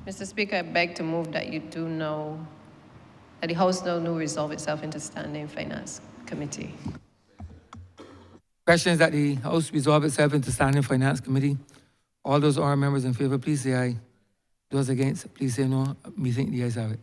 Mr. Speaker, I beg to move that that the House now resolve itself into standing Finance Committee. Question is that the House resolve itself into standing Finance Committee. All those honourable members in favour, please say aye. Those against, please say no. Me think the ayes have it.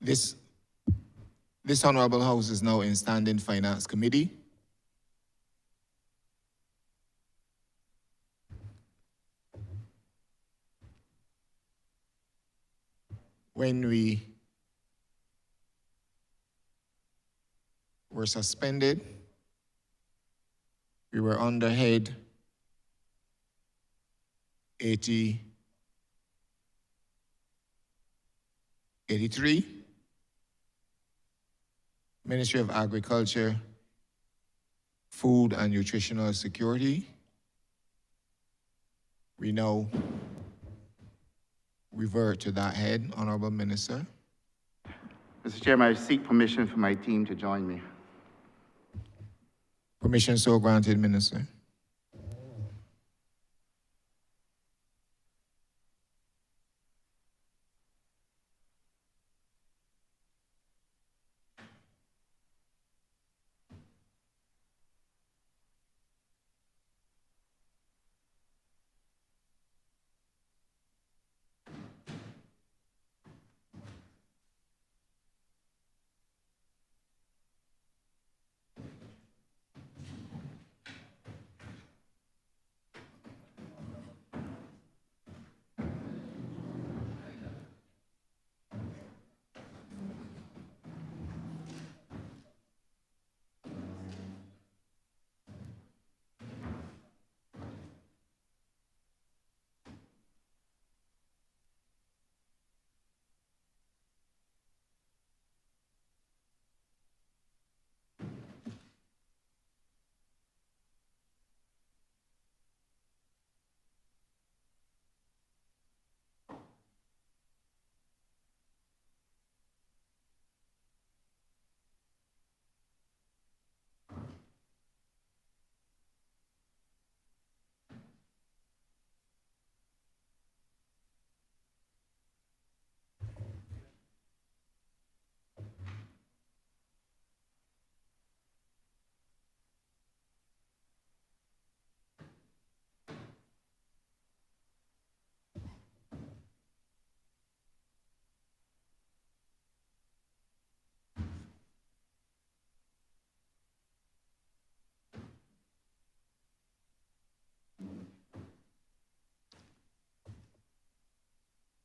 This Honourable House is now in standing Finance Committee. When we were suspended, we were under head 83, Ministry of Agriculture, Food and Nutritional Security. We now revert to that head, Honourable Minister. Mr. Chairman, I seek permission for my team to join me. Permission so granted, Minister.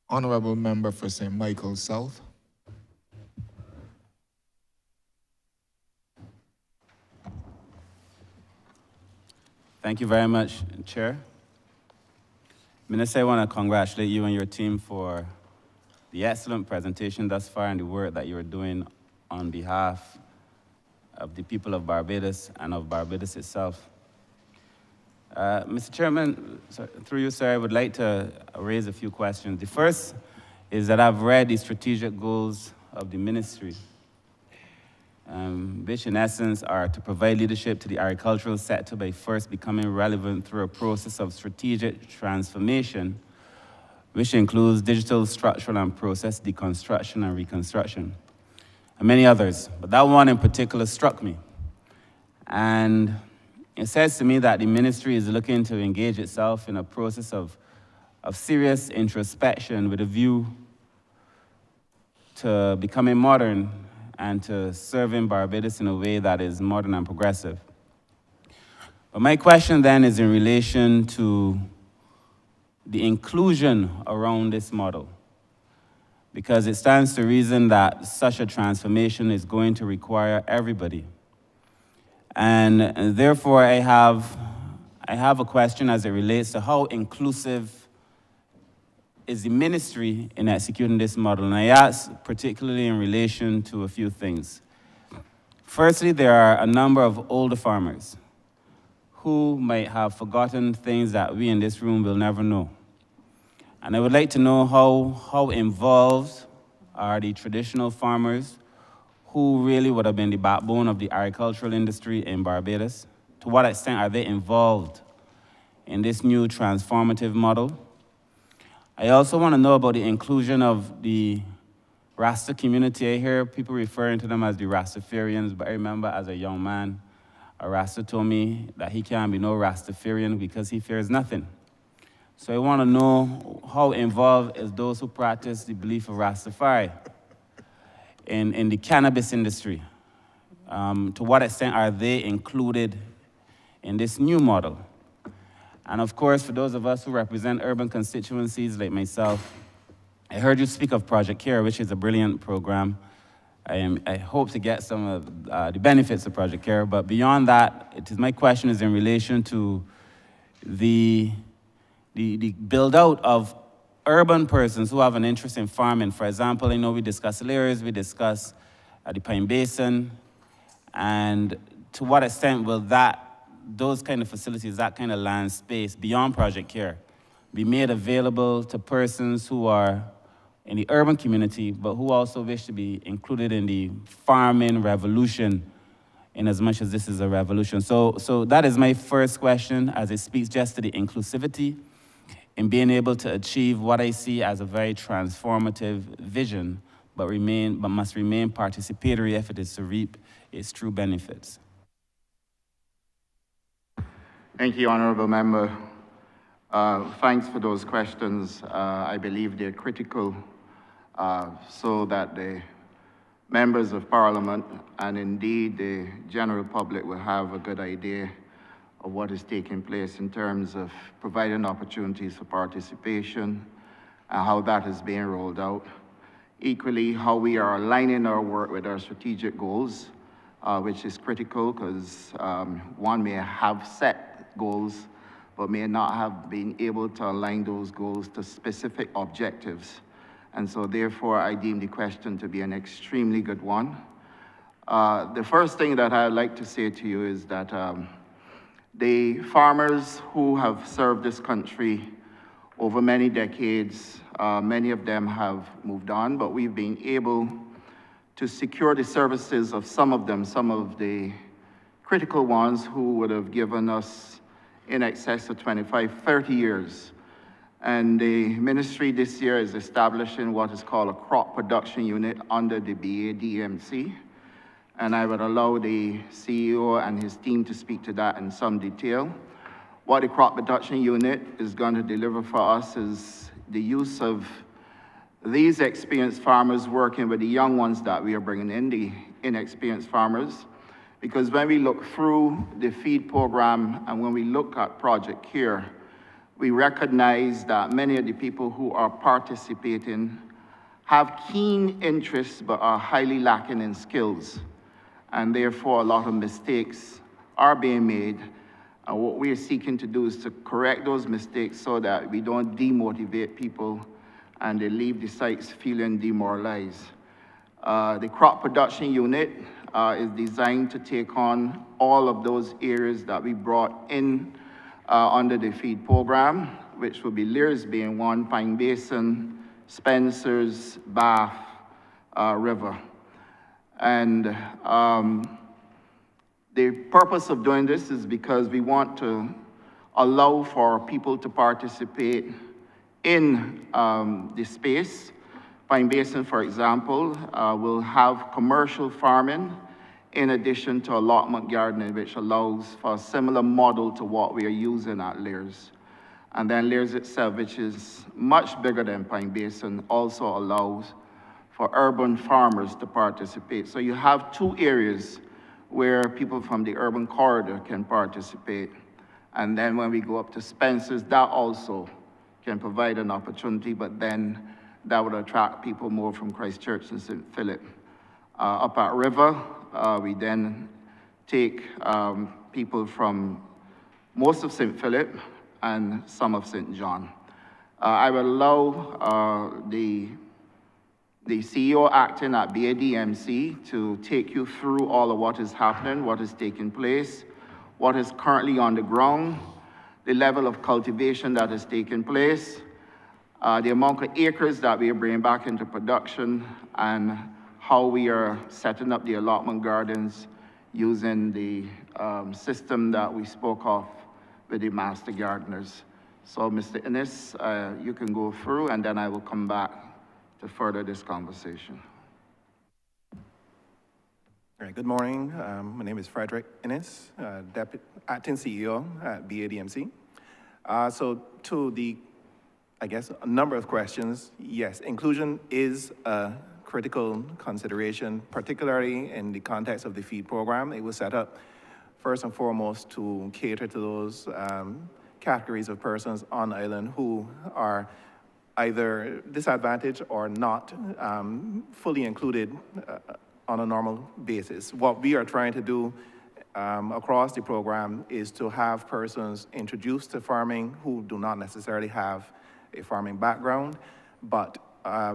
Honourable Member for St. Michael South. Thank you very much, Chair. Minister, I want to congratulate you and your team for the excellent presentation thus far and the work that you're doing on behalf of the people of Barbados and of Barbados itself. Mr. Chairman, through you, sir, I would like to raise a few questions. The first is that I've read the strategic goals of the ministry. which in essence are to provide leadership to the agricultural sector by first becoming relevant through a process of strategic transformation, which includes digital, structural, and process deconstruction and reconstruction, and many others. But that one in particular struck me. And it says to me that the ministry is looking to engage itself in a process of serious introspection with a view to becoming modern and to serving Barbados in a way that is modern and progressive. But my question then is in relation to the inclusion around this model, because it stands to reason that such a transformation is going to require everybody. And therefore, I have a question as it relates to how inclusive is the ministry in executing this model. And I ask particularly in relation to a few things. Firstly, there are a number of older farmers who might have forgotten things that we in this room will never know. And I would like to know how involved are the traditional farmers who really would have been the backbone of the agricultural industry in Barbados. To what extent are they involved in this new transformative model? I also want to know about the inclusion of the Rasta community. I hear people referring to them as the Rastafarians, but I remember as a young man, a Rasta told me that he can't be no Rastafarian because he fears nothing. So I want to know how involved is those who practice the belief of Rastafari in the cannabis industry. To what extent are they included in this new model? And of course, for those of us who represent urban constituencies like myself, I heard you speak of Project CARE, which is a brilliant program. I hope to get some of the benefits of Project CARE, but beyond that, my question is in relation to the build-out of urban persons who have an interest in farming. For example, I know we discuss layers, we discuss the Pine Basin, and to what extent will those kind of facilities, that kind of land space beyond Project CARE, be made available to persons who are in the urban community, but who also wish to be included in the farming revolution, in as much as this is a revolution. So that is my first question, as it speaks just to the inclusivity in being able to achieve what I see as a very transformative vision, but must remain participatory if it is to reap its true benefits. Thank you, Honourable Member. Thanks for those questions. I believe they're critical so that the members of Parliament and indeed the general public will have a good idea of what is taking place in terms of providing opportunities for participation and how that is being rolled out. Equally, how we are aligning our work with our strategic goals, which is critical because one may have set goals, but may not have been able to align those goals to specific objectives. And so therefore, I deem the question to be an extremely good one. The first thing that I'd like to say to you is that the farmers who have served this country over many decades, many of them have moved on, but we've been able to secure the services of some of them, some of the critical ones who would have given us in excess of 25, 30 years. And the ministry this year is establishing what is called a crop production unit under the BADMC. And I would allow the CEO and his team to speak to that in some detail. What the crop production unit is going to deliver for us is the use of these experienced farmers working with the young ones that we are bringing in, the inexperienced farmers. Because when we look through the feed program and when we look at Project CARE, we recognize that many of the people who are participating have keen interests but are highly lacking in skills. And therefore, a lot of mistakes are being made. And what we are seeking to do is to correct those mistakes so that we don't demotivate people and they leave the sites feeling demoralized. The crop production unit is designed to take on all of those areas that we brought in under the feed program, which will be Lears being one, Pine Basin, Spencer's, Bath River. And the purpose of doing this is because we want to allow for people to participate in the space. Pine Basin, for example, will have commercial farming in addition to allotment gardening, which allows for a similar model to what we are using at Lears. And then Lears itself, which is much bigger than Pine Basin, also allows for urban farmers to participate. So you have two areas where people from the urban corridor can participate. And then when we go up to Spencer's, that also can provide an opportunity, but then that would attract people more from Christchurch and St. Philip. Up at River, we then take people from most of St. Philip and some of St. John. I will allow the CEO acting at BADMC to take you through all of what is happening, what is taking place, what is currently on the ground, the level of cultivation that is taking place, the amount of acres that we are bringing back into production, and how we are setting up the allotment gardens using the system that we spoke of with the master gardeners. So, Mr. Innes, you can go through, and then I will come back to further this conversation. All right, good morning. My name is Frederick Innes, Acting CEO at BADMC. So to the, I guess, a number of questions, yes, inclusion is a critical consideration, particularly in the context of the feed program. It was set up first and foremost to cater to those categories of persons on island who are either disadvantaged or not fully included on a normal basis. What we are trying to do across the program is to have persons introduced to farming who do not necessarily have a farming background, but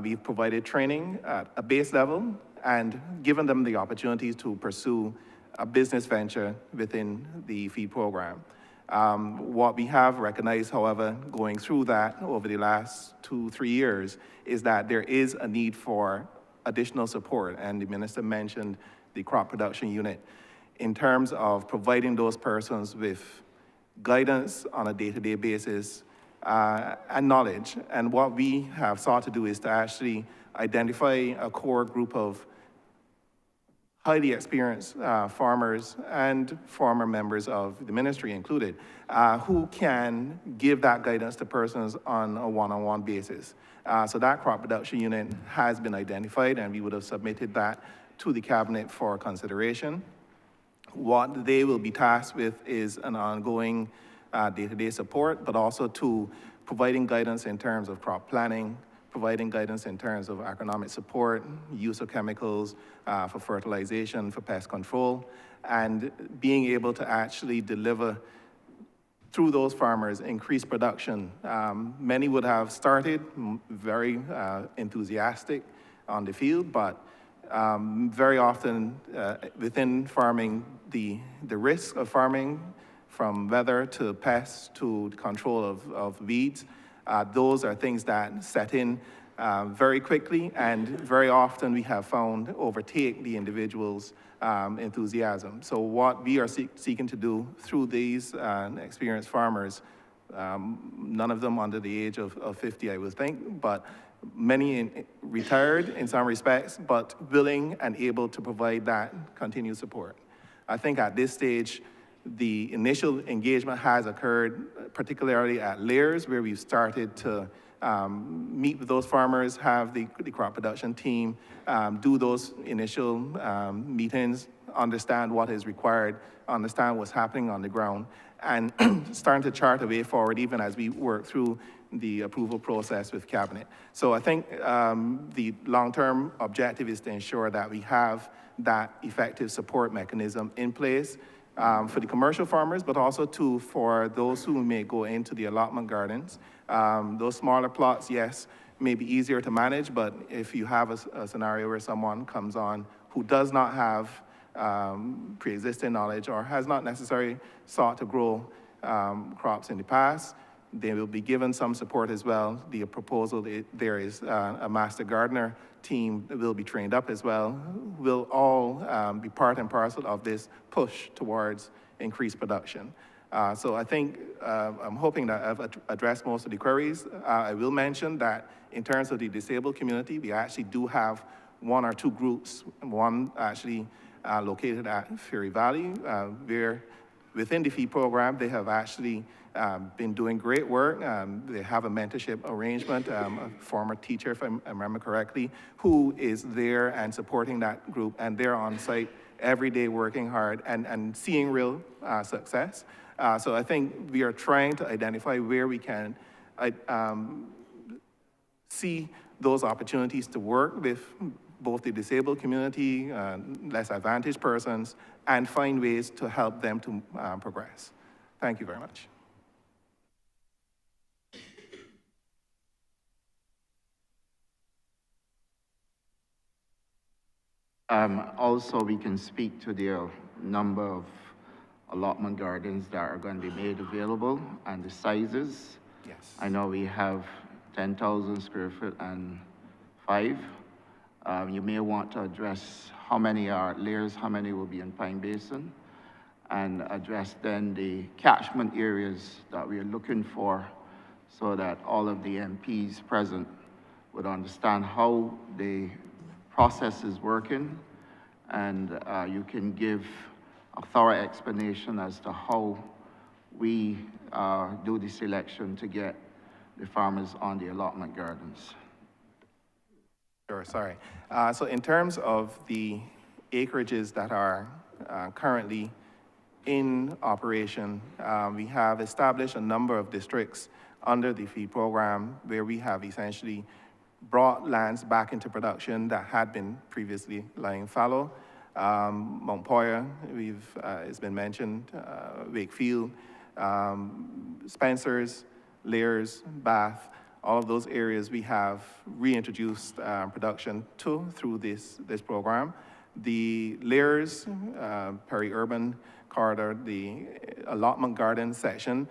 we've provided training at a base level and given them the opportunities to pursue a business venture within the feed program. What we have recognized, however, going through that over the last 2-3 years is that there is a need for additional support, and the minister mentioned the crop production unit in terms of providing those persons with guidance on a day-to-day basis and knowledge. And what we have sought to do is to actually identify a core group of highly experienced farmers and former members of the ministry included, who can give that guidance to persons on a one-on-one basis. So that crop production unit has been identified, and we would have submitted that to the cabinet for consideration. What they will be tasked with is an ongoing day-to-day support, but also to providing guidance in terms of crop planning, providing guidance in terms of agronomic support, use of chemicals for fertilization, for pest control, and being able to actually deliver through those farmers increased production. Many would have started very enthusiastic on the field, but very often within farming, the risk of farming, from weather to pests to control of weeds, those are things that set in very quickly, and very often we have found overtake the individual's enthusiasm. So what we are seeking to do through these experienced farmers, none of them under the age of 50, I would think, but many retired in some respects, but willing and able to provide that continued support. I think at this stage, the initial engagement has occurred, particularly at Lears, where we've started to meet with those farmers, have the crop production team do those initial meetings, understand what is required, understand what's happening on the ground, and starting to chart a way forward even as we work through the approval process with cabinet. So I think the long-term objective is to ensure that we have that effective support mechanism in place for the commercial farmers, but also for those who may go into the allotment gardens. Those smaller plots, yes, may be easier to manage, but if you have a scenario where someone comes on who does not have pre-existing knowledge or has not necessarily sought to grow crops in the past, They will be given some support as well. The proposal, there is a master gardener team that will be trained up as well, will all be part and parcel of this push towards increased production. So I think, I'm hoping that I've addressed most of the queries. I will mention that in terms of the disabled community, we actually do have one or two groups, one actually located at Ferry Valley, where within the feed program, they have actually been doing great work. They have a mentorship arrangement, a former teacher, if I remember correctly, who is there and supporting that group, and they're on site every day working hard and seeing real success. So I think we are trying to identify where we can see those opportunities to work with both the disabled community, less advantaged persons, and find ways to help them to progress. Thank you very much. Also, we can speak to the number of allotment gardens that are going to be made available and the sizes. Yes. I know we have 10,000 square foot and 5. You may want to address how many are layers, how many will be in Pine Basin, and address then the catchment areas that we are looking for so that all of the MPs present would understand how the process is working, and you can give a thorough explanation as to how we do the selection to get the farmers on the allotment gardens. Sure, sorry. So in terms of the acreages that are currently in operation, we have established a number of districts under the feed program where we have essentially brought lands back into production that had been previously lying fallow. Mount Poyer, it's been mentioned, Wakefield, Spencer's, Lears, Bath, all of those areas we have reintroduced production to through this program. The Lears, peri-urban corridor, the allotment garden section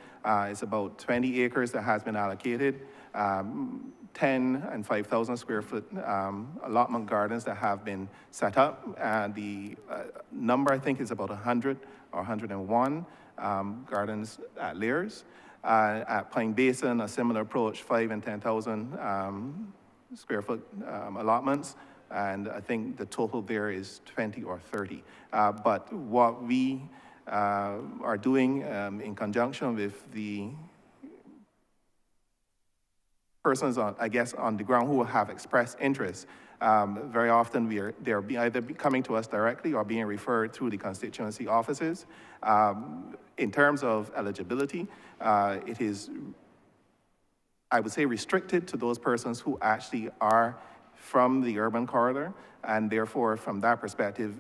is about 20 acres that has been allocated. 10 and 5,000 square foot allotment gardens that have been set up. The number, I think, is about 100 or 101 gardens at Lears. At Pine Basin, a similar approach, 5 and 10,000 square foot allotments. And I think the total there is 20 or 30. But what we are doing in conjunction with the persons on, I guess, on the ground who have expressed interest. Very often they're either coming to us directly or being referred through the constituency offices. In terms of eligibility, it is, I would say, restricted to those persons who actually are from the urban corridor, and therefore, from that perspective,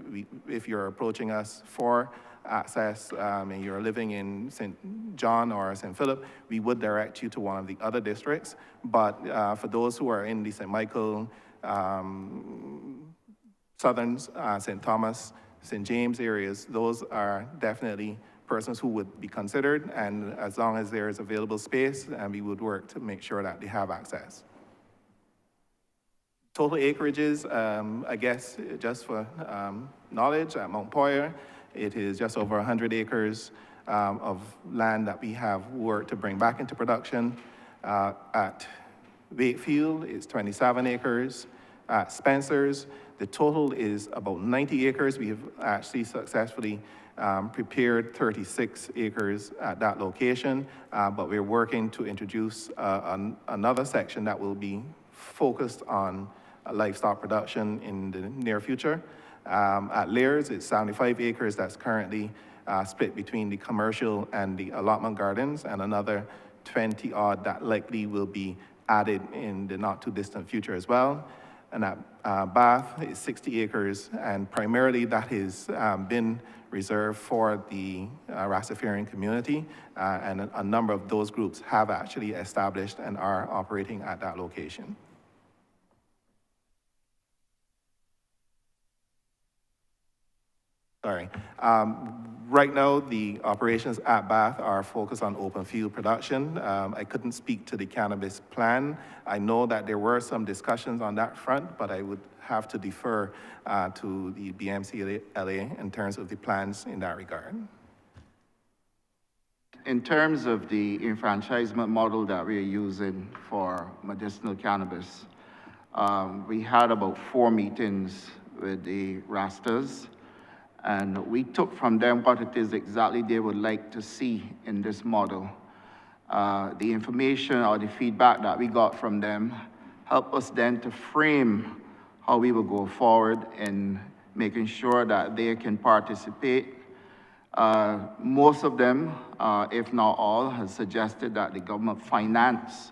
if you're approaching us for access and you're living in St. John or St. Philip, we would direct you to one of the other districts. But for those who are in the St. Michael, Southern St. Thomas, St. James areas, those are definitely persons who would be considered, and as long as there is available space, we would work to make sure that they have access. Total acreages, I guess, just for knowledge, at Mount Poyer, it is just over 100 acres of land that we have worked to bring back into production. At Wakefield, it's 27 acres. At Spencer's, the total is about 90 acres. We have actually successfully prepared 36 acres at that location, but we're working to introduce another section that will be focused on livestock production in the near future. At Lears, it's 75 acres that's currently split between the commercial and the allotment gardens, and another 20 odd that likely will be added in the not too distant future as well. And at Bath, it's 60 acres, and primarily that has been reserved for the Rastafarian community, and a number of those groups have actually established and are operating at that location. Sorry. Right now, the operations at Bath are focused on open field production. I couldn't speak to the cannabis plan. I know that there were some discussions on that front, but I would have to defer to the BMC-LA in terms of the plans in that regard. In terms of the enfranchisement model that we are using for medicinal cannabis, we had about 4 meetings with the Rastas, and we took from them what it is exactly they would like to see in this model. The information or the feedback that we got from them helped us then to frame how we will go forward in making sure that they can participate. Most of them, if not all, have suggested that the government finance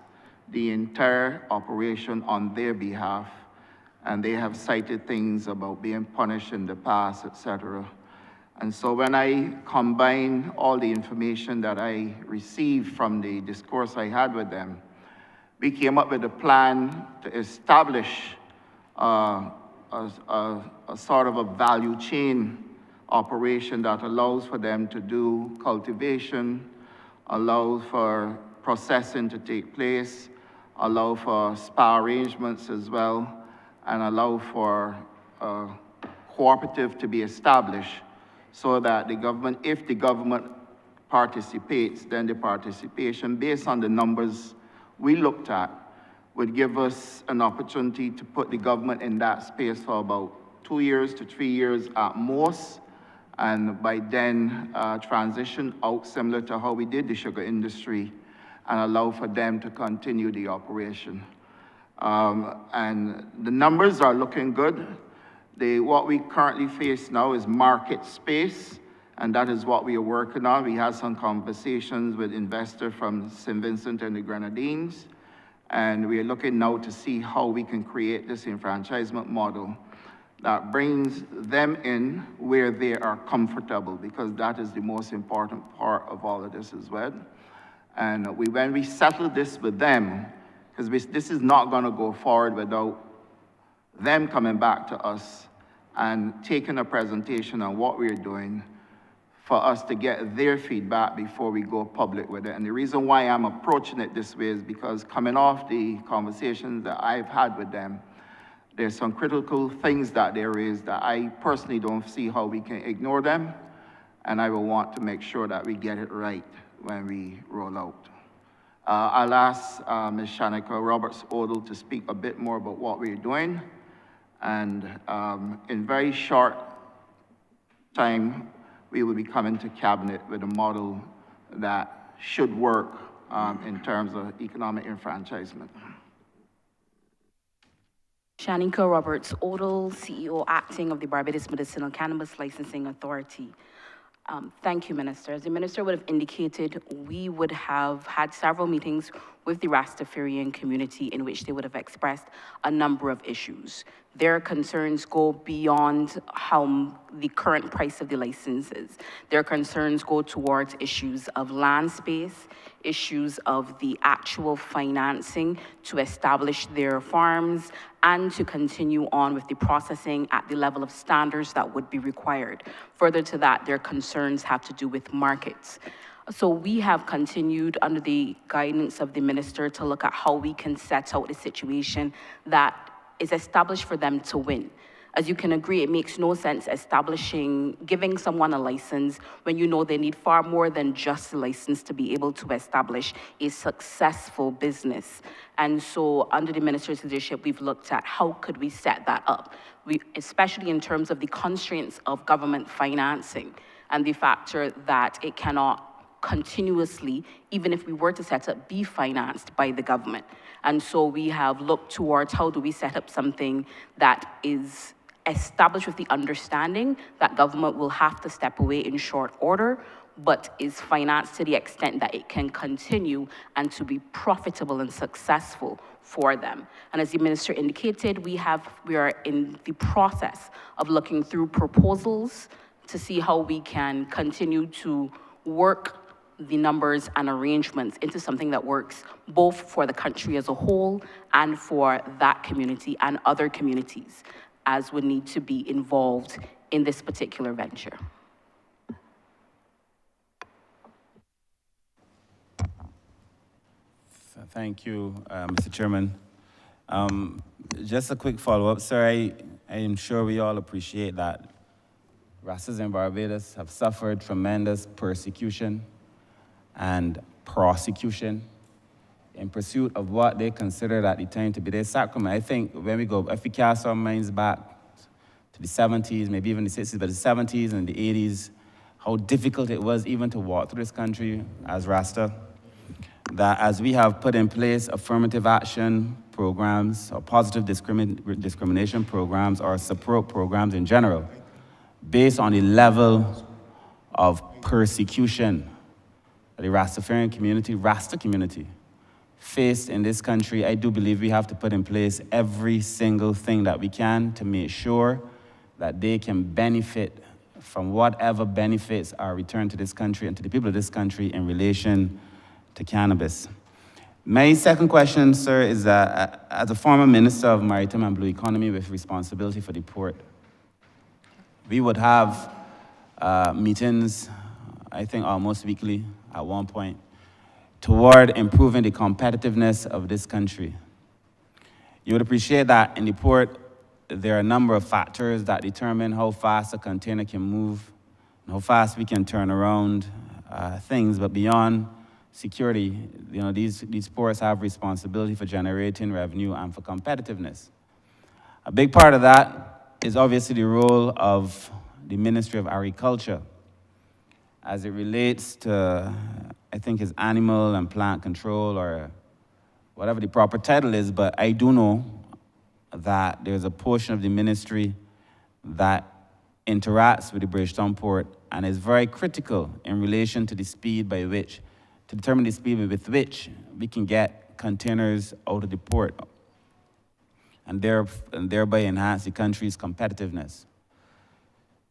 the entire operation on their behalf, and they have cited things about being punished in the past, etc. And so when I combine all the information that I received from the discourse I had with them, we came up with a plan to establish a sort of a value chain operation that allows for them to do cultivation, allows for processing to take place, allow for spa arrangements as well, and allow for a cooperative to be established so that the government, if the government participates, then the participation based on the numbers we looked at would give us an opportunity to put the government in that space for about 2 years to 3 years at most, and by then transition out similar to how we did the sugar industry and allow for them to continue the operation. And the numbers are looking good. What we currently face now is market space, and that is what we are working on. We had some conversations with investors from St. Vincent and the Grenadines, and we are looking now to see how we can create this enfranchisement model that brings them in where they are comfortable, because that is the most important part of all of this as well. And when we settle this with them, because this is not going to go forward without them coming back to us and taking a presentation on what we're doing for us to get their feedback before we go public with it. And the reason why I'm approaching it this way is because coming off the conversations that I've had with them, there's some critical things that there is that I personally don't see how we can ignore them, and I will want to make sure that we get it right when we roll out. I'll ask Ms. Shanika Roberts-Odle to speak a bit more about what we're doing, and in very short time, we will be coming to Cabinet with a model that should work in terms of economic enfranchisement. Shanika Roberts-Odle, CEO acting of the Barbados Medicinal Cannabis Licensing Authority. Thank you, Minister. As the Minister would have indicated, we would have had several meetings with the Rastafarian community in which they would have expressed a number of issues. Their concerns go beyond how the current price of the licenses. Their concerns go towards issues of land space, issues of the actual financing to establish their farms, and to continue on with the processing at the level of standards that would be required. Further to that, their concerns have to do with markets. So we have continued under the guidance of the Minister to look at how we can set out a situation that is established for them to win. As you can agree, it makes no sense giving someone a license when you know they need far more than just a license to be able to establish a successful business. And so under the Minister's leadership, we've looked at how could we set that up, especially in terms of the constraints of government financing and the factor that it cannot continuously, even if we were to set up, be financed by the government. And so we have looked towards how do we set up something that is established with the understanding that government will have to step away in short order, but is financed to the extent that it can continue and to be profitable and successful for them. And as the Minister indicated, we are in the process of looking through proposals to see how we can continue to work the numbers and arrangements into something that works both for the country as a whole and for that community and other communities as would need to be involved in this particular venture. Thank you, Mr. Chairman. Just a quick follow-up, sir. I am sure we all appreciate that Rastas in Barbados have suffered tremendous persecution and prosecution in pursuit of what they considered at the time to be their sacrament. I think when we go, if we cast our minds back to the 70s, maybe even the 60s, but the 70s and the 80s, how difficult it was even to walk through this country as Rasta, that as we have put in place affirmative action programs or positive discrimination programs or support programs in general, based on the level of persecution that the Rastafarian community, Rasta community, faced in this country, I do believe we have to put in place every single thing that we can to make sure that they can benefit from whatever benefits are returned to this country and to the people of this country in relation to cannabis. My second question, sir, is that as a former Minister of Maritime and Blue Economy with responsibility for the port, we would have meetings, I think almost weekly at one point, toward improving the competitiveness of this country. You would appreciate that in the port, there are a number of factors that determine how fast a container can move and how fast we can turn around things, but beyond security, you know, these ports have responsibility for generating revenue and for competitiveness. A big part of that is obviously the role of the Ministry of Agriculture as it relates to, I think it's animal and plant control or whatever the proper title is, but I do know that there's a portion of the ministry that interacts with the Bridgetown port and is very critical in relation to the speed by which, to determine the speed with which we can get containers out of the port and thereby enhance the country's competitiveness.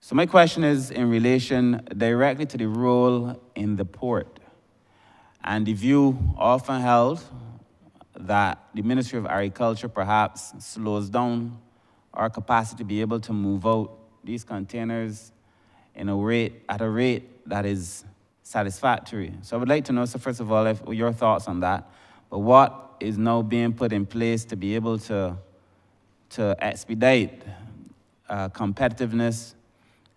So my question is in relation directly to the role in the port and the view often held that the Ministry of Agriculture perhaps slows down our capacity to be able to move out these containers at a rate that is satisfactory. So I would like to know, so first of all, your thoughts on that, but what is now being put in place to be able to expedite competitiveness,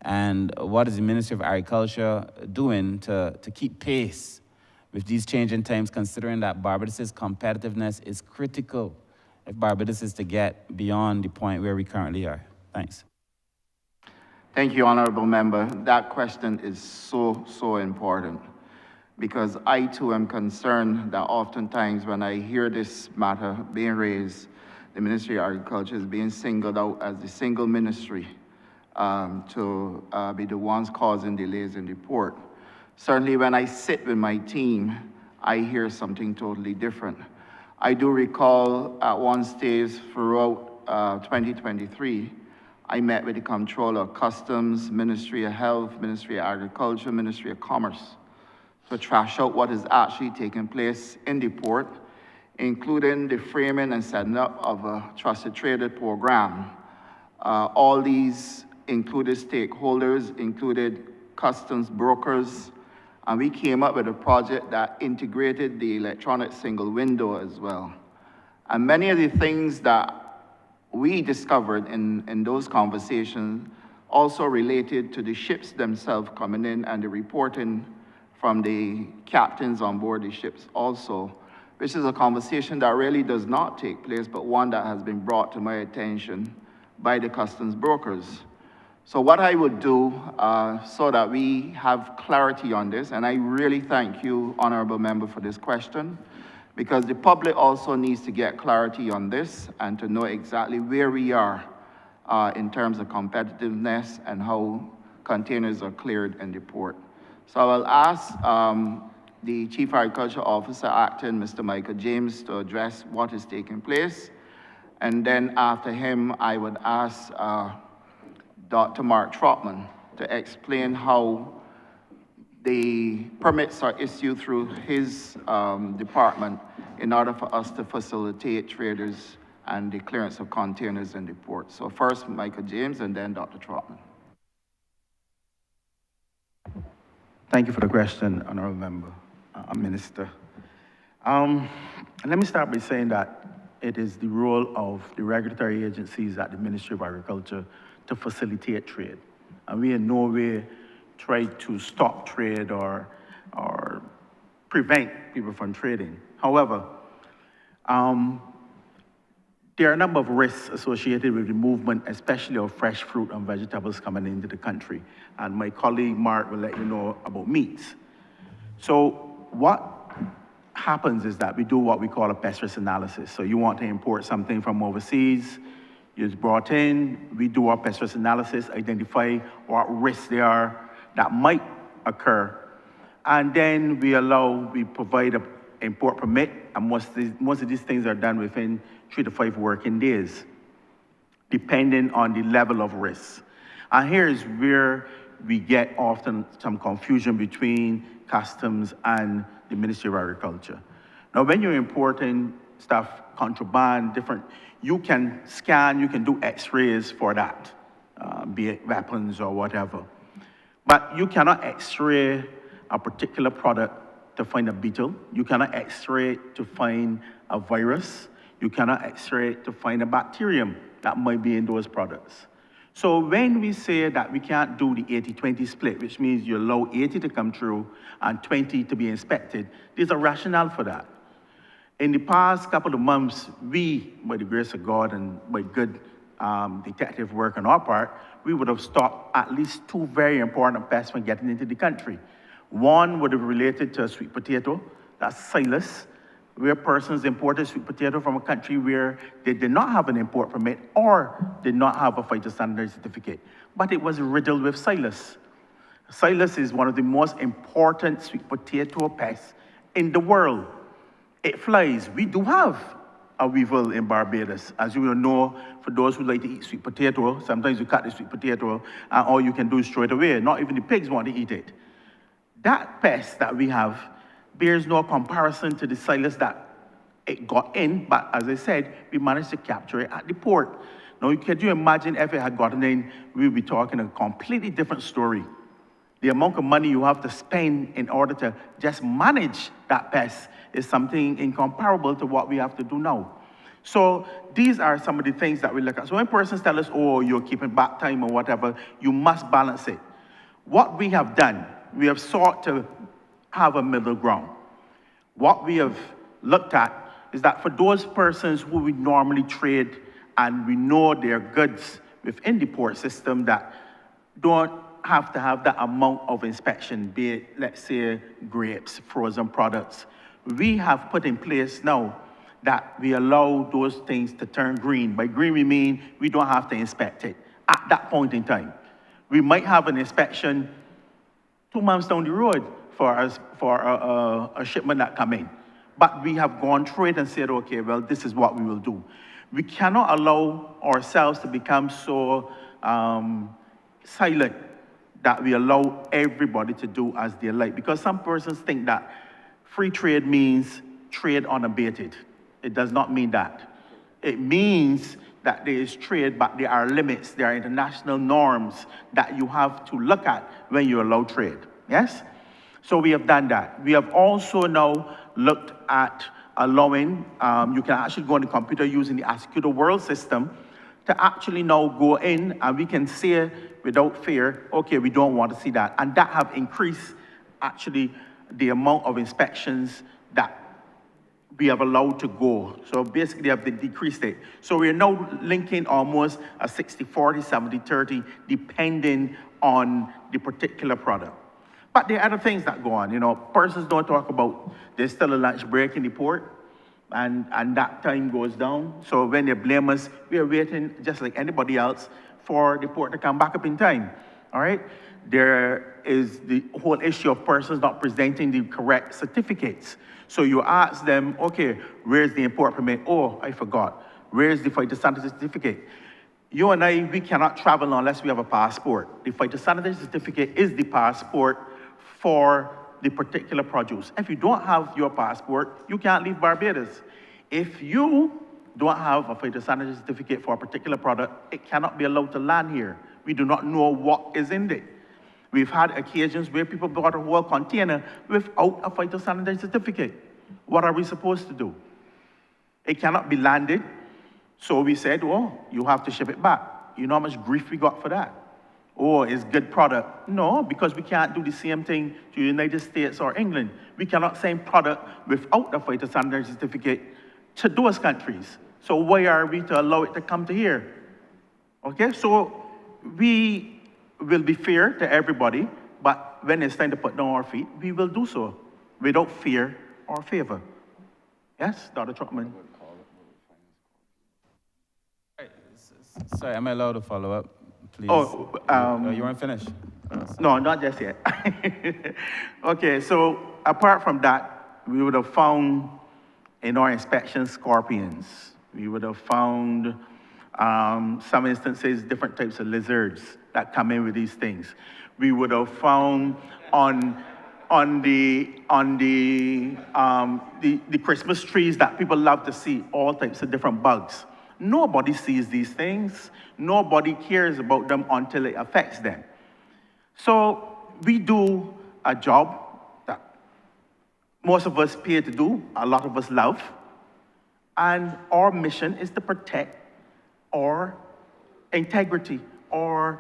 and what is the Ministry of Agriculture doing to keep pace with these changing times, considering that Barbados' competitiveness is critical if Barbados is to get beyond the point where we currently are? Thanks. Thank you, Honourable Member. That question is so important because I too am concerned that oftentimes when I hear this matter being raised, the Ministry of Agriculture is being singled out as the single ministry to be the ones causing delays in the port. Certainly when I sit with my team, I hear something totally different. I do recall at one stage throughout 2023, I met with the Comptroller of Customs, Ministry of Health, Ministry of Agriculture, Ministry of Commerce to trash out what is actually taking place in the port, including the framing and setting up of a trusted trader program. All these included stakeholders, included customs brokers, and we came up with a project that integrated the electronic single window as well. And many of the things that we discovered in those conversations also related to the ships themselves coming in and the reporting from the captains on board the ships also, which is a conversation that really does not take place, but one that has been brought to my attention by the customs brokers. So what I would do so that we have clarity on this, and I really thank you, Honourable Member, for this question, because the public also needs to get clarity on this and to know exactly where we are in terms of competitiveness and how containers are cleared in the port. So I will ask the Chief Agriculture Officer Acting, Mr. Michael James, to address what is taking place. And then after him, I would ask Dr. Mark Trotman to explain how the permits are issued through his department in order for us to facilitate traders and the clearance of containers in the port. So first, Michael James, and then Dr. Trotman. Thank you for the question, Honourable Member, Minister. And let me start by saying that it is the role of the regulatory agencies at the Ministry of Agriculture to facilitate trade. And we in no way try to stop trade or prevent people from trading. However, there are a number of risks associated with the movement, especially of fresh fruit and vegetables coming into the country. And my colleague Mark will let you know about meats. So what happens is that we do what we call a pest risk analysis. So you want to import something from overseas, it's brought in, we do our pest risk analysis, identify what risks there are that might occur. And then we provide an import permit, and most of these things are done within 3 to 5 working days, depending on the level of risk. And here is where we get often some confusion between customs and the Ministry of Agriculture. Now, when you're importing stuff, contraband, different, you can scan, you can do x-rays for that, be it weapons or whatever. But you cannot x-ray a particular product to find a beetle. You cannot x-ray it to find a virus. You cannot x-ray it to find a bacterium that might be in those products. So when we say that we can't do the 80-20 split, which means you allow 80 to come through and 20 to be inspected, there's a rationale for that. In the past couple of months, we, by the grace of God and by good detective work on our part, we would have stopped at least 2 very important pests from getting into the country. One would have related to a sweet potato, that's Silas, where persons imported sweet potato from a country where they did not have an import permit or did not have a phytosanitary certificate, but it was riddled with Silas. Silas is one of the most important sweet potato pests in the world. It flies. We do have a weevil in Barbados. As you will know, for those who like to eat sweet potato, sometimes you cut the sweet potato and all you can do is throw it away. Not even the pigs want to eat it. That pest that we have bears no comparison to the Silas that it got in, but as I said, we managed to capture it at the port. Now, could you imagine if it had gotten in, we'd be talking a completely different story. The amount of money you have to spend in order to just manage that pest is something incomparable to what we have to do now. So these are some of the things that we look at. So when persons tell us, oh, you're keeping back time or whatever, you must balance it. What we have done, we have sought to have a middle ground. What we have looked at is that for those persons who we normally trade and we know their goods within the port system that don't have to have that amount of inspection, be it, let's say, grapes, frozen products, we have put in place now that we allow those things to turn green. By green, we mean we don't have to inspect it at that point in time. We might have an inspection 2 months down the road for a shipment that come in. But we have gone through it and said, okay, well, this is what we will do. We cannot allow ourselves to become so silent that we allow everybody to do as they like. Because some persons think that free trade means trade unabated. It does not mean that. It means that there is trade, but there are limits, there are international norms that you have to look at when you allow trade, yes? So we have done that. We have also now looked at allowing, you can actually go on the computer using the Executor World system to actually now go in and we can say without fear, okay, we don't want to see that. And that have increased actually the amount of inspections that we have allowed to go. So basically they have decreased it. So we are now linking almost a 60-40, 70-30, depending on the particular product. But there are other things that go on. You know, persons don't talk about there's still a lunch break in the port, and that time goes down. So when they blame us, we are waiting, just like anybody else, for the port to come back up in time, all right? There is the whole issue of persons not presenting the correct certificates. So you ask them, okay, where's the import permit? Oh, I forgot. Where's the phytosanitary certificate? You and I, we cannot travel unless we have a passport. The phytosanitary certificate is the passport for the particular produce. If you don't have your passport, you can't leave Barbados. If you don't have a phytosanitary certificate for a particular product, it cannot be allowed to land here. We do not know what is in it. We've had occasions where people bought a whole container without a phytosanitary certificate. What are we supposed to do? It cannot be landed. So we said, oh, you have to ship it back. You know how much grief we got for that? Oh, it's good product. No, because we can't do the same thing to the United States or England. We cannot send product without the phytosanitary certificate to those countries. So why are we to allow it to come to here? Okay, so we will be fair to everybody, but when it's time to put down our feet, we will do so without fear or favor. Yes, Dr. Trotman? Sorry, am I allowed to follow up, please? Oh, you weren't finished? No, not just yet. Okay, so apart from that, we would have found in our inspection scorpions. We would have found some instances, different types of lizards that come in with these things. We would have found on the Christmas trees that people love to see, all types of different bugs. Nobody sees these things. Nobody cares about them until it affects them. So we do a job that most of us pay to do, a lot of us love, and our mission is to protect our integrity, our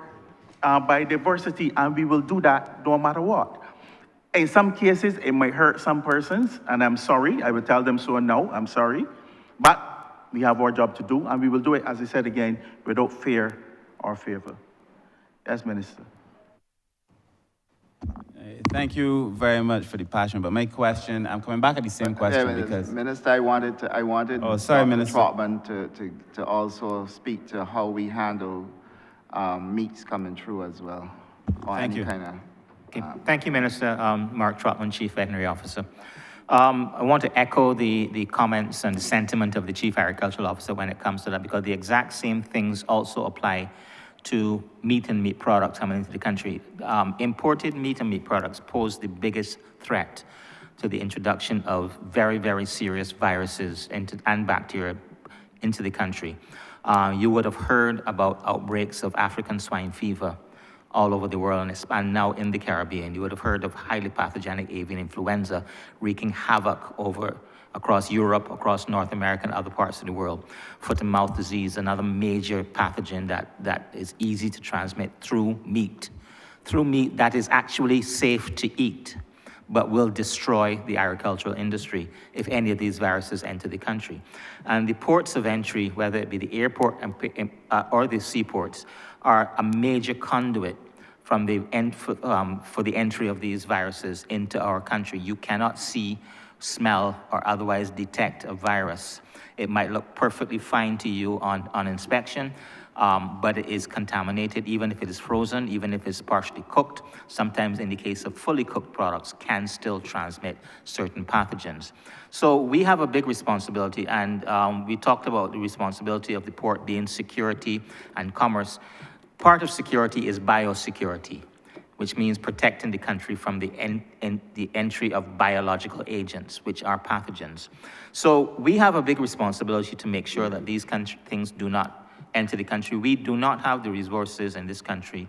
biodiversity, and we will do that no matter what. In some cases, it might hurt some persons, and I'm sorry. I will tell them so now, I'm sorry. But we have our job to do, and we will do it, as I said again, without fear or favor. Yes, Minister. Thank you very much for the passion, but my question, I'm coming back at the same question because... Minister, I wanted Oh, sorry, Dr. Minister. Trotman to also speak to how we handle meats coming through as well. Or Thank any you. kind of, Okay. Thank you, Minister. Mark Trotman, Chief Veterinary Officer. I want to echo the comments and the sentiment of the Chief Agricultural Officer when it comes to that, because the exact same things also apply to meat and meat products coming into the country. Imported meat and meat products pose the biggest threat to the introduction of very, very serious viruses and bacteria into the country. You would have heard about outbreaks of African swine fever all over the world and now in the Caribbean. You would have heard of highly pathogenic avian influenza wreaking havoc across Europe, across North America, and other parts of the world. Foot and mouth disease, another major pathogen that is easy to transmit through meat. Through meat that is actually safe to eat, but will destroy the agricultural industry if any of these viruses enter the country. And the ports of entry, whether it be the airport or the seaports, are a major conduit from for the entry of these viruses into our country. You cannot see, smell, or otherwise detect a virus. It might look perfectly fine to you on inspection, but it is contaminated, even if it is frozen, even if it's partially cooked. Sometimes in the case of fully cooked products, can still transmit certain pathogens. So we have a big responsibility, and we talked about the responsibility of the port being security and commerce. Part of security is biosecurity, which means protecting the country from the entry of biological agents, which are pathogens. So we have a big responsibility to make sure that these things do not enter the country. We do not have the resources in this country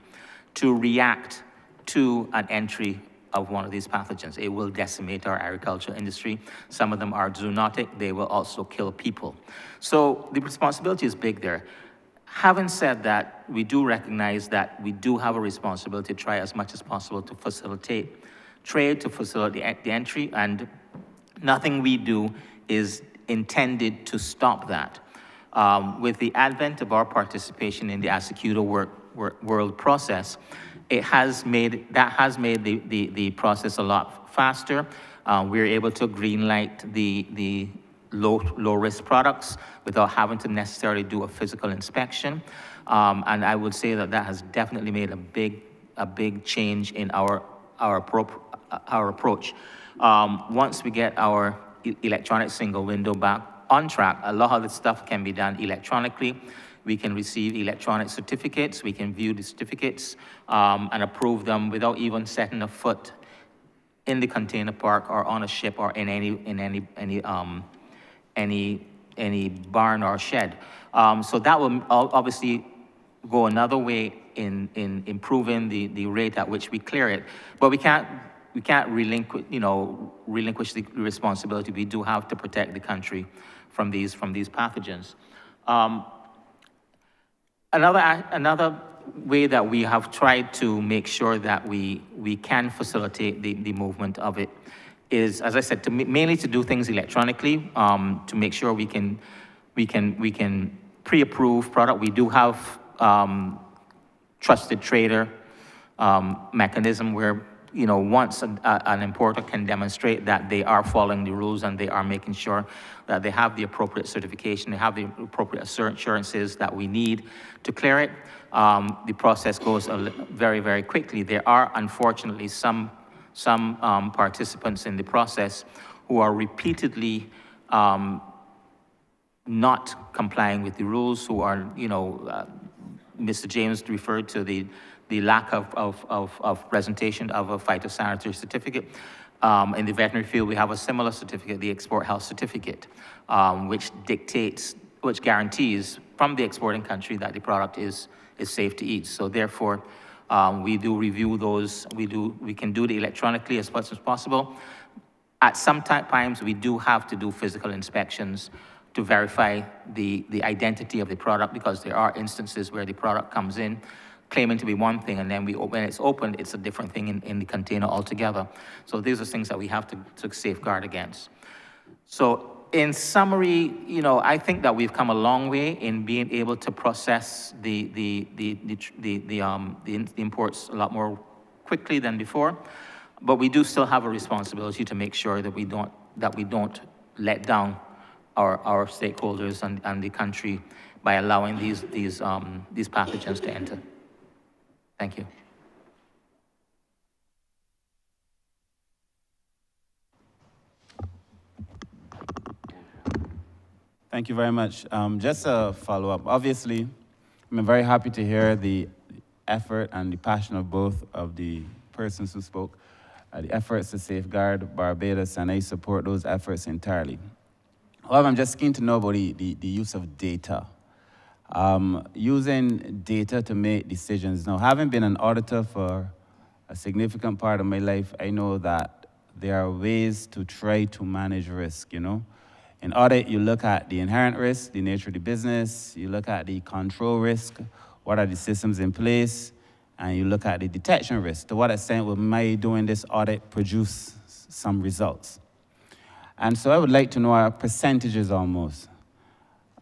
to react to an entry of one of these pathogens. It will decimate our agricultural industry. Some of them are zoonotic. They will also kill people. So the responsibility is big there. Having said that, we do recognize that we do have a responsibility to try as much as possible to facilitate trade, to facilitate the entry, and nothing we do is intended to stop that. With the advent of our participation in the Asacuto World process, that has made the process a lot faster. We're able to greenlight the low-risk products without having to necessarily do a physical inspection. And I would say that has definitely made a big change in our approach. Once we get our electronic single window back on track, a lot of the stuff can be done electronically. We can receive electronic certificates. We can view the certificates and approve them without even setting a foot in the container park or on a ship or in any barn or shed. So that will obviously go another way in improving the rate at which we clear it. But we can't relinquish the responsibility. We do have to protect the country these pathogens. Another way that we have tried to make sure that we can facilitate the movement of it is, as I said, mainly to do things electronically, to make sure we can pre-approve product. We do have trusted trader mechanism where, once an importer can demonstrate that they are following the rules and they are making sure that they have the appropriate certification, they have the appropriate assurances that we need to clear it, the process goes very, very quickly. There are, unfortunately, some participants in the process who are repeatedly not complying with the rules, who are, Mr. James referred to the lack of presentation of a phytosanitary certificate. In the veterinary field, we have a similar certificate, the export health certificate, which guarantees from the exporting country that the product is safe to eat. So therefore, we do review those. We can do it electronically as much as possible. At some times, we do have to do physical inspections to verify the identity of the product, because there are instances where the product comes in claiming to be one thing, and then when it's opened, it's a different thing in the container altogether. So these are things that we have to safeguard against. So in summary, I think that we've come a long way in being able to process the imports a lot more quickly than before, but we do still have a responsibility to make sure that we don't let down our stakeholders and the country by allowing these pathogens to enter. Thank you. Thank you very much. Just a follow-up. Obviously, I'm very happy to hear the effort and the passion of both of the persons who spoke, the efforts to safeguard Barbados, and I support those efforts entirely. However, I'm just keen to know about the use of data. Using data to make decisions. Now, having been an auditor for a significant part of my life, I know that there are ways to try to manage risk, In audit, you look at the inherent risk, the nature of the business, you look at the control risk, what are the systems in place, and you look at the detection risk. To what extent will my doing this audit produce some results? And so I would like to know our percentages almost.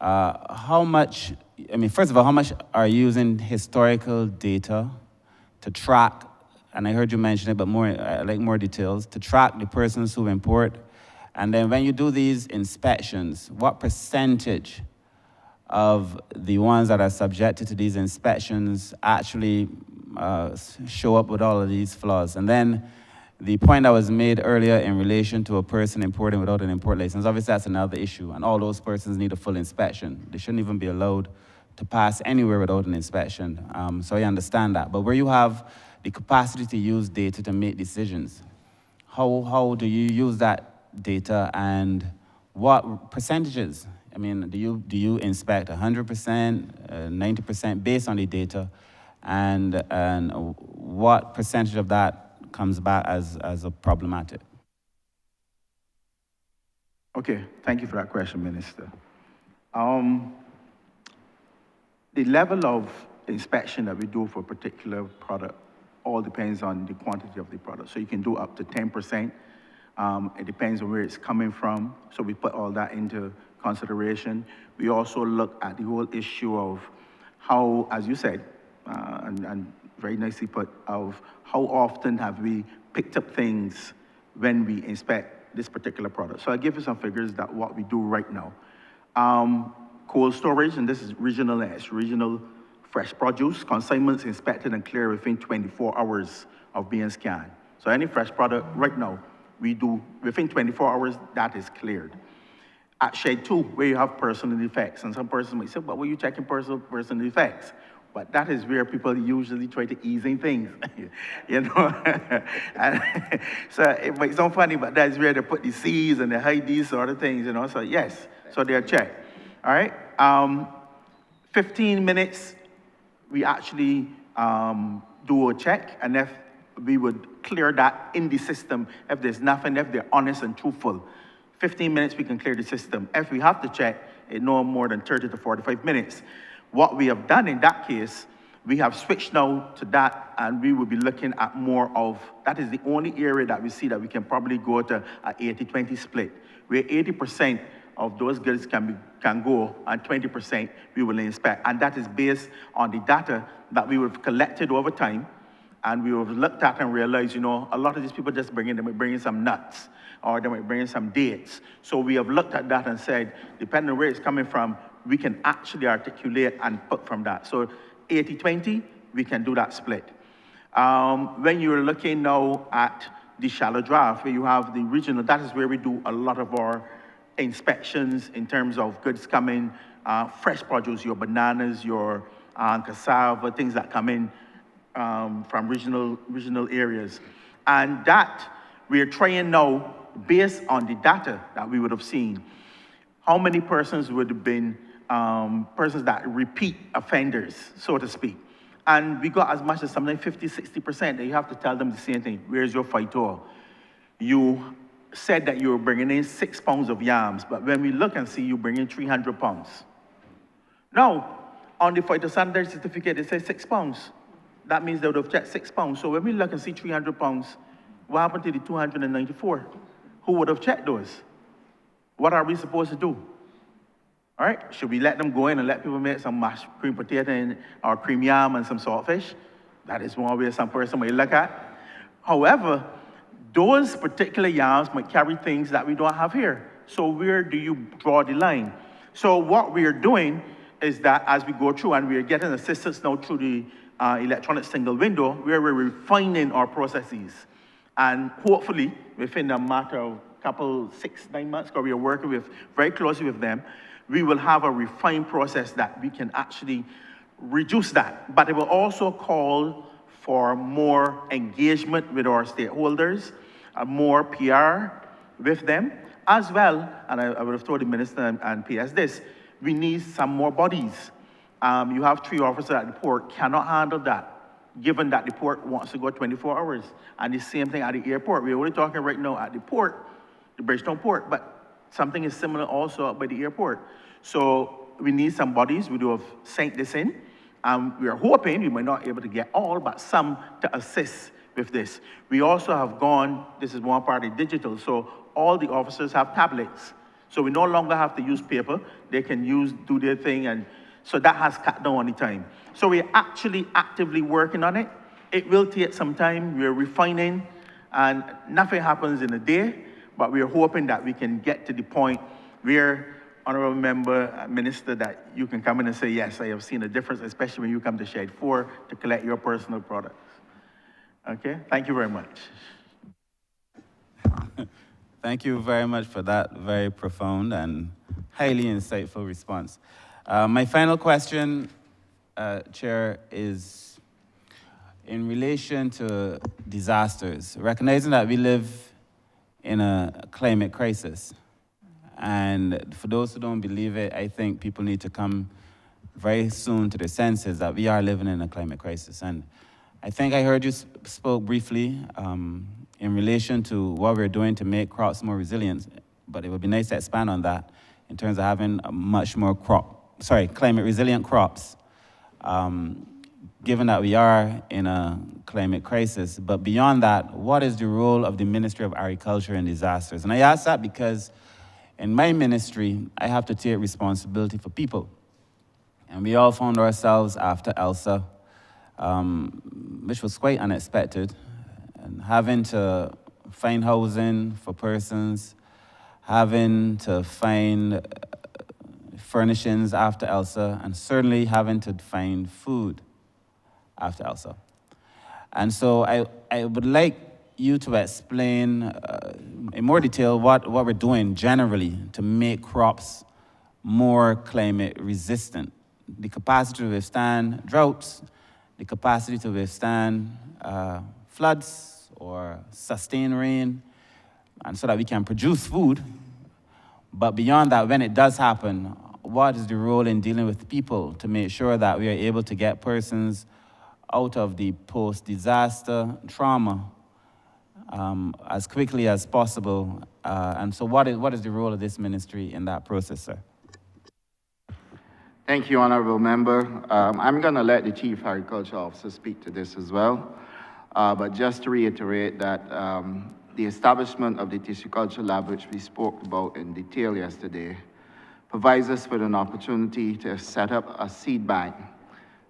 How much, first of all, how much are you using historical data to track, and I heard you mention it, but I'd like more details, to track the persons who import? And then when you do these inspections, what percentage of the ones that are subjected to these inspections actually show up with all of these flaws? And then the point that was made earlier in relation to a person importing without an import license, obviously that's another issue, and all those persons need a full inspection. They shouldn't even be allowed to pass anywhere without an inspection. So I understand that. But where you have the capacity to use data to make decisions, how do you use that data, and what percentages? Do you inspect 100%, 90% based on the data, and what percentage of that comes back as a problematic? Okay, thank you for that question, Minister. The level of inspection that we do for a particular product all depends on the quantity of the product. So you can do up to 10%. It depends on where it's coming from. So we put all that into consideration. We also look at the whole issue of how, as you said, and very nicely put, of how often have we picked up things when we inspect this particular product. So I'll give you some figures that what we do right now. Cold storage, and this is regional, regional fresh produce, consignments inspected and cleared within 24 hours of being scanned. So any fresh product right now, we do within 24 hours, that is cleared. At Shed 2, where you have personal defects, and some persons might say, but were you checking personal defects? But that is where people usually try to ease in things, And so it might sound funny, but that's where they put the C's and they hide these sort of things, So yes, so they're checked. All right. 15 minutes, we actually do a check, and if we would clear that in the system, if there's nothing, if they're honest and truthful. 15 minutes, we can clear the system. If we have to check, it no more than 30 to 45 minutes. What we have done in that case, we have switched now to that, and we will be looking at more of, that is the only area that we see that we can probably go to an 80-20 split, where 80% of those goods can go, and 20% we will inspect. And that is based on the data that we have collected over time, and we have looked at and realized, you know, a lot of these people just they might bring in some nuts, or they might bring in some dates. So we have looked at that and said, depending on where it's coming from, we can actually articulate and put from that. So 80-20, we can do that split. When you're looking now at the shallow draft, where you have the regional, that is where we do a lot of our inspections in terms of goods coming, fresh produce, your bananas, your cassava, things that come in from regional areas. And that we're trying now, based on the data that we would have seen, how many persons would have been persons that repeat offenders, so to speak. And we got as much as something like 50-60% that you have to tell them the same thing. Where's your phyto? You said that you were bringing in 6 pounds of yams, but when we look and see you bring in 300 pounds. Now, on the phytosanitary certificate, it says 6 pounds. That means they would have checked 6 pounds. So when we look and see 300 pounds, what happened to the 294? Who would have checked those? What are we supposed to do? All right, should we let them go in and let people make some mashed cream potato or cream yam and some saltfish? That is one way some person may look at. However, those particular yams might carry things that we don't have here. So where do you draw the line? So what we are doing is that as we go through, and we are getting assistance now through the electronic single window, where we're refining our processes. And hopefully, within a matter of couple, 6-9 months, because we are working very closely with them, we will have a refined process that we can actually reduce that. But it will also call for more engagement with our stakeholders, more PR with them, as well, and I would have told the minister and PS this, we need some more bodies. You have 3 officers at the port, cannot handle that, given that the port wants to go 24 hours. And the same thing at the airport. We're only talking right now at the port, the Bridgetown port, but something is similar also up by the airport. So we need some bodies. We do have sent this in. We are hoping we might not be able to get all, but some to assist with this. We also have gone, this is one part of digital, so all the officers have tablets. So we no longer have to use paper. They can do their thing, and so that has cut down on the time. So we're actually actively working on it. It will take some time. We're refining, and nothing happens in a day, but we're hoping that we can get to the point where, Honourable Member, Minister, that you can come in and say, yes, I have seen a difference, especially when you come to Shed 4 to collect your personal products. Okay, thank you very much. Thank you very much for that very profound and highly insightful response. My final question, Chair, is in relation to disasters, recognizing that we live in a climate crisis. And for those who don't believe it, I think people need to come very soon to their senses that we are living in a climate crisis. And I think I heard you spoke briefly in relation to what we're doing to make crops more resilient, but it would be nice to expand on that in terms of having a much more climate resilient crops, given that we are in a climate crisis. But beyond that, what is the role of the Ministry of Agriculture in disasters? And I ask that because in my ministry, I have to take responsibility for people. And we all found ourselves after Elsa, which was quite unexpected, and having to find housing for persons, having to find furnishings after Elsa, and certainly having to find food after Elsa. And so I would like you to explain in more detail what we're doing generally to make crops more climate resistant. The capacity to withstand droughts, the capacity to withstand floods or sustained rain, and so that we can produce food. But beyond that, when it does happen, what is the role in dealing with people to make sure that we are able to get persons out of the post-disaster trauma as quickly as possible. And so what is the role of this ministry in that process, sir? Thank you, Honourable Member. I'm going to let the Chief Agriculture Officer speak to this as well. But just to reiterate that the establishment of the tissue culture lab, which we spoke about in detail yesterday, provides us with an opportunity to set up a seed bank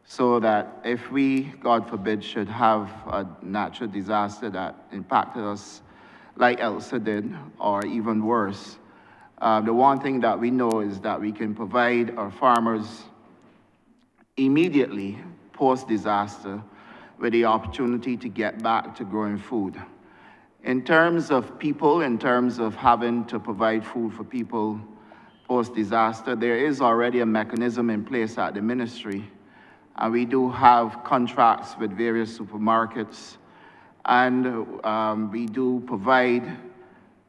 so that if we, God forbid, should have a natural disaster that impacted us like Elsa did, or even worse, the one thing that we know is that we can provide our farmers immediately post-disaster with the opportunity to get back to growing food. In terms of people, in terms of having to provide food for people post-disaster, there is already a mechanism in place at the ministry. And we do have contracts with various supermarkets, and we do provide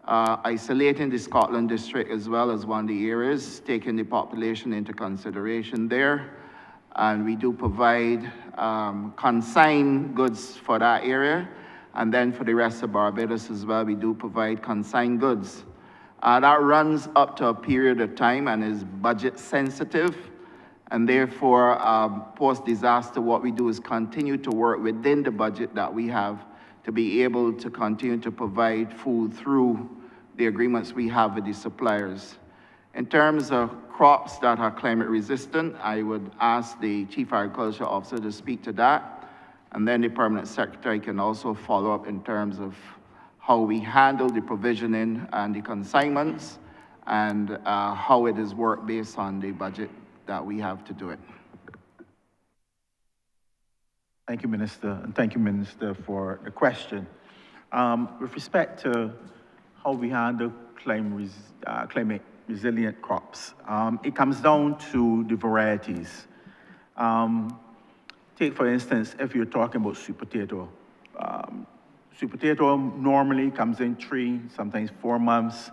isolating the Scotland district as well as one of the areas, taking the population into consideration there. And we do provide consigned goods for that area. And then for the rest of Barbados as well, we do provide consigned goods. That runs up to a period of time and is budget sensitive. And therefore, post-disaster, what we do is continue to work within the budget that we have to be able to continue to provide food through the agreements we have with the suppliers. In terms of crops that are climate resistant, I would ask the Chief Agriculture Officer to speak to that. And then the Permanent Secretary can also follow up in terms of how we handle the provisioning and the consignments and how it is worked based on the budget that we have to do it. Thank you, Minister, and thank you, Minister, for the question. With respect to how we handle climate resilient crops, it comes down to the varieties. Take, for instance, if you're talking about sweet potato. Sweet potato normally comes in 3, sometimes 4 months.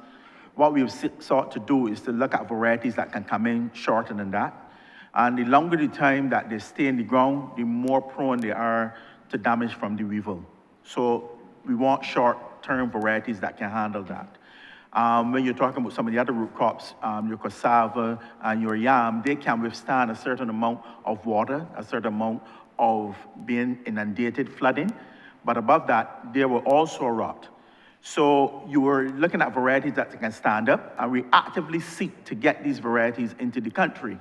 What we've sought to do is to look at varieties that can come in shorter than that. And the longer the time that they stay in the ground, the more prone they are to damage from the weevil. So we want short-term varieties that can handle that. When you're talking about some of the other root crops, your cassava and your yam, they can withstand a certain amount of water, a certain amount of being inundated, flooding. But above that, they will also rot. So you were looking at varieties that can stand up, and we actively seek to get these varieties into the country.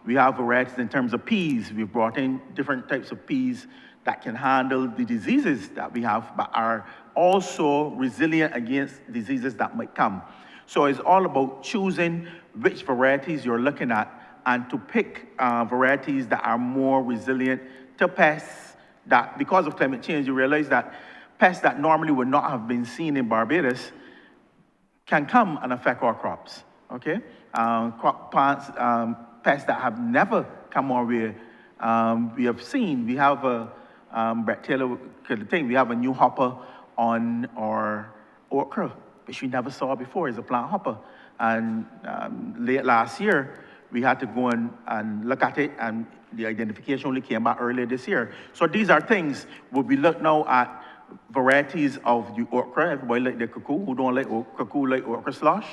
We have varieties in terms of peas. We've brought in different types of peas that can handle the diseases that we have, but are also resilient against diseases that might come. So it's all about choosing which varieties you're looking at and to pick varieties that are more resilient to pests that, because of climate change, you realize that pests that normally would not have been seen in Barbados can come and affect our crops, okay? Crop plants, pests that have never come our way, we have seen. We have a, Brett Taylor could think, we have a new hopper on our okra, which we never saw before. It's a plant hopper. And late last year, we had to go and look at it, and the identification only came out earlier this year. So these are things where we look now at varieties of the okra. Everybody like the cuckoo. Who don't like cuckoo like okra slush?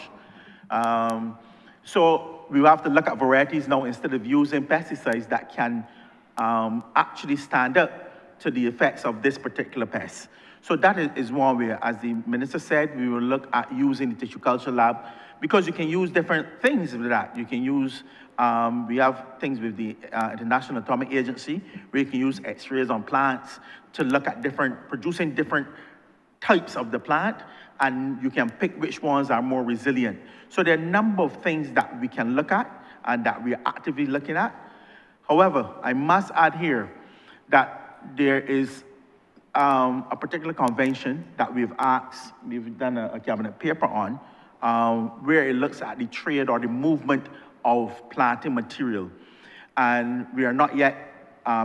So we have to look at varieties now instead of using pesticides that can actually stand up to the effects of this particular pest. So that is one way. As the minister said, we will look at using the tissue culture lab because you can use different things with that. You can use, we have things with the International Atomic Agency where you can use x-rays on plants to look at producing different types of the plant, and you can pick which ones are more resilient. So there are a number of things that we can look at and that we are actively looking at. However, I must add here that there is a particular convention that we've done a cabinet paper on, where it looks at the trade or the movement of planting material. And we are not yet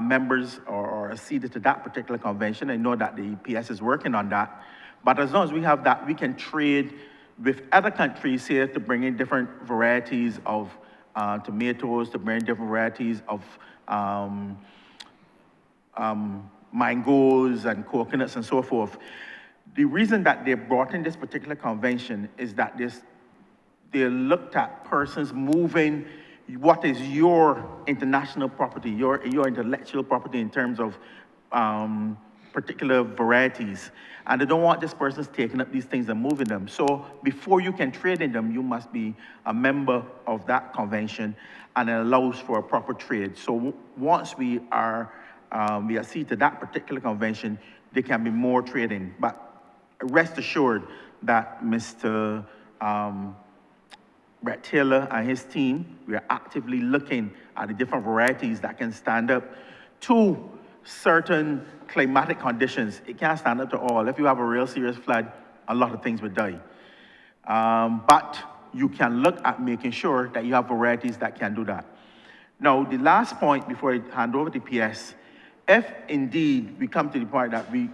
members or acceded to that particular convention. I know that the PS is working on that. But as long as we have that, we can trade with other countries here to bring in different varieties of tomatoes, to bring in different varieties of mangoes and coconuts and so forth. The reason that they brought in this particular convention is that they looked at persons moving what is your international property, your intellectual property in terms of particular varieties. And they don't want this person's taking up these things and moving them. So before you can trade in them, you must be a member of that convention, and it allows for a proper trade. So once we accede to that particular convention, there can be more trading. But rest assured that Mr. Brett Taylor and his team, we are actively looking at the different varieties that can stand up to certain climatic conditions. It can't stand up to all. If you have a real serious flood, a lot of things would die. But you can look at making sure that you have varieties that can do that. Now, the last point before I hand over to PS, if indeed we come to the point that we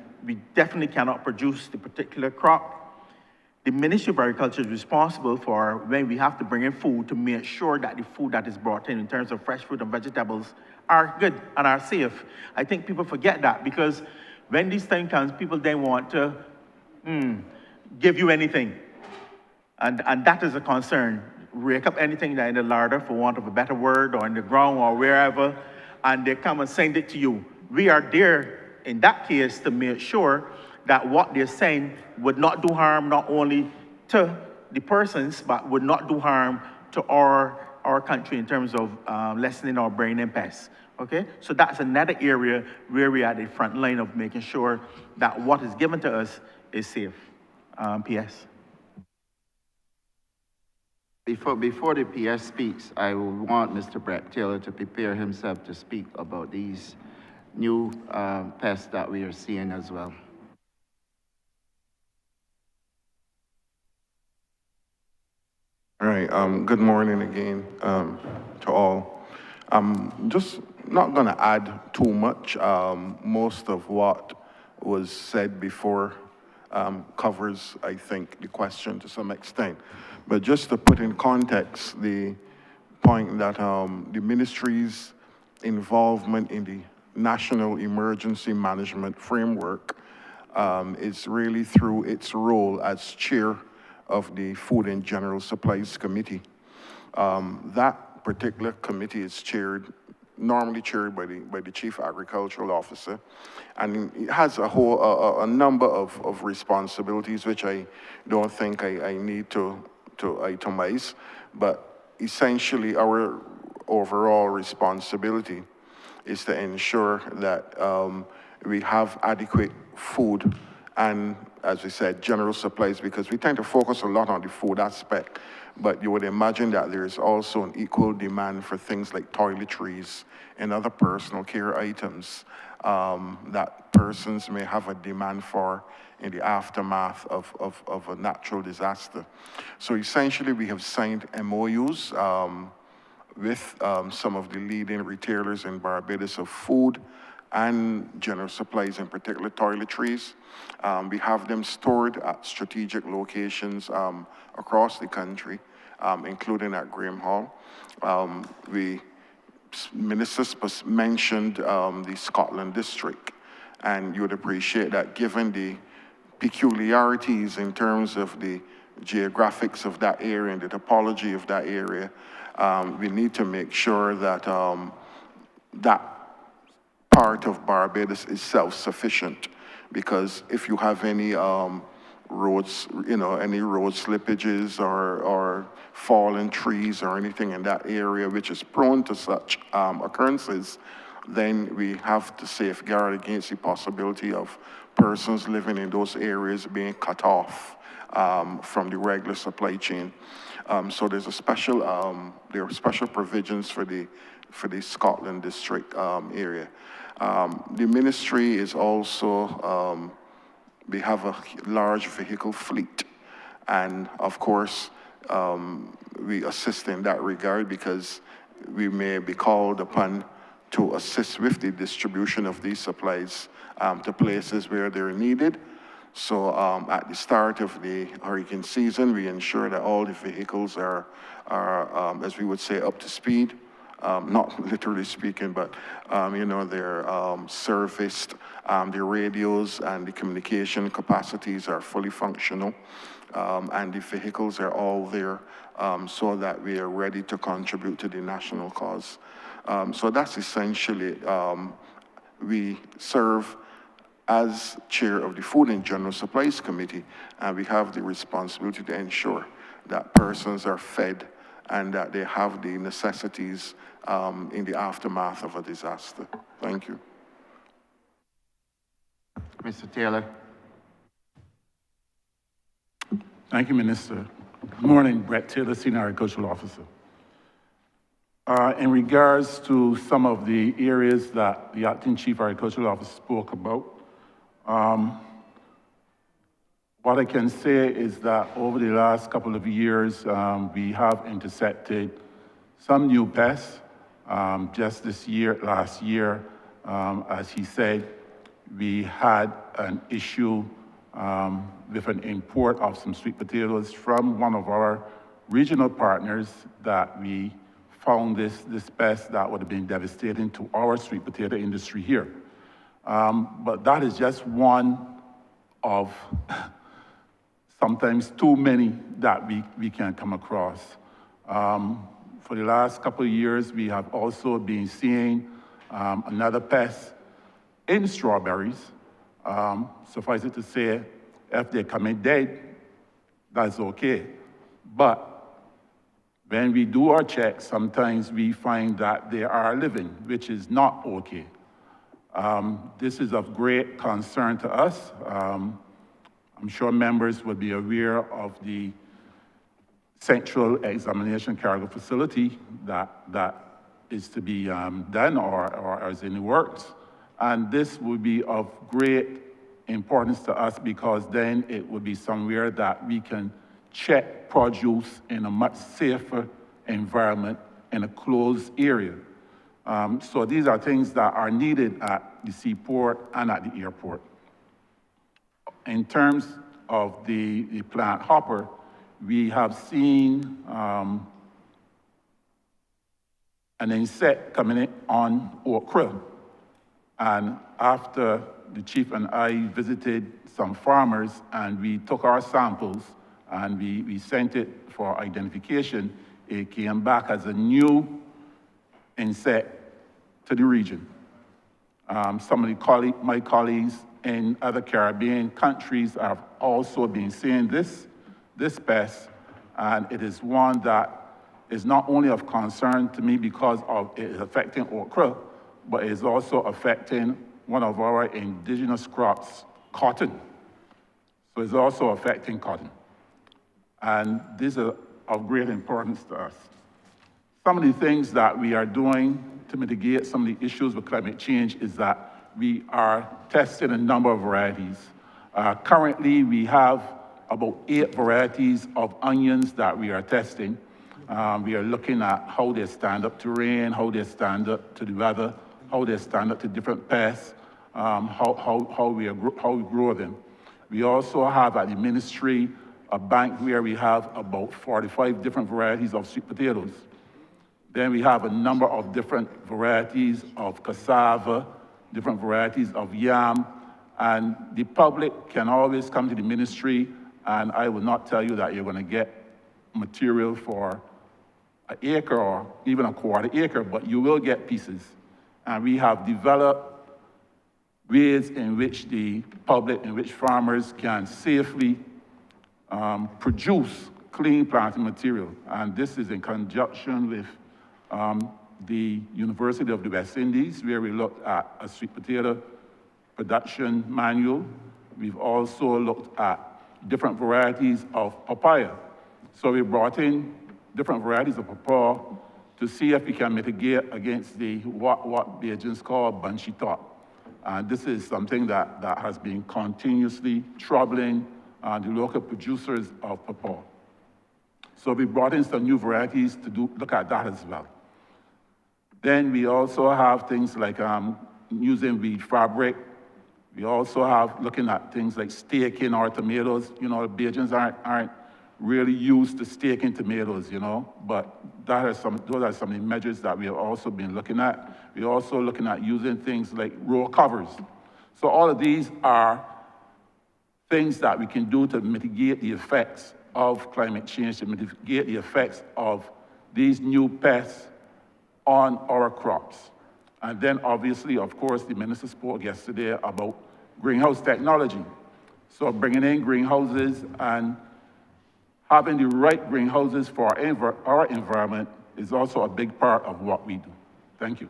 definitely cannot produce the particular crop, the Ministry of Agriculture is responsible for, when we have to bring in food, to make sure that the food that is brought in terms of fresh fruit and vegetables are good and are safe. I think people forget that, because when this time comes, people then want to give you anything. And that is a concern. Rake up anything that in the larder, for want of a better word, or in the ground or wherever, and they come and send it to you. We are there in that case to make sure that what they're saying would not do harm not only to the persons, but would not do harm to our country in terms of lessening our brain impacts. Okay? So that's another area where we are at the front line of making sure that what is given to us is safe. PS. Before the PS speaks, I will want Mr. Brett Taylor to prepare himself to speak about these new pests that we are seeing as well. All right, good morning again to all. I'm just not gonna add too much. Most of what was said before covers, I think, the question to some extent. But just to put in context the point that the ministry's involvement in the National Emergency Management Framework is really through its role as chair of the Food and General Supplies Committee. That particular committee is normally chaired by the Chief Agricultural Officer, and it has a number of responsibilities, which I don't think I need to itemize, but essentially our overall responsibility is to ensure that we have adequate food and, as we said, general supplies, because we tend to focus a lot on the food aspect, but you would imagine that there is also an equal demand for things like toiletries and other personal care items that persons may have a demand for in the aftermath of a natural disaster. So essentially, we have signed MOUs with some of the leading retailers in Barbados of food and general supplies, in particular toiletries. We have them stored at strategic locations across the country, including at Graham Hall. Ministers mentioned the Scotland district, and you would appreciate that given the peculiarities in terms of the geographics of that area and the topology of that area, we need to make sure that that part of Barbados is self-sufficient, because if you have any roads, any road slippages or fallen trees or anything in that area which is prone to such occurrences, then we have to safeguard against the possibility of persons living in those areas being cut off from the regular supply chain. So there's there are special provisions for the Scotland district area. The ministry is also, we have a large vehicle fleet, and of course, we assist in that regard because we may be called upon to assist with the distribution of these supplies to places where they're needed. So at the start of the hurricane season, we ensure that all the vehicles are as we would say, up to speed, not literally speaking, but, you know, they're serviced, the radios and the communication capacities are fully functional, and the vehicles are all there so that we are ready to contribute to the national cause. So that's essentially, we serve as chair of the Food and General Supplies Committee, and we have the responsibility to ensure that persons are fed and that they have the necessities in the aftermath of a disaster. Thank you. Mr. Taylor. Thank you, Minister. Good morning, Brett Taylor, Senior Agricultural Officer. In regards to some of the areas that the Acting Chief Agricultural Officer spoke about, what I can say is that over the last couple of years, we have intercepted some new pests. Just last year, as he said, we had an issue with an import of some sweet potatoes from one of our regional partners that we found this pest that would have been devastating to our sweet potato industry here. But that is just one of sometimes too many that we can come across. For the last couple of years, we have also been seeing another pest in strawberries. Suffice it to say, if they come in dead, that's okay. But when we do our checks, sometimes we find that they are living, which is not okay. This is of great concern to us. I'm sure members will be aware of the central examination cargo facility that is to be done or is in the works. And this would be of great importance to us because then it would be somewhere that we can check produce in a much safer environment in a closed area. So these are things that are needed at the seaport and at the airport. In terms of the plant hopper, we have seen an insect coming in on okra. And after the chief and I visited some farmers and we took our samples and we sent it for identification, it came back as a new insect to the region. Some of my colleagues in other Caribbean countries have also been seeing this pest, and it is one that is not only of concern to me because of it is affecting okra, but it is also affecting one of our indigenous crops, cotton. So it's also affecting cotton. And these are of great importance to us. Some of the things that we are doing to mitigate some of the issues with climate change is that we are testing a number of varieties. Currently, we have about 8 varieties of onions that we are testing. We are looking at how they stand up to rain, how they stand up to the weather, how they stand up to different pests, how we grow them. We also have at the ministry a bank where we have about 45 different varieties of sweet potatoes. Then we have a number of different varieties of cassava, different varieties of yam, and the public can always come to the ministry, and I will not tell you that you're going to get material for an acre or even a quarter acre, but you will get pieces. And we have developed ways in which the public, in which farmers can safely produce clean planting material. And this is in conjunction with the University of the West Indies, where we looked at a sweet potato production manual. We've also looked at different varieties of papaya. So we brought in different varieties of papaya to see if we can mitigate against the what the agents call bunchy top. And this is something that has been continuously troubling the local producers of papaya. So we brought in some new varieties to look at that as well. Then we also have things like using weed fabric. We also have looking at things like staking our tomatoes. You know, Bajans aren't really used to steak and tomatoes, you know, but those are some of the measures that we have also been looking at. We're also looking at using things like row covers. So all of these are things that we can do to mitigate the effects of climate change, to mitigate the effects of these new pests on our crops. And then obviously, of course, the minister spoke yesterday about greenhouse technology. So bringing in greenhouses and having the right greenhouses for our environment is also a big part of what we do. Thank you.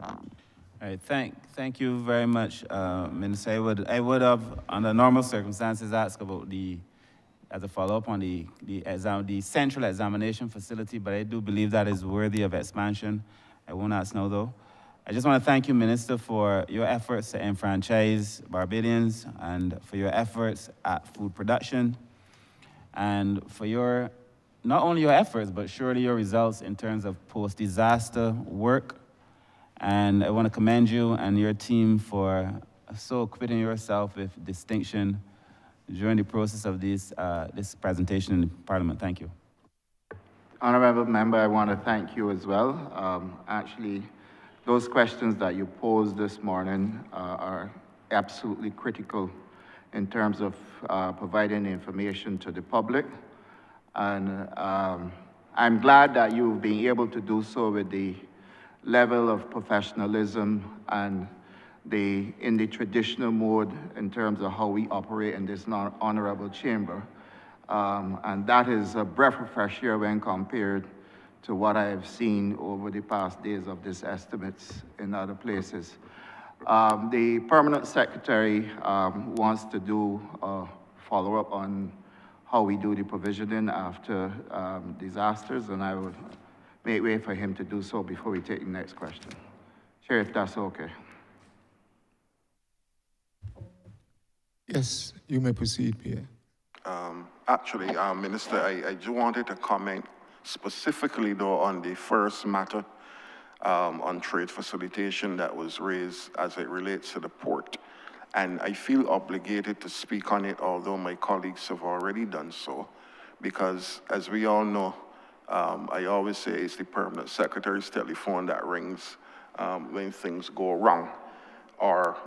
All right, thank you very much, Minister. I would have, under normal circumstances, asked about as a follow-up on the central examination facility, but I do believe that is worthy of expansion. I won't ask now, though. I just want to thank you, Minister, for your efforts to enfranchise Barbadians and for your efforts at food production and for not only your efforts, but surely your results in terms of post-disaster work. And I want to commend you and your team for so acquitting yourself with distinction during the process of this presentation in Parliament. Thank you. Honourable Member, I want to thank you as well. Actually, those questions that you posed this morning are absolutely critical in terms of providing information to the public. And I'm glad that you've been able to do so with the level of professionalism and in the traditional mode in terms of how we operate in this honorable chamber. And that is a breath of fresh air when compared to what I have seen over the past days of these estimates in other places. The permanent secretary wants to do a follow-up on how we do the provisioning after disasters, and I would make way for him to do so before we take the next question. Chair, if that's okay. Yes, you may proceed, Pierre. Actually, Minister, I just wanted to comment specifically, though, on the first matter on trade facilitation that was raised as it relates to the port. And I feel obligated to speak on it, although my colleagues have already done so, because as we all know, I always say it's the permanent secretary's telephone that rings when things go wrong, or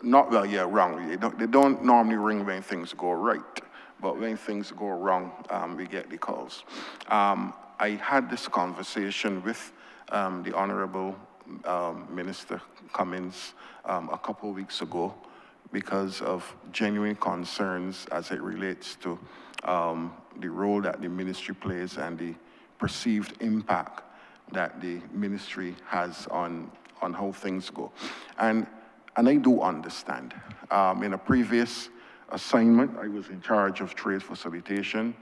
not, well, yeah, wrong. They don't normally ring when things go right, but when things go wrong, we get the calls. I had this conversation with the Honourable Minister Cummins a couple of weeks ago because of genuine concerns as it relates to the role that the ministry plays and the perceived impact that the ministry has on how things go. And I do understand. In a previous assignment, I was in charge of trade facilitation.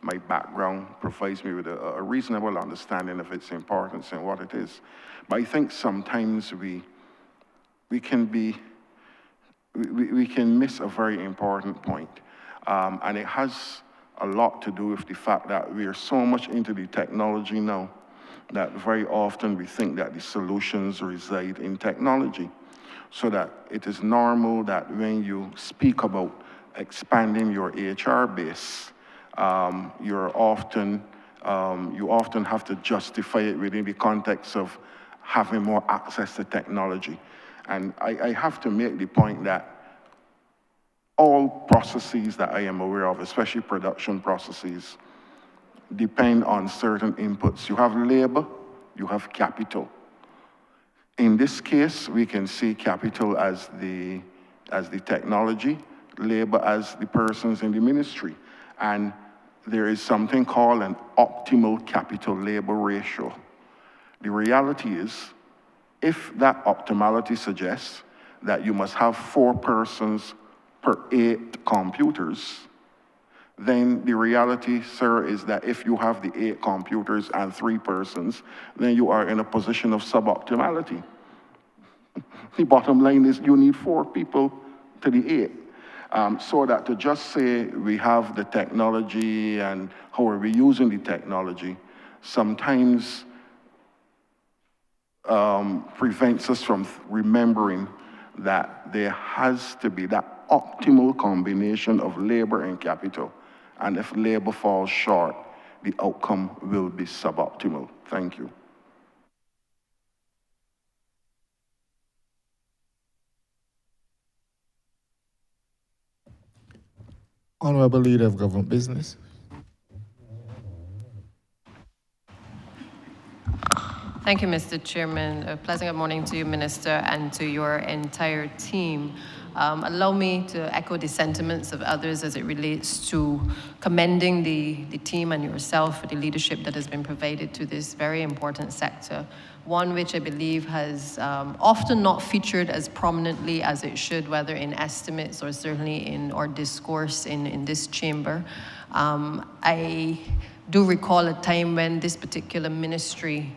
My background provides me with a reasonable understanding of its importance and what it is. But I think sometimes we can miss a very important point. And it has a lot to do with the fact that we are so much into the technology now that very often we think that the solutions reside in technology. So that it is normal that when you speak about expanding your HR base, you often have to justify it within the context of having more access to technology. And I have to make the point that all processes that I am aware of, especially production processes, depend on certain inputs. You have labor, you have capital. In this case, we can see capital as the technology, labor as the persons in the ministry. And there is something called an optimal capital-labor ratio. The reality is, if that optimality suggests that you must have 4 persons per 8 computers, then the reality, sir, is that if you have the 8 computers and 3 persons, then you are in a position of suboptimality. The bottom line is you need 4 people to the 8. So that to just say we have the technology and how are we using the technology sometimes prevents us from remembering that there has to be that optimal combination of labor and capital. And if labor falls short, the outcome will be suboptimal. Thank you. Honourable Leader of Government Business. Thank you, Mr. Chairman. A pleasant good morning to you, Minister, and to your entire team. Allow me to echo the sentiments of others as it relates to commending the team and yourself for the leadership that has been provided to this very important sector, one which I believe has often not featured as prominently as it should, whether in estimates or certainly in our discourse in this chamber. I do recall a time when this particular ministry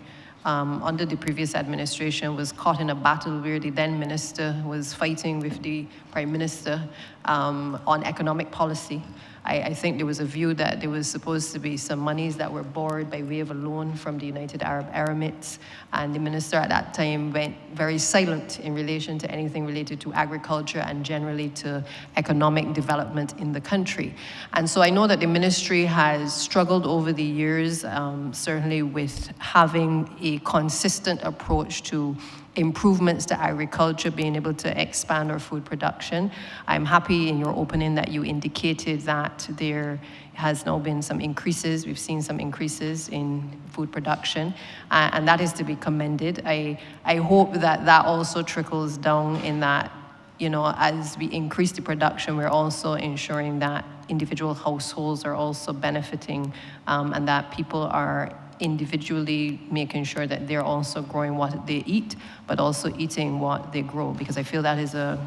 under the previous administration was caught in a battle where the then minister was fighting with the prime minister on economic policy. I think there was a view that there was supposed to be some monies that were borrowed by way of a loan from the United Arab Emirates, and the minister at that time went very silent in relation to anything related to agriculture and generally to economic development in the country. And so I know that the ministry has struggled over the years, certainly with having a consistent approach to improvements to agriculture, being able to expand our food production. I'm happy in your opening that you indicated that there has now been some increases. We've seen some increases in food production, and that is to be commended. I hope that that also trickles down in that, you know, as we increase the production, we're also ensuring that individual households are also benefiting, and that people are individually making sure that they're also growing what they eat, but also eating what they grow, because I feel that is a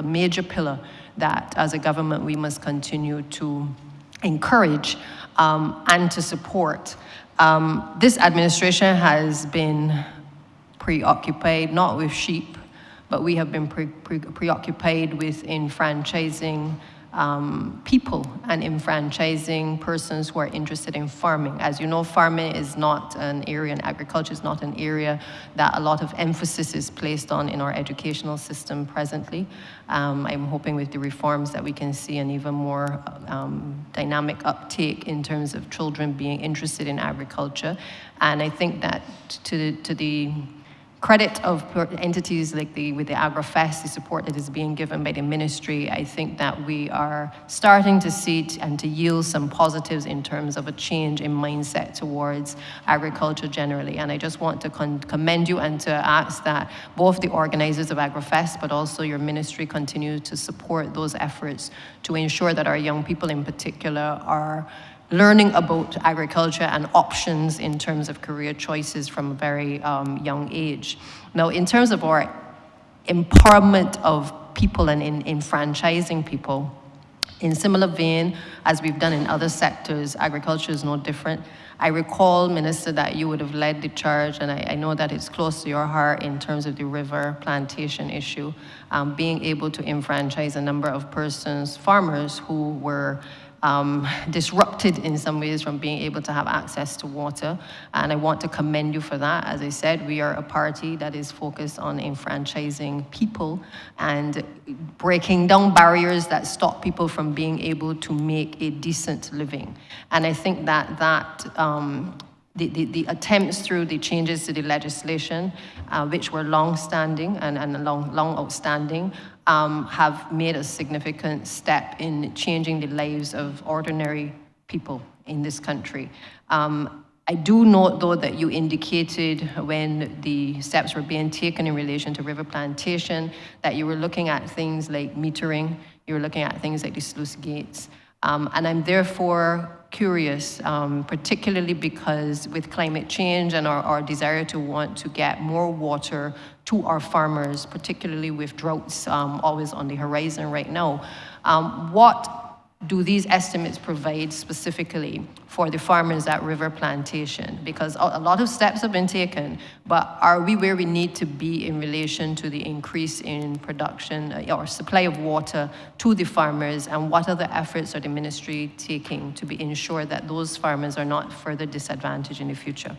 major pillar that as a government we must continue to encourage and to support. This administration has been preoccupied not with sheep, but we have been preoccupied with enfranchising people and enfranchising persons who are interested in farming. As you know, farming is not an area, and agriculture is not an area that a lot of emphasis is placed on in our educational system presently. I'm hoping with the reforms that we can see an even more dynamic uptake in terms of children being interested in agriculture. And I think that to the credit of entities like with the AgriFest, the support that is being given by the ministry, I think that we are starting to see and to yield some positives in terms of a change in mindset towards agriculture generally. And I just want to commend you and to ask that both the organizers of AgriFest, but also your ministry, continue to support those efforts to ensure that our young people in particular are learning about agriculture and options in terms of career choices from a very young age. Now, in terms of our empowerment of people and in enfranchising people, in similar vein as we've done in other sectors, agriculture is no different. I recall, Minister, that you would have led the charge, and I know that it's close to your heart in terms of the river plantation issue, being able to enfranchise a number of persons, farmers who were disrupted in some ways from being able to have access to water. And I want to commend you for that. As I said, we are a party that is focused on enfranchising people and breaking down barriers that stop people from being able to make a decent living. And I think that the attempts through the changes to the legislation, which were long-standing and long outstanding, have made a significant step in changing the lives of ordinary people in this country. I do note, though, that you indicated when the steps were being taken in relation to river plantation, that you were looking at things like metering, you were looking at things like the sluice gates. And I'm therefore curious, particularly because with climate change and our desire to want to get more water to our farmers, particularly with droughts always on the horizon right now, what do these estimates provide specifically for the farmers at river plantation? Because a lot of steps have been taken, but are we where we need to be in relation to the increase in production or supply of water to the farmers? And what other efforts are the ministry taking to ensure that those farmers are not further disadvantaged in the future?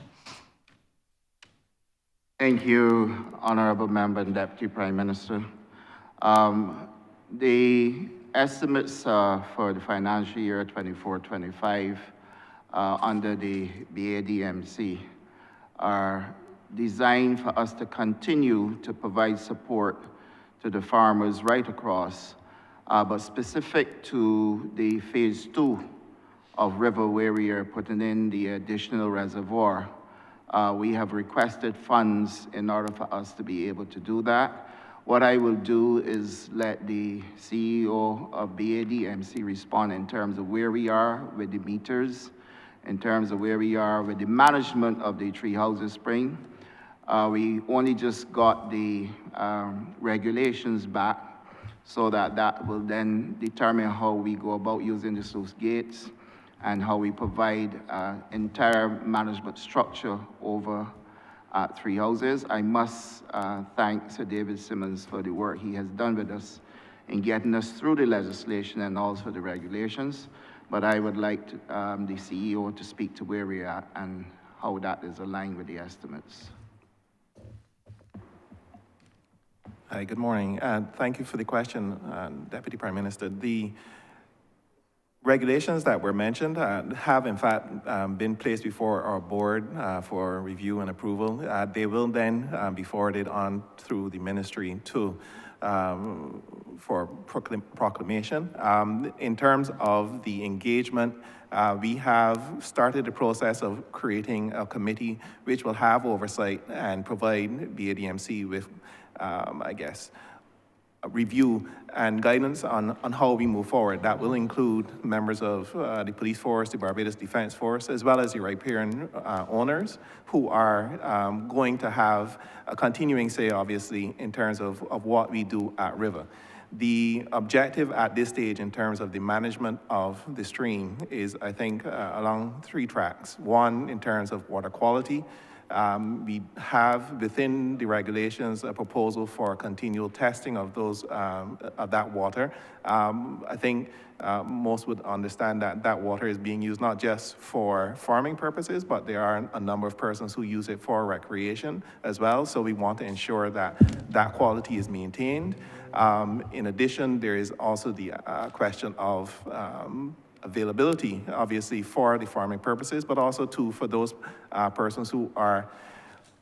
Thank you, Honourable Member and Deputy Prime Minister. The estimates for the financial year 24-25 under the BADMC are designed for us to continue to provide support to the farmers right across, but specific to the phase 2 of River where we are putting in the additional reservoir. We have requested funds in order for us to be able to do that. What I will do is let the CEO of BADMC respond in terms of where we are with the meters, in terms of where we are with the management of the Three Houses Spring. We only just got the regulations back, so that will then determine how we go about using the sluice gates and how we provide entire management structure over Three Houses. I must thank Sir David Simmons for the work he has done with us in getting us through the legislation and also the regulations. But I would like to, the CEO to speak to where we are and how that is aligned with the estimates. Hi, good morning. Thank you for the question, Deputy Prime Minister. The regulations that were mentioned have in fact been placed before our board for review and approval. They will then be forwarded on through the ministry to for proclamation. In terms of the engagement, we have started the process of creating a committee which will have oversight and provide BADMC with, I guess, a review and guidance on how we move forward. That will include members of the police force, the Barbados Defense Force, as well as the riparian owners who are going to have a continuing say, obviously, in terms of what we do at River. The objective at this stage in terms of the management of the stream is, I think, along 3 tracks. One, in terms of water quality. We have within the regulations a proposal for continual testing of those of that water. I think most would understand that that water is being used not just for farming purposes, but there are a number of persons who use it for recreation as well. So we want to ensure that that quality is maintained. In addition, there is also the question of availability, obviously, for the farming purposes, but also too for those persons who are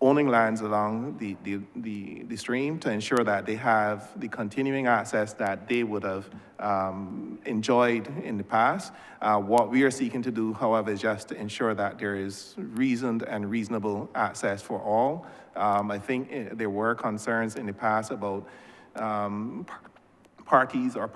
owning lands along the stream to ensure that they have the continuing access that they would have enjoyed in the past. What we are seeking to do, however, is just to ensure that there is reasoned and reasonable access for all. I think there were concerns in the past about parties or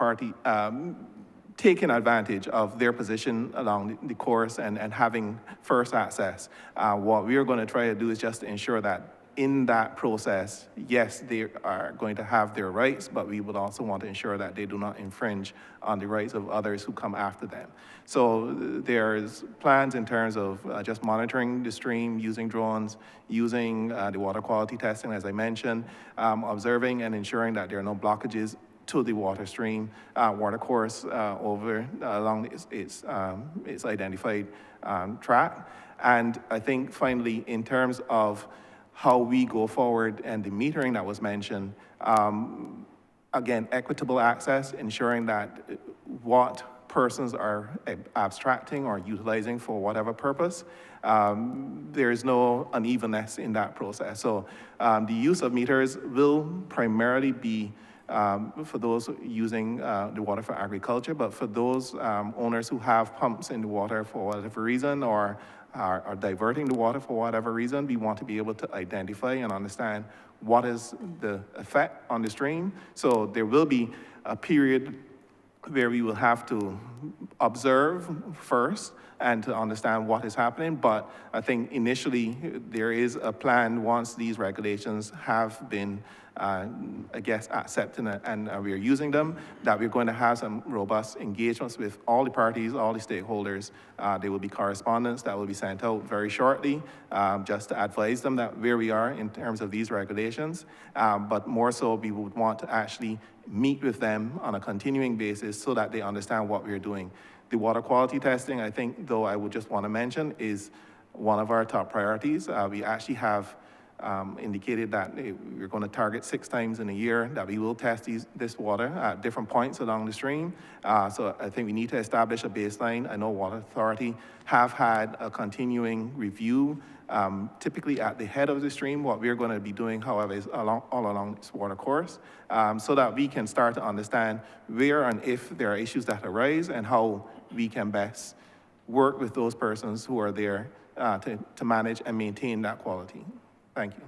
taking advantage of their position along the course and having first access. What we are going to try to do is just to ensure that in that process, yes, they are going to have their rights, but we would also want to ensure that they do not infringe on the rights of others who come after them. So there's plans in terms of just monitoring the stream, using drones, using the water quality testing, as I mentioned, observing and ensuring that there are no blockages to the water stream, water course along its identified track. And I think finally, in terms of how we go forward and the metering that was mentioned, again, equitable access, ensuring that what persons are abstracting or utilizing for whatever purpose, there is no unevenness in that process. So the use of meters will primarily be for those using the water for agriculture, but for those owners who have pumps in the water for whatever reason or are diverting the water for whatever reason, we want to be able to identify and understand what is the effect on the stream. So there will be a period where we will have to observe first and to understand what is happening. But I think initially there is a plan once these regulations have been I guess, accepting it and we are using them, that we're going to have some robust engagements with all the parties, all the stakeholders. There will be correspondence that will be sent out very shortly, just to advise them that where we are in terms of these regulations. But more so, we would want to actually meet with them on a continuing basis so that they understand what we're doing. The water quality testing, I think, though I would just want to mention, is one of our top priorities. We actually have indicated that we're going to target 6 times in a year, that we will test this water at different points along the stream. So I think we need to establish a baseline. I know Water Authority have had a continuing review, typically at the head of the stream. What we're going to be doing, however, is all along this water course, so that we can start to understand where and if there are issues that arise and how we can best work with those persons who are there to manage and maintain that quality. Thank you.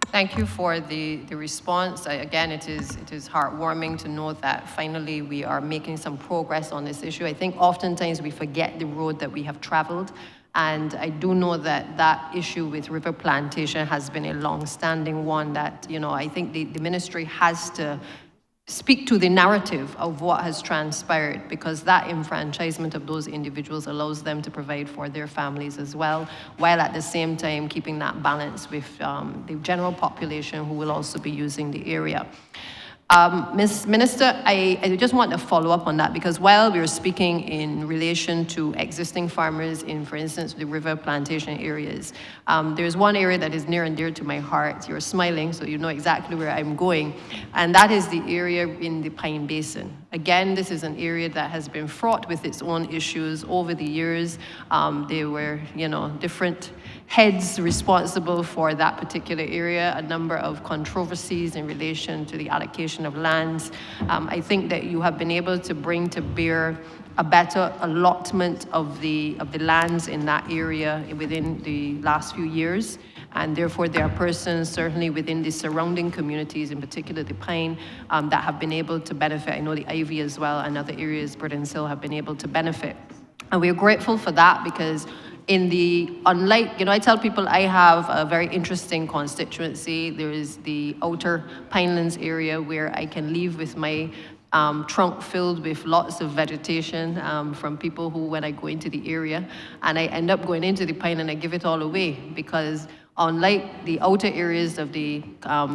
Thank you for the response. Again, it is heartwarming to know that finally we are making some progress on this issue. I think oftentimes we forget the road that we have traveled. And I do know that that issue with river plantation has been a long-standing one that, you know, I think the ministry has to speak to the narrative of what has transpired, because that enfranchisement of those individuals allows them to provide for their families as well, while at the same time keeping that balance with the general population who will also be using the area. Ms. Minister, I just want to follow up on that, because while we were speaking in relation to existing farmers in, for instance, the river plantation areas, there's one area that is near and dear to my heart. You're smiling, so you know exactly where I'm going, and that is the area in the Pine Basin. Again, this is an area that has been fraught with its own issues over the years. There were, you know, different heads responsible for that particular area, a number of controversies in relation to the allocation of lands. I think that you have been able to bring to bear a better allotment of the lands in that area within the last few years. And therefore, there are persons, certainly within the surrounding communities, in particular the Pine, that have been able to benefit. I know the Ivy as well, and other areas, Burden Hill, have been able to benefit. And we're grateful for that, because unlike, you know, I tell people I have a very interesting constituency. There is the outer Pinelands area where I can leave with my trunk filled with lots of vegetation from people who, when I go into the area, and I end up going into the Pine and I give it all away, because unlike the outer areas of the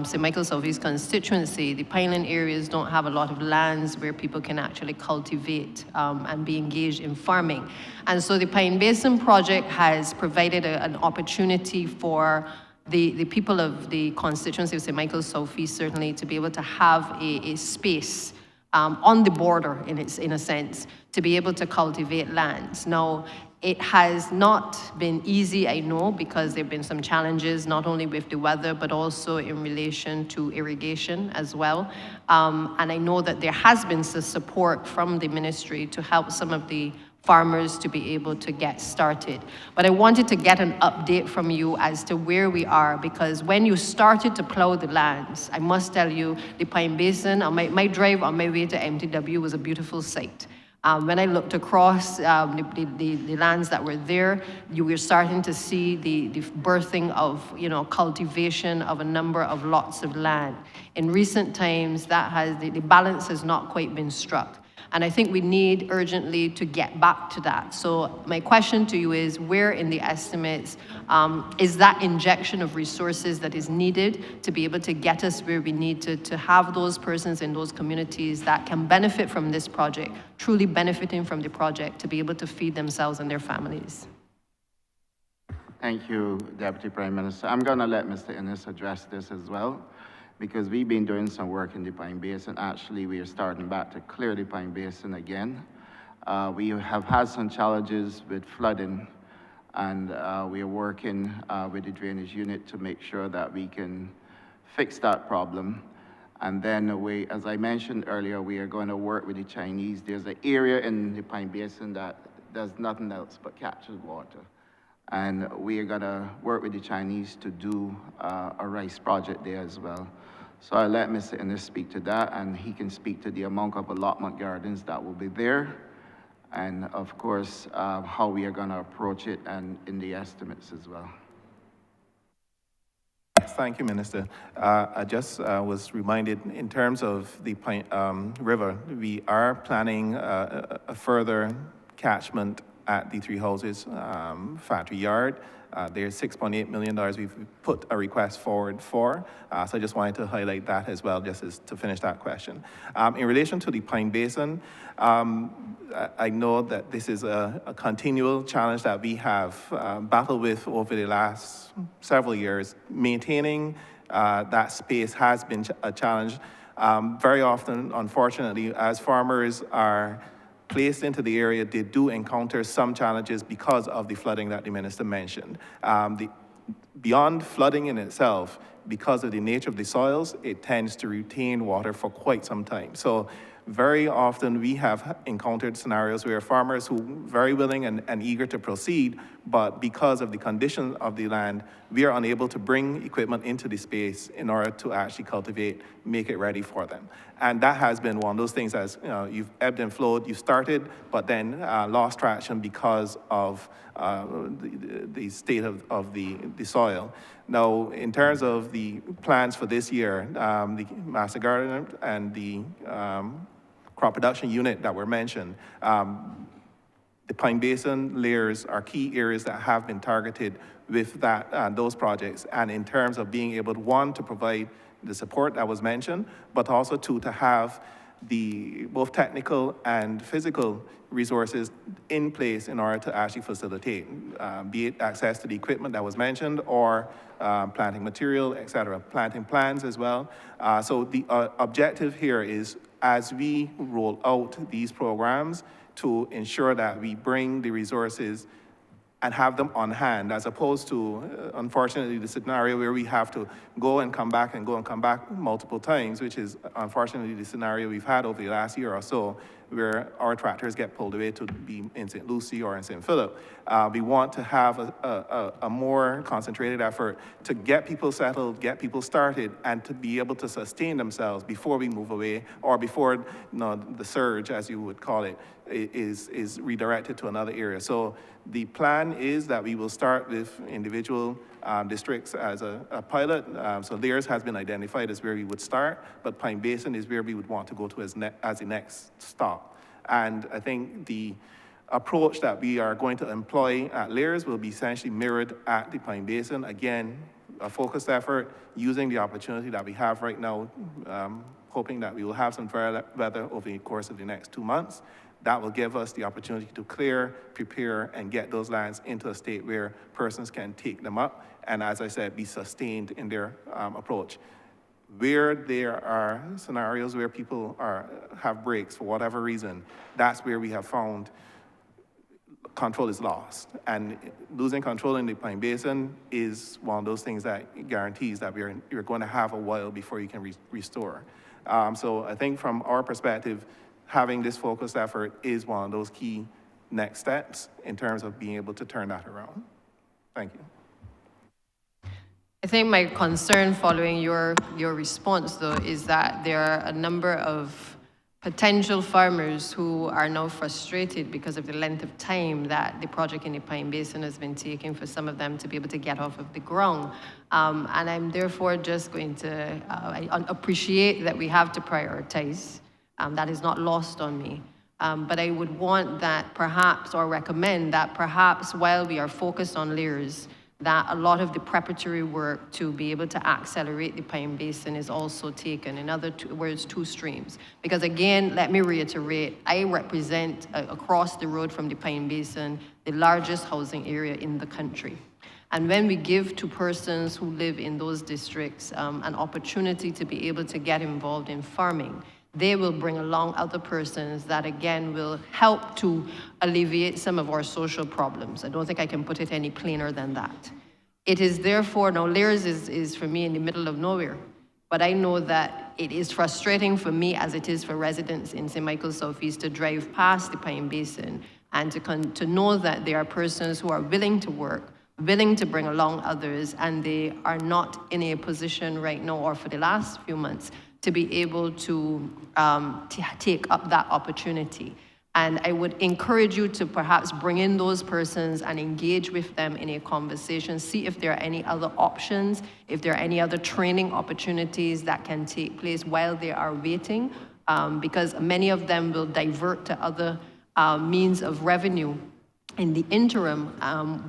St. Michael Southeast constituency, the Pineland areas don't have a lot of lands where people can actually cultivate and be engaged in farming. And so the Pine Basin project has provided an opportunity for the people of the constituency of St. Michael Southeast, certainly, to be able to have a space on the border, in a sense, to be able to cultivate lands. Now, it has not been easy, I know, because there have been some challenges, not only with the weather, but also in relation to irrigation as well. And I know that there has been some support from the ministry to help some of the farmers to be able to get started. But I wanted to get an update from you as to where we are, because when you started to plow the lands, I must tell you, the Pine Basin, my drive on my way to MTW was a beautiful sight. When I looked across the lands that were there, you were starting to see the birthing of, you know, cultivation of a number of lots of land. In recent times, the balance has not quite been struck. And I think we need urgently to get back to that. So my question to you is, where in the estimates is that injection of resources that is needed to be able to get us where we need to have those persons in those communities that can benefit from this project, truly benefiting from the project, to be able to feed themselves and their families? Thank you, Deputy Prime Minister. I'm going to let Mr. Innes address this as well, because we've been doing some work in the Pine Basin. Actually, we are starting back to clear the Pine Basin again. We have had some challenges with flooding, and we are working with the drainage unit to make sure that we can fix that problem. And then as I mentioned earlier, we are going to work with the Chinese. There's an area in the Pine Basin that does nothing else but captures water. And we are going to work with the Chinese to do a rice project there as well. So I'll let Mr. Innes speak to that, and he can speak to the amount of allotment gardens that will be there, and of course, how we are going to approach it and in the estimates as well. Thank you, Minister. I just was reminded, in terms of the river, we are planning a further catchment at the Three Houses factory yard. There's $6.8 million we've put a request forward for. So I just wanted to highlight that as well, just as to finish that question. In relation to the Pine Basin, I know that this is a continual challenge that we have battled with over the last several years. Maintaining that space has been a challenge. Very often, unfortunately, as farmers are placed into the area, they do encounter some challenges because of the flooding that the minister mentioned. Beyond flooding in itself, because of the nature of the soils, it tends to retain water for quite some time. So very often we have encountered scenarios where farmers who are very willing and eager to proceed, but because of the condition of the land, we are unable to bring equipment into the space in order to actually cultivate, make it ready for them. And that has been one of those things as, you've ebbed and flowed, you started, but then lost traction because of the state of the soil. Now, in terms of the plans for this year, the Master Gardener and the crop production unit that were mentioned, the Pine Basin layers are key areas that have been targeted with those projects. And in terms of being able to, one, to provide the support that was mentioned, but also two, to have the both technical and physical resources in place in order to actually facilitate, be it access to the equipment that was mentioned or planting material, et cetera, planting plans as well. So the objective here is, as we roll out these programs, to ensure that we bring the resources and have them on hand, as opposed to, unfortunately, the scenario where we have to go and come back and go and come back multiple times, which is unfortunately the scenario we've had over the last year or so, where our tractors get pulled away to be in St. Lucie or in St. Philip. We want to have a more concentrated effort to get people settled, get people started, and to be able to sustain themselves before we move away, or before the surge, as you would call it, is redirected to another area. So the plan is that we will start with individual districts as a pilot. So theirs has been identified as where we would start, but Pine Basin is where we would want to go to as the next stop. And I think the approach that we are going to employ at Layers will be essentially mirrored at the Pine Basin. Again, a focused effort using the opportunity that we have right now, hoping that we will have some fair weather over the course of the next 2 months. That will give us the opportunity to clear, prepare, and get those lands into a state where persons can take them up, and as I said, be sustained in their approach. Where there are scenarios where people have breaks for whatever reason, that's where we have found control is lost. And losing control in the Pine Basin is one of those things that guarantees that you're going to have a while before you can restore. So I think from our perspective, having this focused effort is one of those key next steps in terms of being able to turn that around. Thank you. I think my concern following your response, though, is that there are a number of potential farmers who are now frustrated because of the length of time that the project in the Pine Basin has been taking for some of them to be able to get off of the ground. And I'm therefore just going to I appreciate that we have to prioritize. That is not lost on me. But I would want that perhaps, or recommend that perhaps while we are focused on layers, that a lot of the preparatory work to be able to accelerate the Pine Basin is also taken. In other words, two streams. Because again, let me reiterate, I represent across the road from the Pine Basin, the largest housing area in the country. And when we give to persons who live in those districts an opportunity to be able to get involved in farming, they will bring along other persons that, again, will help to alleviate some of our social problems. I don't think I can put it any plainer than that. It is therefore, now Layers is for me in the middle of nowhere, but I know that it is frustrating for me as it is for residents in St. Michael Southeast to drive past the Pine Basin and to know that there are persons who are willing to work, willing to bring along others, and they are not in a position right now or for the last few months to be able to take up that opportunity. And I would encourage you to perhaps bring in those persons and engage with them in a conversation, see if there are any other options, if there are any other training opportunities that can take place while they are waiting, because many of them will divert to other means of revenue in the interim,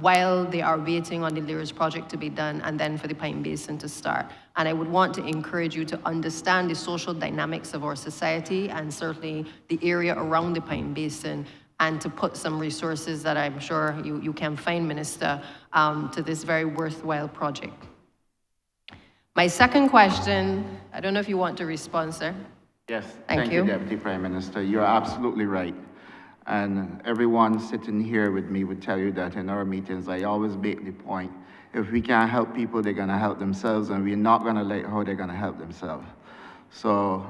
while they are waiting on the Lyris project to be done and then for the Pine Basin to start. And I would want to encourage you to understand the social dynamics of our society and certainly the area around the Pine Basin, and to put some resources that I'm sure you can find, Minister, to this very worthwhile project. My second question, I don't know if you want to respond, sir. Yes, thank you, Deputy Prime Minister. You're absolutely right. And everyone sitting here with me would tell you that in our meetings, I always make the point, if we can't help people, they're gonna help themselves, and we're not gonna let how they're gonna help themselves. So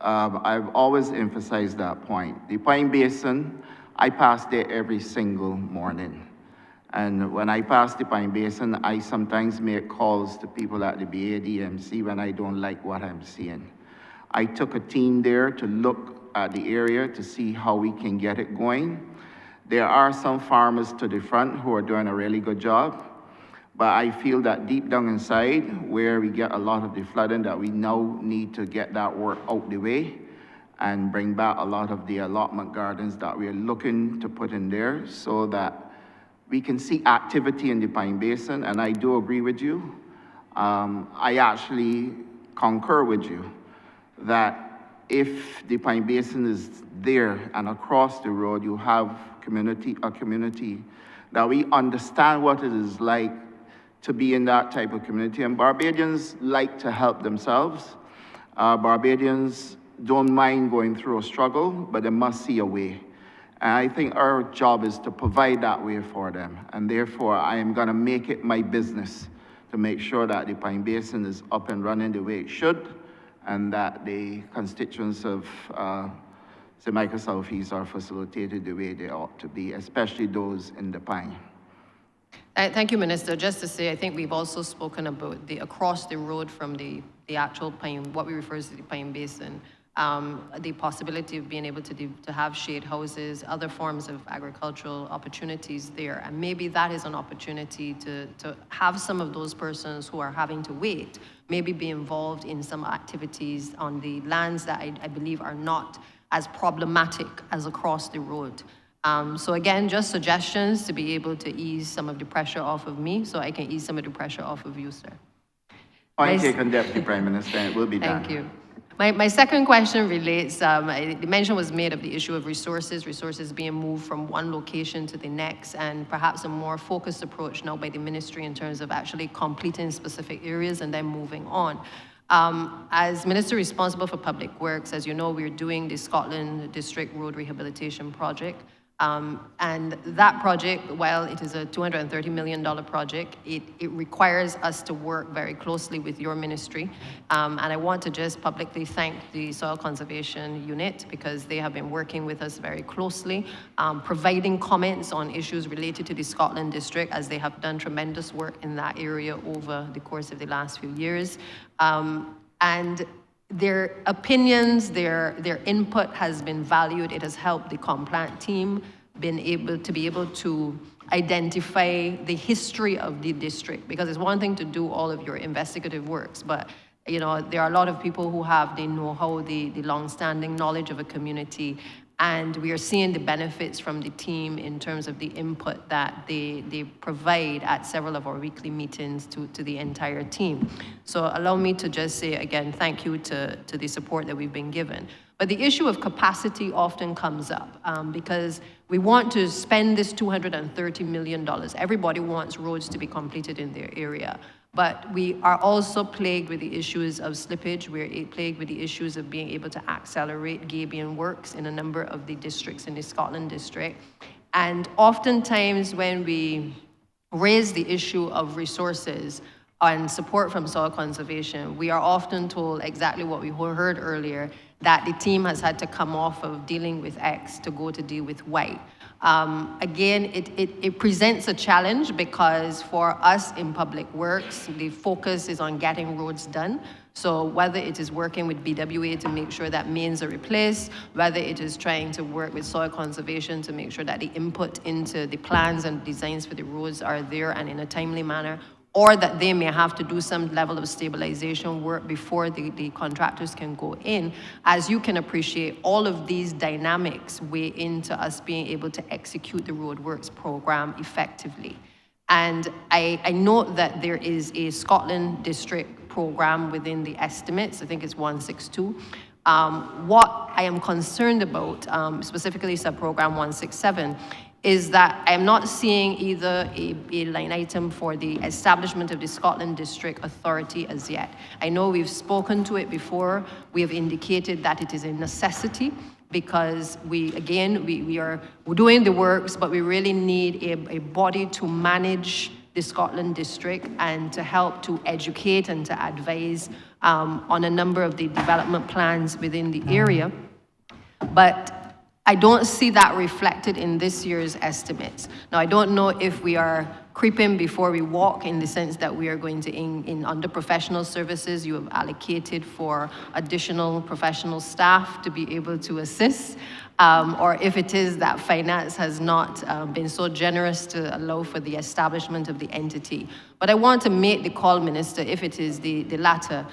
I've always emphasized that point. The Pine Basin, I pass there every single morning. And when I pass the Pine Basin, I sometimes make calls to people at the BADMC when I don't like what I'm seeing. I took a team there to look at the area to see how we can get it going. There are some farmers to the front who are doing a really good job, but I feel that deep down inside, where we get a lot of the flooding, that we now need to get that work out the way and bring back a lot of the allotment gardens that we are looking to put in there so that we can see activity in the Pine Basin. And I do agree with you. I actually concur with you that if the Pine Basin is there and across the road, you have a community that we understand what it is like to be in that type of community. And Barbadians like to help themselves. Barbadians don't mind going through a struggle, but they must see a way. And I think our job is to provide that way for them. And therefore, I am gonna make it my business to make sure that the Pine Basin is up and running the way it should, and that the constituents of St. Michael Southeast are facilitated the way they ought to be, especially those in the Pine. Thank you, Minister. Just to say, I think we've also spoken about the across the road from the actual Pine, what we refer to as the Pine Basin, the possibility of being able to have shade houses, other forms of agricultural opportunities there. And maybe that is an opportunity to have some of those persons who are having to wait, maybe be involved in some activities on the lands that I believe are not as problematic as across the road. So again, just suggestions to be able to ease some of the pressure off of me so I can ease some of the pressure off of you, sir. Point taken, Deputy Prime Minister, it will be done. Thank you. My second question relates, the mention was made of the issue of resources being moved from one location to the next, and perhaps a more focused approach now by the ministry in terms of actually completing specific areas and then moving on. As Minister responsible for Public Works, as you know, we're doing the Scotland District Road Rehabilitation Project. And that project, while it is a $230 million project, it requires us to work very closely with your ministry. And I want to just publicly thank the Soil Conservation Unit because they have been working with us very closely, providing comments on issues related to the Scotland District, as they have done tremendous work in that area over the course of the last few years. And their opinions, their input has been valued. It has helped the Complant team be able to identify the history of the district, because it's one thing to do all of your investigative works, but you know, there are a lot of people who have the know-how, the long-standing knowledge of a community, and we are seeing the benefits from the team in terms of the input that they provide at several of our weekly meetings to the entire team. So allow me to just say again, thank you to the support that we've been given. But the issue of capacity often comes up because we want to spend this $230 million. Everybody wants roads to be completed in their area. But we are also plagued with the issues of slippage. We're plagued with the issues of being able to accelerate Gabion works in a number of the districts in the Scotland District. And oftentimes when we raise the issue of resources and support from soil conservation, we are often told exactly what we heard earlier, that the team has had to come off of dealing with X to go to deal with Y. Again, it presents a challenge because for us in Public Works, the focus is on getting roads done. So whether it is working with BWA to make sure that mains are replaced, whether it is trying to work with soil conservation to make sure that the input into the plans and designs for the roads are there and in a timely manner, or that they may have to do some level of stabilization work before the contractors can go in. As you can appreciate, all of these dynamics weigh into us being able to execute the roadworks program effectively. And I note that there is a Scotland District program within the estimates. I think it's 162. What I am concerned about, specifically sub-program 167, is that I am not seeing either a line item for the establishment of the Scotland District Authority as yet. I know we've spoken to it before. We have indicated that it is a necessity because we're doing the works, but we really need a body to manage the Scotland District and to help to educate and to advise on a number of the development plans within the area. But I don't see that reflected in this year's estimates. Now, I don't know if we are creeping before we walk, in the sense that we are going to, under professional services, you have allocated for additional professional staff to be able to assist, or if it is that finance has not been so generous to allow for the establishment of the entity. But I want to make the call, Minister, if it is the latter,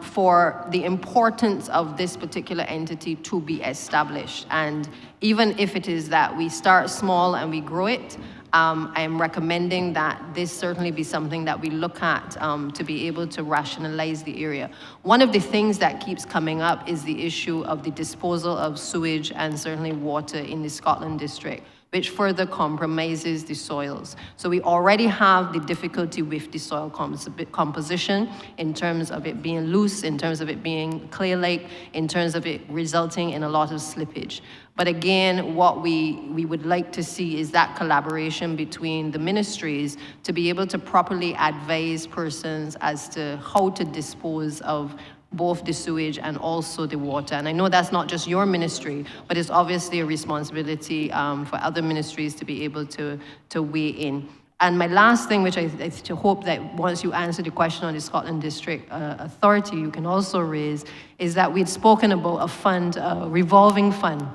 for the importance of this particular entity to be established. And even if it is that we start small and we grow it, I am recommending that this certainly be something that we look at to be able to rationalize the area. One of the things that keeps coming up is the issue of the disposal of sewage and certainly water in the Scotland District, which further compromises the soils. So we already have the difficulty with the soil composition in terms of it being loose, in terms of it being clay-like, in terms of it resulting in a lot of slippage. But again, what we would like to see is that collaboration between the ministries to be able to properly advise persons as to how to dispose of both the sewage and also the water. And I know that's not just your ministry, but it's obviously a responsibility for other ministries to be able to weigh in. And my last thing, which I hope that once you answer the question on the Scotland District Authority, you can also raise, is that we'd spoken about a fund, a revolving fund,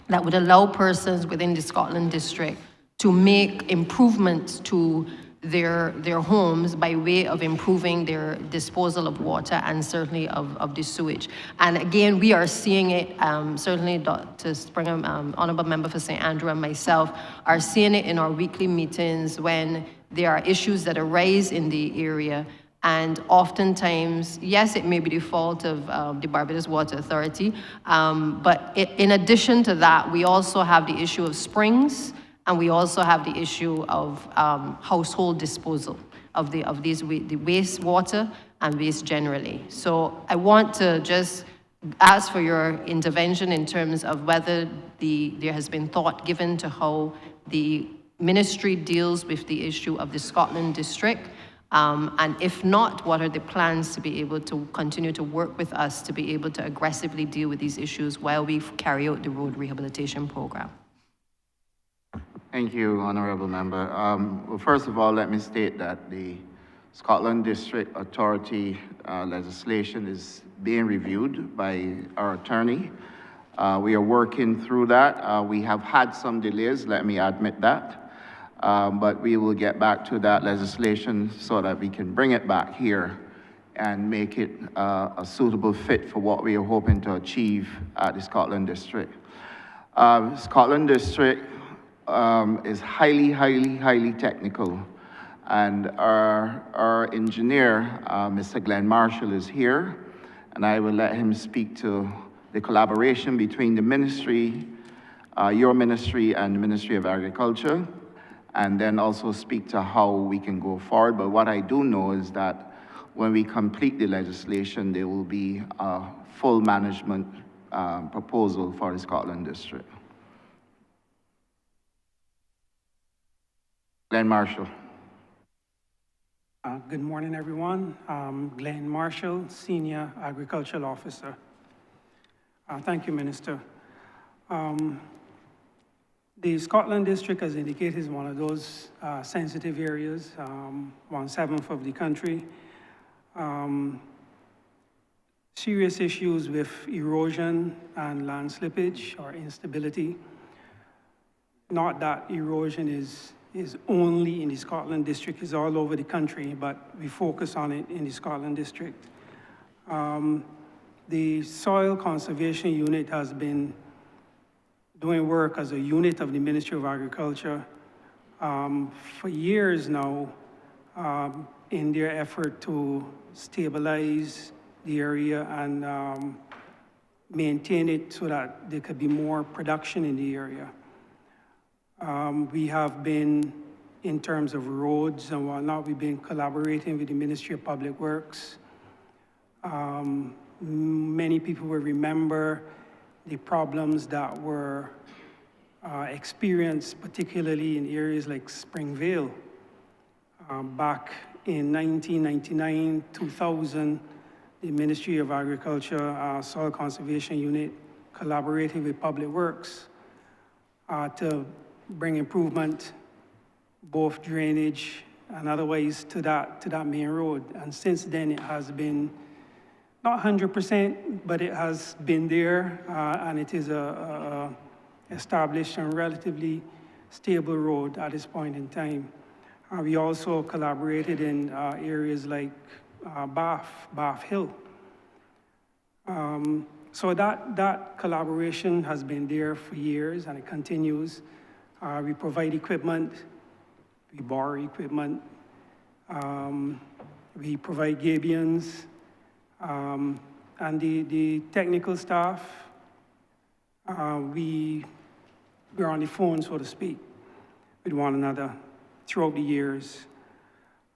that would allow persons within the Scotland District to make improvements to their homes by way of improving their disposal of water and certainly of the sewage. And again, we are seeing it, certainly Dr. Springer, Honourable Member for St. Andrew and myself are seeing it in our weekly meetings when there are issues that arise in the area. And oftentimes, yes, it may be the fault of the Barbados Water Authority, but in addition to that, we also have the issue of springs, and we also have the issue of household disposal of the wastewater and waste generally. So I want to just ask for your intervention in terms of whether there has been thought given to how the ministry deals with the issue of the Scotland District. And if not, what are the plans to be able to continue to work with us to be able to aggressively deal with these issues while we carry out the road rehabilitation program? Thank you, Honourable Member. Well, first of all, let me state that the Scotland District Authority legislation is being reviewed by our attorney. We are working through that. We have had some delays, let me admit that. But we will get back to that legislation so that we can bring it back here and make it a suitable fit for what we are hoping to achieve at the Scotland District. Scotland District is highly technical, and our engineer, Mr. Glenn Marshall, is here, and I will let him speak to the collaboration between the ministry, your ministry, and the Ministry of Agriculture, and then also speak to how we can go forward. But what I do know is that when we complete the legislation, there will be a full management proposal for the Scotland District. Glenn Marshall. Good morning, everyone. Glenn Marshall, Senior Agricultural Officer. Thank you, Minister. The Scotland District, as indicated, is one of those sensitive areas, 1/7 of the country. Serious issues with erosion and land slippage or instability. Not that erosion is is only in the Scotland district. It's all over the country, but we focus on it in the Scotland district. The Soil Conservation Unit has been doing work as a unit of the Ministry of Agriculture for years now in their effort to stabilize the area and maintain it so that there could be more production in the area. We have been, in terms of roads and whatnot, we've been collaborating with the Ministry of Public Works. Many people will remember the problems that were experienced, particularly in areas like Springvale. Back in 1999, 2000, the Ministry of Agriculture Soil Conservation Unit collaborated with Public Works to bring improvement, both drainage and otherwise, to that main road. And since then, it has been not 100%, but it has been there, and it is a established and relatively stable road at this point in time. We also collaborated in areas like Bath Hill. So that collaboration has been there for years, and it continues. We provide equipment, we borrow equipment, we provide gabions, and the technical staff, we're on the phone, so to speak, with one another throughout the years.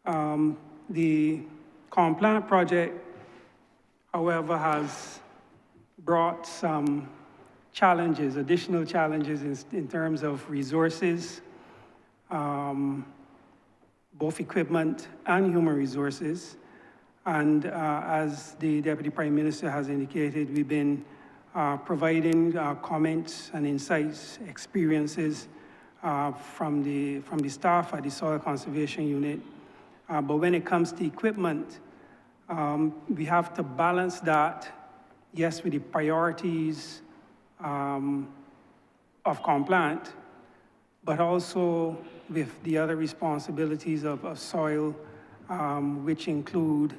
The Complant project, however, has brought some challenges, additional challenges in terms of resources, both equipment and human resources. And as the Deputy Prime Minister has indicated, we've been providing comments and insights, experiences from the staff at the Soil Conservation Unit. But when it comes to equipment, we have to balance that, yes, with the priorities of Complant, but also with the other responsibilities of soil, which include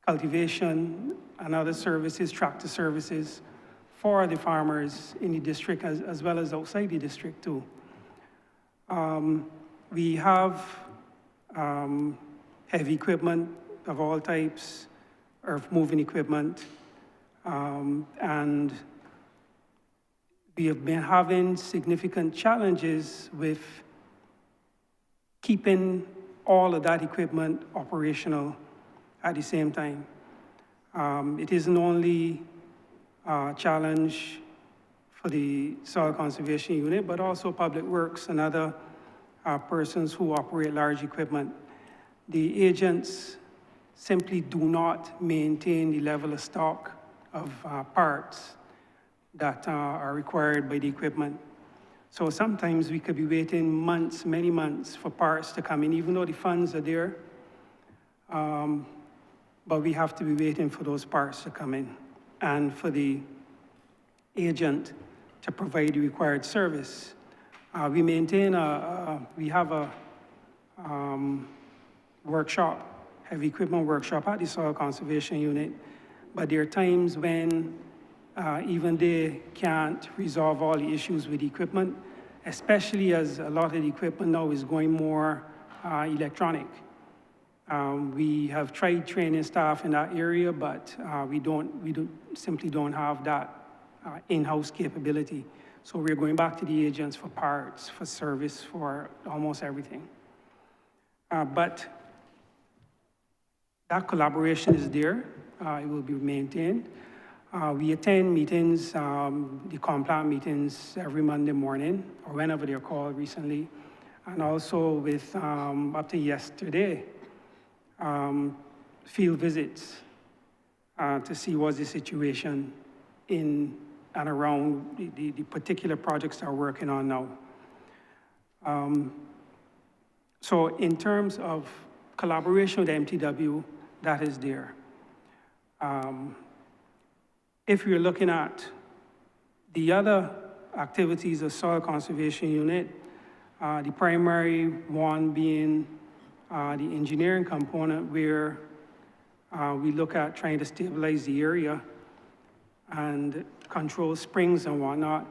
cultivation and other services, tractor services for the farmers in the district as well as outside the district too. We have heavy equipment of all types, earth-moving equipment, and we have been having significant challenges with keeping all of that equipment operational at the same time. It isn't only a challenge for the Soil Conservation Unit, but also Public Works and other persons who operate large equipment. The agents simply do not maintain the level of stock of parts that are required by the equipment. So sometimes we could be waiting months, many months for parts to come in, even though the funds are there. But we have to be waiting for those parts to come in and for the agent to provide the required service. We maintain we have a workshop, heavy equipment workshop at the Soil Conservation Unit, but there are times when even they can't resolve all the issues with the equipment, especially as a lot of the equipment now is going more electronic. We have tried training staff in that area, but we simply don't have that in-house capability. So we're going back to the agents for parts, for service, for almost everything. But that collaboration is there. It will be maintained. We attend meetings, the Complant meetings every Monday morning, or whenever they're called recently, and also with, up to yesterday, field visits to see what's the situation in and around the particular projects that we're working on now. So in terms of collaboration with MTW, that is there. If you're looking at the other activities of Soil Conservation Unit. The primary one being the engineering component, where we look at trying to stabilize the area and control springs and whatnot.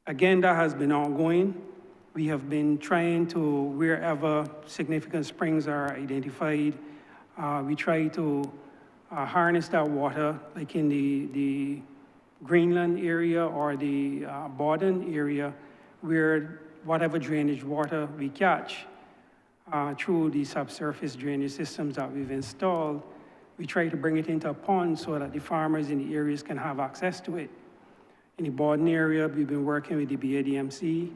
Again, that has been ongoing. We have been trying to, wherever significant springs are identified, we try to harness that water, like in the Greenland area or the Borden area, where whatever drainage water we catch through the subsurface drainage systems that we've installed, we try to bring it into a pond so that the farmers in the areas can have access to it. In the Borden area, we've been working with the BADMC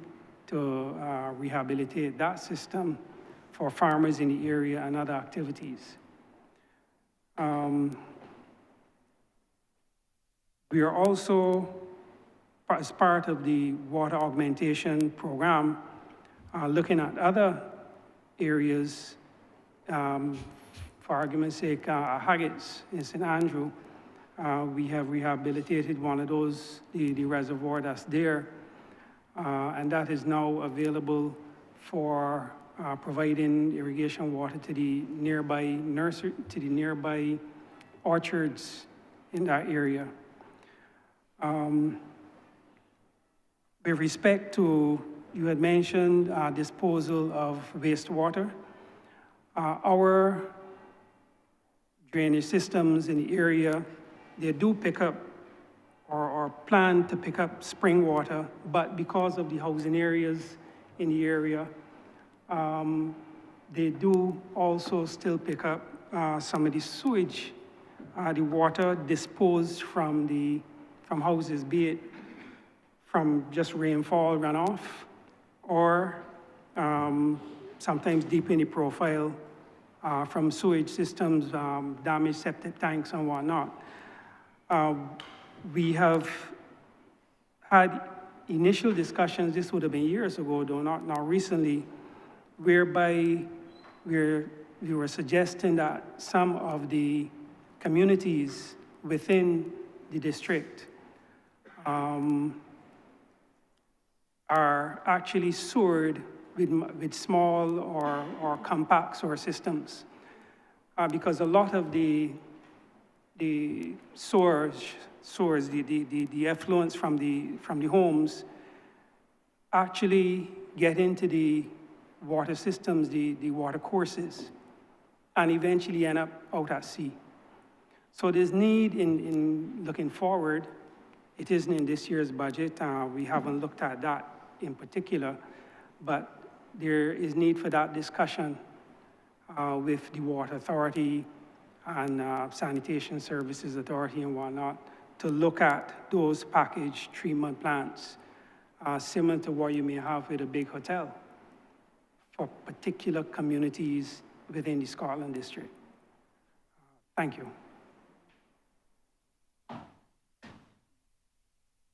to rehabilitate that system for farmers in the area and other activities. We are also, as part of the water augmentation program, looking at other areas, for argument's sake, Haggett's in St. Andrew. We have rehabilitated one of those, the reservoir that's there, and that is now available for providing irrigation water to the nearby nursery, to the nearby orchards in that area. With respect to, you had mentioned disposal of wastewater. Our drainage systems in the area, they do pick up or plan to pick up spring water, but because of the housing areas in the area, they do also still pick up some of the sewage, the water disposed from houses, be it from just rainfall runoff or sometimes deep in the profile from sewage systems, damaged septic tanks and whatnot. We have had initial discussions, this would have been years ago though, not recently, whereby we were suggesting that some of the communities within the district are actually sewered with small or compact sewer systems, because a lot of the sewers, the effluents from the homes actually get into the water systems, the water courses, and eventually end up out at sea. So there's need in looking forward. It isn't in this year's budget. We haven't looked at that in particular, but there is need for that discussion with the Water Authority and Sanitation Services Authority and whatnot to look at those packaged treatment plants, similar to what you may have with a big hotel for particular communities within the Scotland district. Thank you.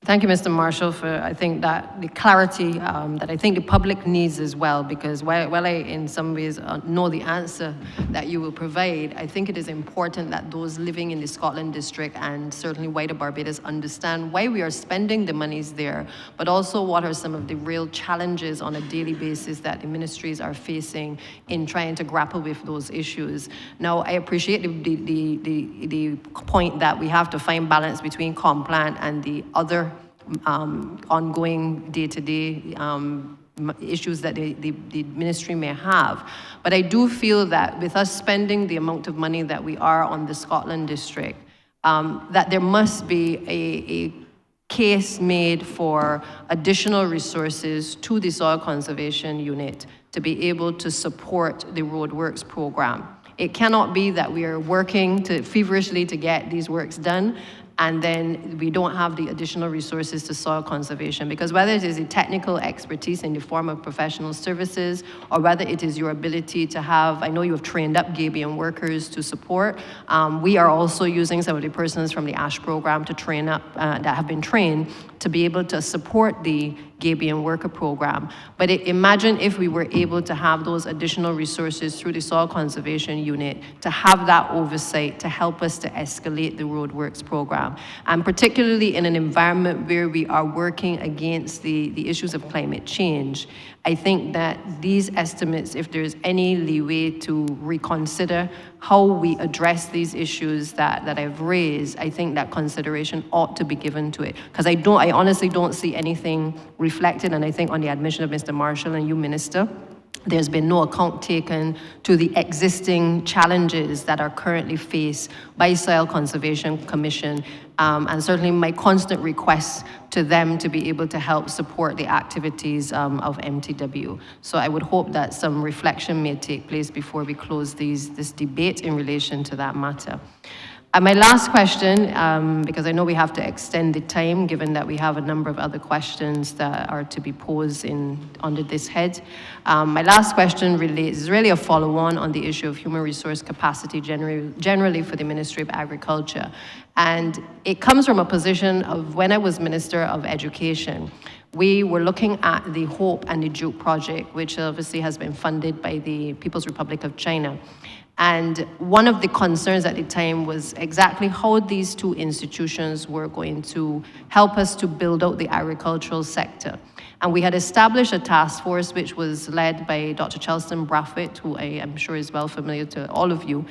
Thank you, Mr. Marshall, for, I think, that the clarity that I think the public needs as well, because while I, in some ways, know the answer that you will provide, I think it is important that those living in the Scotland district and certainly wider Barbados understand why we are spending the monies there, but also what are some of the real challenges on a daily basis that the ministries are facing in trying to grapple with those issues. Now, I appreciate the point that we have to find balance between Complan and the other ongoing day-to-day issues that the ministry may have. But I do feel that with us spending the amount of money that we are on the Scotland district, that there must be a case made for additional resources to the Soil Conservation Unit to be able to support the roadworks program. It cannot be that we are working feverishly to get these works done, and then we don't have the additional resources to soil conservation, because whether it is the technical expertise in the form of professional services, or whether it is your ability to have, I know you have trained up Gabion workers to support. We are also using some of the persons from the ASH program to train up, that have been trained to be able to support the Gabion Worker Program. But imagine if we were able to have those additional resources through the Soil Conservation Unit to have that oversight to help us to escalate the roadworks program. And particularly in an environment where we are working against the issues of climate change, I think that these estimates, if there's any leeway to reconsider how we address these issues that I've raised, I think that consideration ought to be given to it. Because I honestly don't see anything reflected, and I think on the admission of Mr. Marshall and you, Minister, there's been no account taken to the existing challenges that are currently faced by Soil Conservation Commission, and certainly my constant request to them to be able to help support the activities of MTW. So I would hope that some reflection may take place before we close this debate in relation to that matter. My last question, because I know we have to extend the time given that we have a number of other questions that are to be posed under this head. My last question is really a follow-on on the issue of human resource capacity generally for the Ministry of Agriculture. And it comes from a position of when I was Minister of Education. We were looking at the HOPE and the JUKE project, which obviously has been funded by the People's Republic of China. And one of the concerns at the time was exactly how these two institutions were going to help us to build out the agricultural sector. And we had established a task force which was led by Dr. Charleston Brathwaite, who I am sure is well familiar to all of you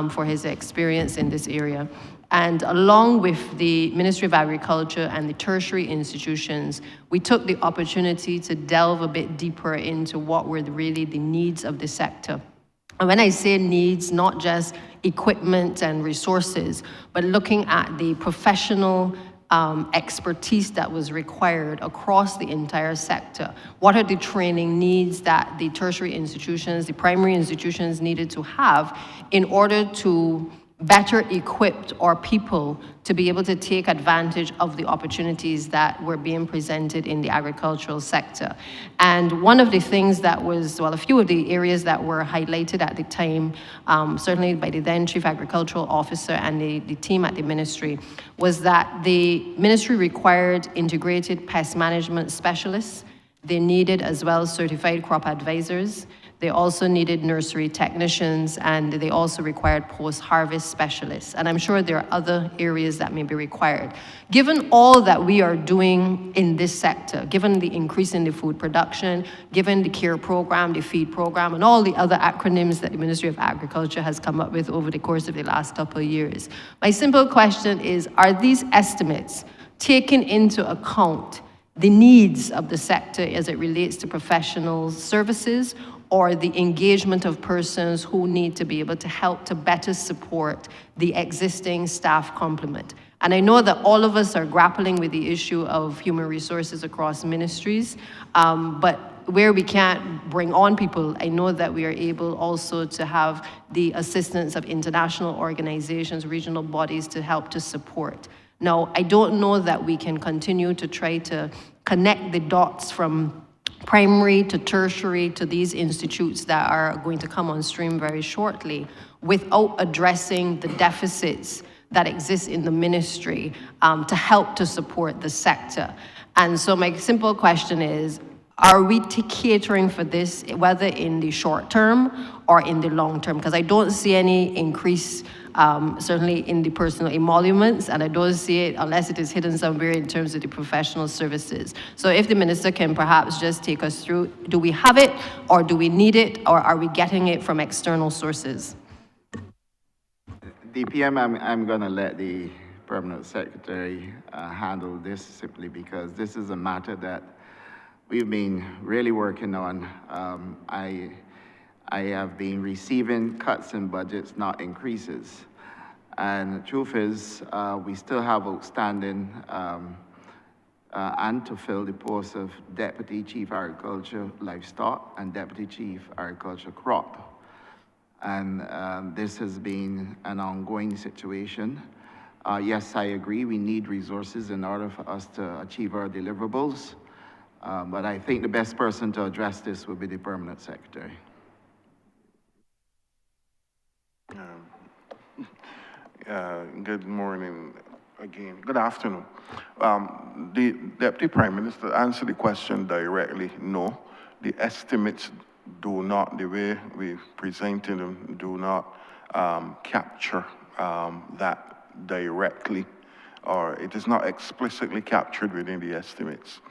for his experience in this area. And along with the Ministry of Agriculture and the tertiary institutions, we took the opportunity to delve a bit deeper into what were really the needs of the sector. And when I say needs, not just equipment and resources, but looking at the professional expertise that was required across the entire sector. What are the training needs that the tertiary institutions, the primary institutions needed to have in order to better equipped our people to be able to take advantage of the opportunities that were being presented in the agricultural sector. And one of the things that was, well, a few of the areas that were highlighted at the time, certainly by the then Chief Agricultural Officer and the team at the ministry, was that the ministry required integrated pest management specialists. They needed as well certified crop advisors. They also needed nursery technicians, and they also required post-harvest specialists. And I'm sure there are other areas that may be required. Given all that we are doing in this sector, given the increase in the food production, given the CARE program, the FEED program, and all the other acronyms that the Ministry of Agriculture has come up with over the course of the last couple of years, my simple question is, are these estimates taking into account the needs of the sector as it relates to professional services, or the engagement of persons who need to be able to help to better support the existing staff complement? And I know that all of us are grappling with the issue of human resources across ministries, but where we can't bring on people, I know that we are able also to have the assistance of international organizations, regional bodies to help to support. Now, I don't know that we can continue to try to connect the dots from primary to tertiary to these institutes that are going to come on stream very shortly without addressing the deficits that exist in the ministry to help to support the sector. And so my simple question is, are we catering for this, whether in the short term or in the long term? Because I don't see any increase, certainly in the personal emoluments, and I don't see it unless it is hidden somewhere in terms of the professional services. So if the minister can perhaps just take us through, do we have it, or do we need it, or are we getting it from external sources? DPM, I'm going to let the Permanent Secretary handle this, simply because this is a matter that we've been really working on. I have been receiving cuts in budgets, not increases. And the truth is, we still have outstanding and to fill the posts of Deputy Chief Agriculture Livestock and Deputy Chief Agriculture Crop. And this has been an ongoing situation. Yes, I agree, we need resources in order for us to achieve our deliverables. But I think the best person to address this would be the Permanent Secretary. Good morning, again. Good afternoon. The Deputy Prime Minister answered the question directly. No, the estimates do not, the way we presented them, do not capture that directly, or it is not explicitly captured within the estimates.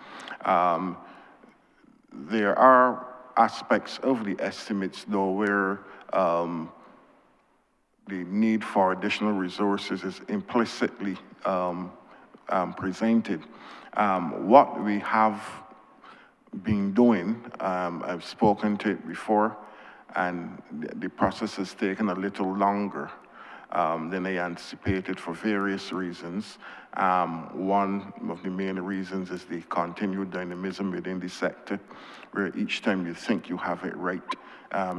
There are aspects of the estimates, though, where the need for additional resources is implicitly presented. What we have been doing, I've spoken to it before, and the process has taken a little longer than I anticipated for various reasons. One of the main reasons is the continued dynamism within the sector, where each time you think you have it right,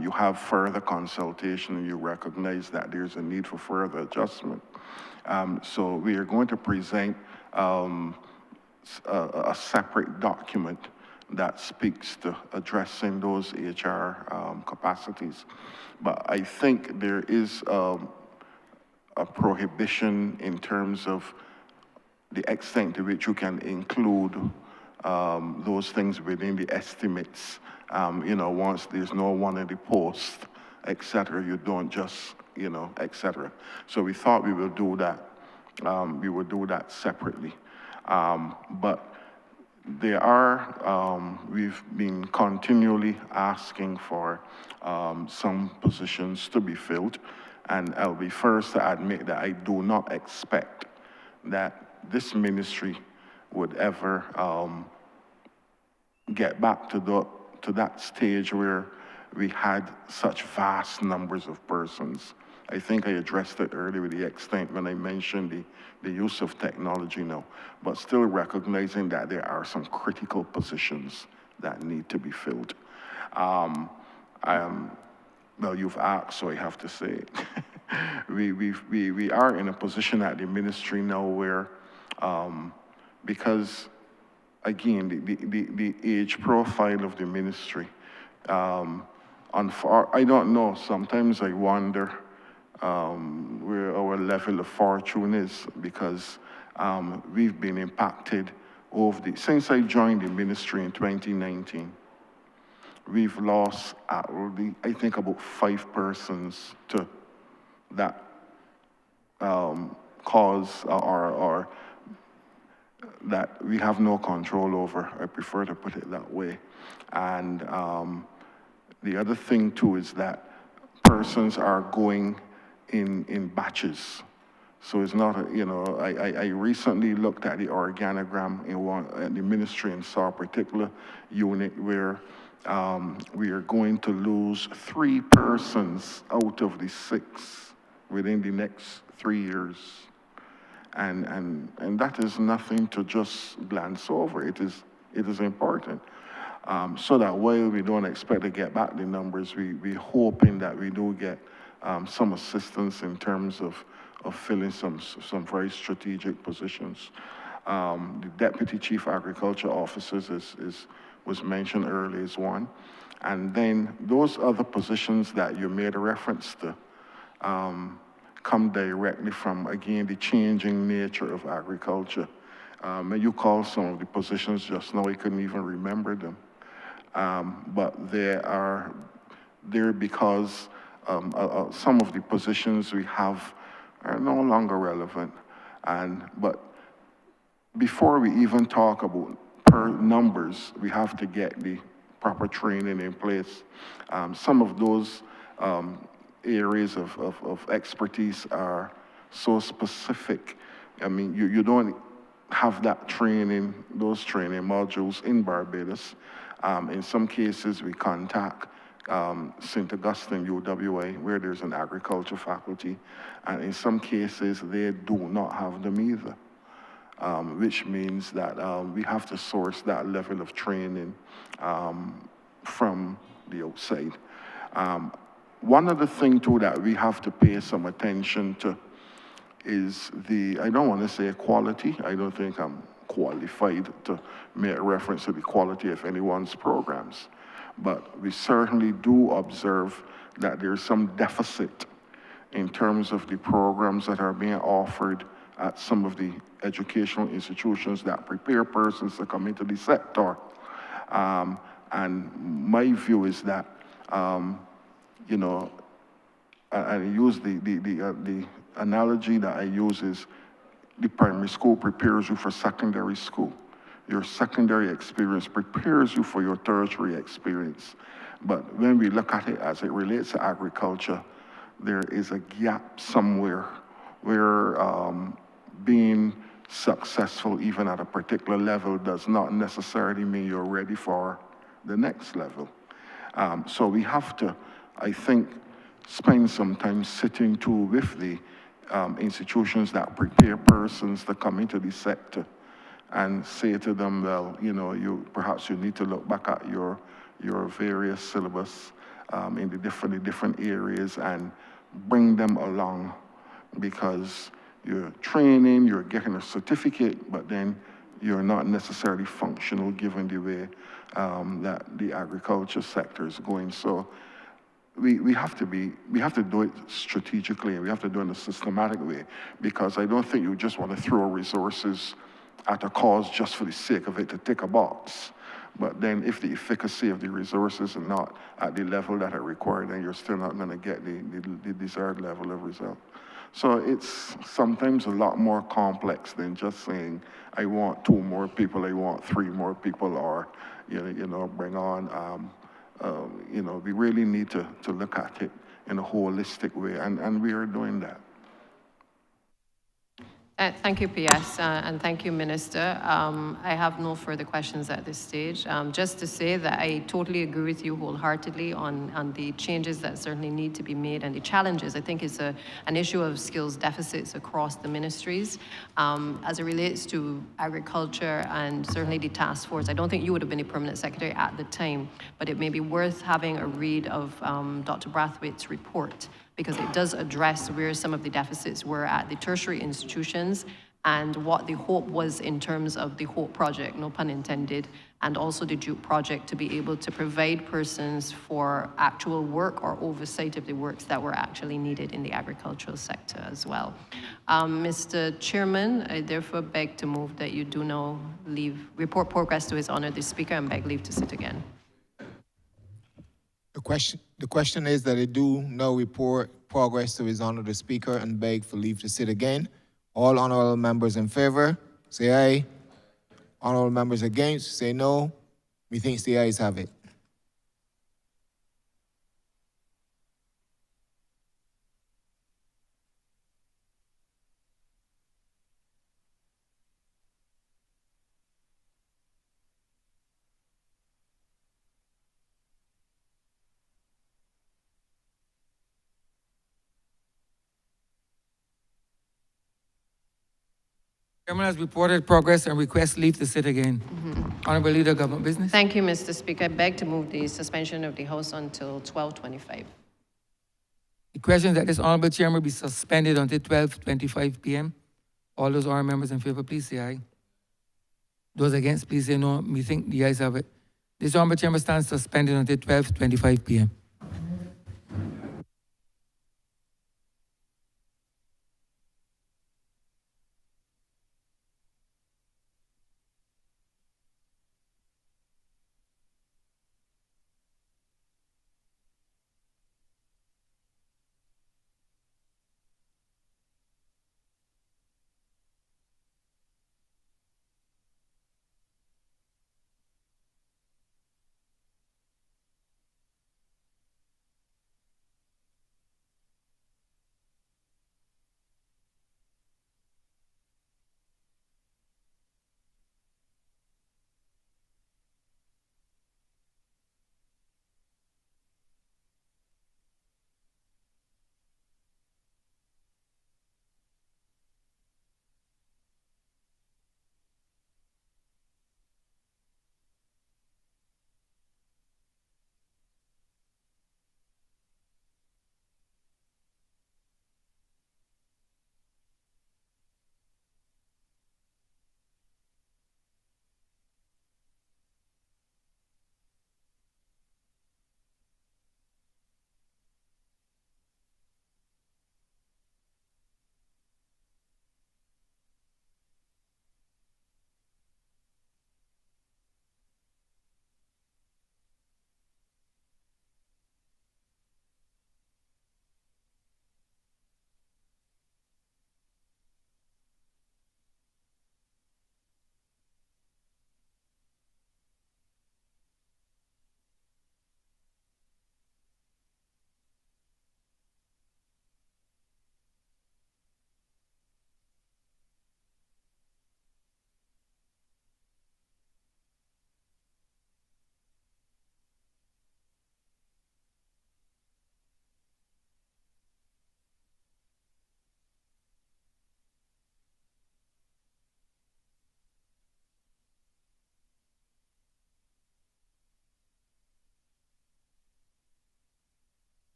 you have further consultation and you recognize that there's a need for further adjustment. So we are going to present a separate document that speaks to addressing those HR capacities. But I think there is a prohibition in terms of the extent to which you can include those things within the estimates. You know, once there's no one in the post, et cetera, you don't just, you know, et cetera. So we thought we will do that. We will do that separately. But there are, we've been continually asking for some positions to be filled. And I'll be first to admit that I do not expect that this ministry would ever get back to that stage where we had such vast numbers of persons. I think I addressed it earlier with the extent when I mentioned the use of technology now, but still recognizing that there are some critical positions that need to be filled. Well, you've asked, so I have to say it. we are in a position at the ministry now where, because again, the age profile of the ministry, I don't know, sometimes I wonder where our level of fortune is, because we've been impacted since I joined the ministry in 2019. We've lost, I think, about 5 persons to that cause or that we have no control over. I prefer to put it that way. And the other thing too is that persons are going in batches. So it's not, you know, I recently looked at the organogram in the ministry and saw a particular unit where we are going to lose 3 persons out of the 6 within the next 3 years. And that is nothing to just glance over. It is important. So that while we don't expect to get back the numbers, we're hoping that we do get some assistance in terms of filling some very strategic positions. The Deputy Chief Agriculture Officers was mentioned earlier as one. And then those other positions that you made a reference to come directly from, again, the changing nature of agriculture. You called some of the positions just now, I couldn't even remember them. But they're because some of the positions we have are no longer relevant. But before we even talk about numbers, we have to get the proper training in place. Some of those areas of expertise are so specific. I mean, you don't have that training, those training modules in Barbados. In some cases, we contact St. Augustine, UWA, where there's an agriculture faculty, and in some cases, they do not have them either, which means that we have to source that level of training from the outside. One other thing, too, that we have to pay some attention to is I don't want to say quality. I don't think I'm qualified to make reference to the quality of anyone's programs. But we certainly do observe that there's some deficit in terms of the programs that are being offered at some of the educational institutions that prepare persons to come into the sector. And my view is that, you know, I use the analogy that I use is the primary school prepares you for secondary school. Your secondary experience prepares you for your tertiary experience. But when we look at it as it relates to agriculture, there is a gap somewhere where being successful even at a particular level does not necessarily mean you're ready for the next level. So we have to, I think, spend some time sitting too with the institutions that prepare persons to come into the sector and say to them, well, you know, perhaps you need to look back at your various syllabus in the different areas and bring them along, because you're training, you're getting a certificate, but then you're not necessarily functional given the way that the agriculture sector is going. So we have to do it strategically, we have to do it in a systematic way, because I don't think you just want to throw resources at a cause just for the sake of it to tick a box. But then if the efficacy of the resources are not at the level that are required, then you're still not going to get the desired level of result. So it's sometimes a lot more complex than just saying, I want 2 more people, I want 3 more people, or, you know, bring on, you know, we really need to look at it in a holistic way, and we are doing that. Thank you, PS, and thank you, Minister. I have no further questions at this stage. Just to say that I totally agree with you wholeheartedly on the changes that certainly need to be made and the challenges. I think it's an issue of skills deficits across the ministries. As it relates to agriculture and certainly the task force, I don't think you would have been a permanent secretary at the time, but it may be worth having a read of Dr. Brathwaite's report, because it does address where some of the deficits were at the tertiary institutions and what the hope was in terms of the HOPE project, no pun intended, and also the Duke project, to be able to provide persons for actual work or oversight of the works that were actually needed in the agricultural sector as well. Mr. Chairman, I therefore beg to move that you do now report progress to His Honour the Speaker, and beg leave to sit again. The question is that I do now report progress to His Honour the Speaker and beg for leave to sit again. All honourable members in favour, say aye. Honourable members against, say no. Methinks the ayes have it. Chairman has reported progress and requests leave to sit again. Honourable Leader, Government Business. Thank you, Mr. Speaker. I beg to move the suspension of the House until 12:25. The question is that this Honourable Chairman be suspended until 12:25 p.m. All those honourable members in favour, please say aye. Those against, please say no. Methinks the ayes have it. This Honourable Chairman stands suspended until 12:25 p.m.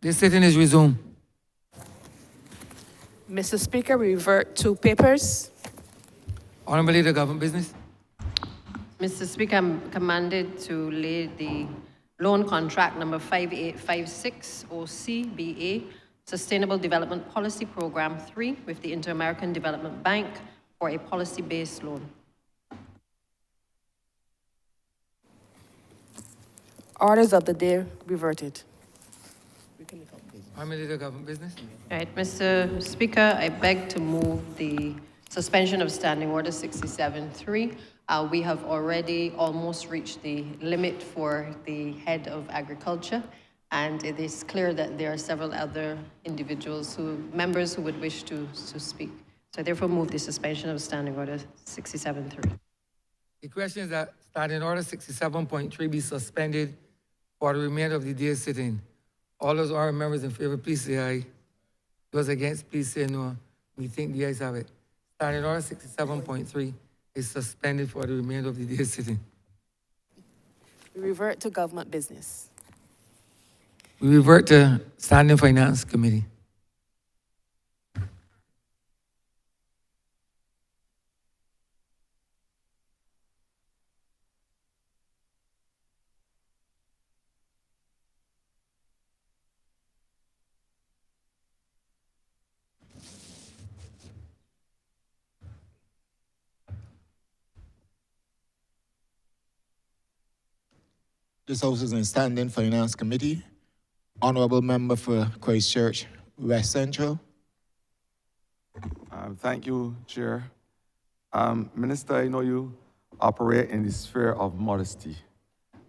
This sitting is resumed. Mr. Speaker, we revert to papers. Honourable Leader, Government Business. Mr. Speaker, I'm commanded to lay the loan contract number 5856 OCBA Sustainable Development Policy Program 3 with the Inter-American Development Bank for a policy-based loan. Orders of the day reverted. Honourable Leader, Government Business. All right, Mr. Speaker, I beg to move the suspension of Standing Order 67-3. We have already almost reached the limit for the head of agriculture, and it is clear that there are several other members who would wish to speak. So I therefore move the suspension of Standing Order 67-3. The question is that Standing Order 67.3 be suspended for the remainder of the day's sitting. All those honourable members in favor, please say aye. Those against, please say no. We think the ayes have it. Standing Order 67.3 is suspended for the remainder of the day's sitting. We revert to government business. We revert to Standing Finance Committee. This House is in Standing Finance Committee. Honourable Member for Christchurch West Central. Thank you, Chair. Minister, I know you operate in the sphere of modesty.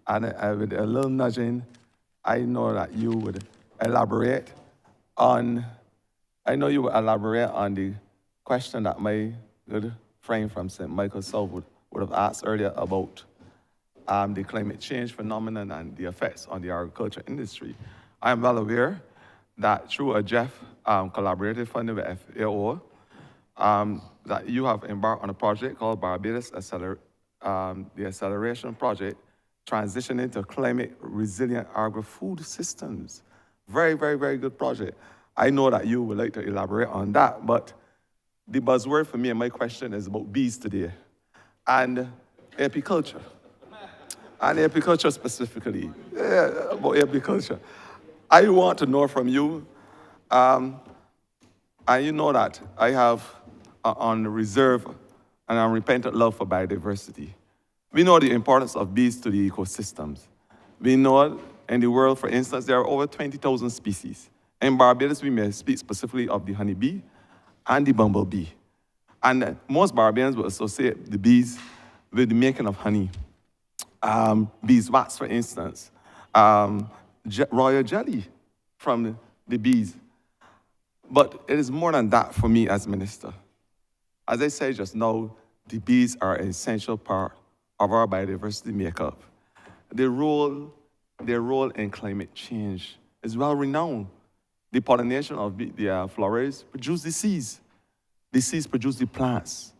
And with a little nudging, I know that you would elaborate on, the question that my good friend from St. Michael South would have asked earlier about the climate change phenomenon and the effects on the agriculture industry. I am well aware that through a Jeff collaborative funding with FAO, that you have embarked on a project called Barbados the Acceleration Project, transitioning to climate resilient agri-food systems. Very, very, very good project. I know that you would like to elaborate on that, but the buzzword for me and my question is about bees today and apiculture. And apiculture specifically, about apiculture. I want to know from you, and you know that I have on reserve and unrepentant love for biodiversity. We know the importance of bees to the ecosystems. We know in the world, for instance, there are over 20,000 species. In Barbados, we may speak specifically of the honeybee and the bumblebee. And most Barbadians will associate the bees with the making of honey. Beeswax, for instance, royal jelly from the bees. But it is more than that for me as minister. As I said just now, the bees are an essential part of our biodiversity makeup. Their role in climate change is well renowned. The pollination of the flowers produce the seeds. The seeds produce the plants.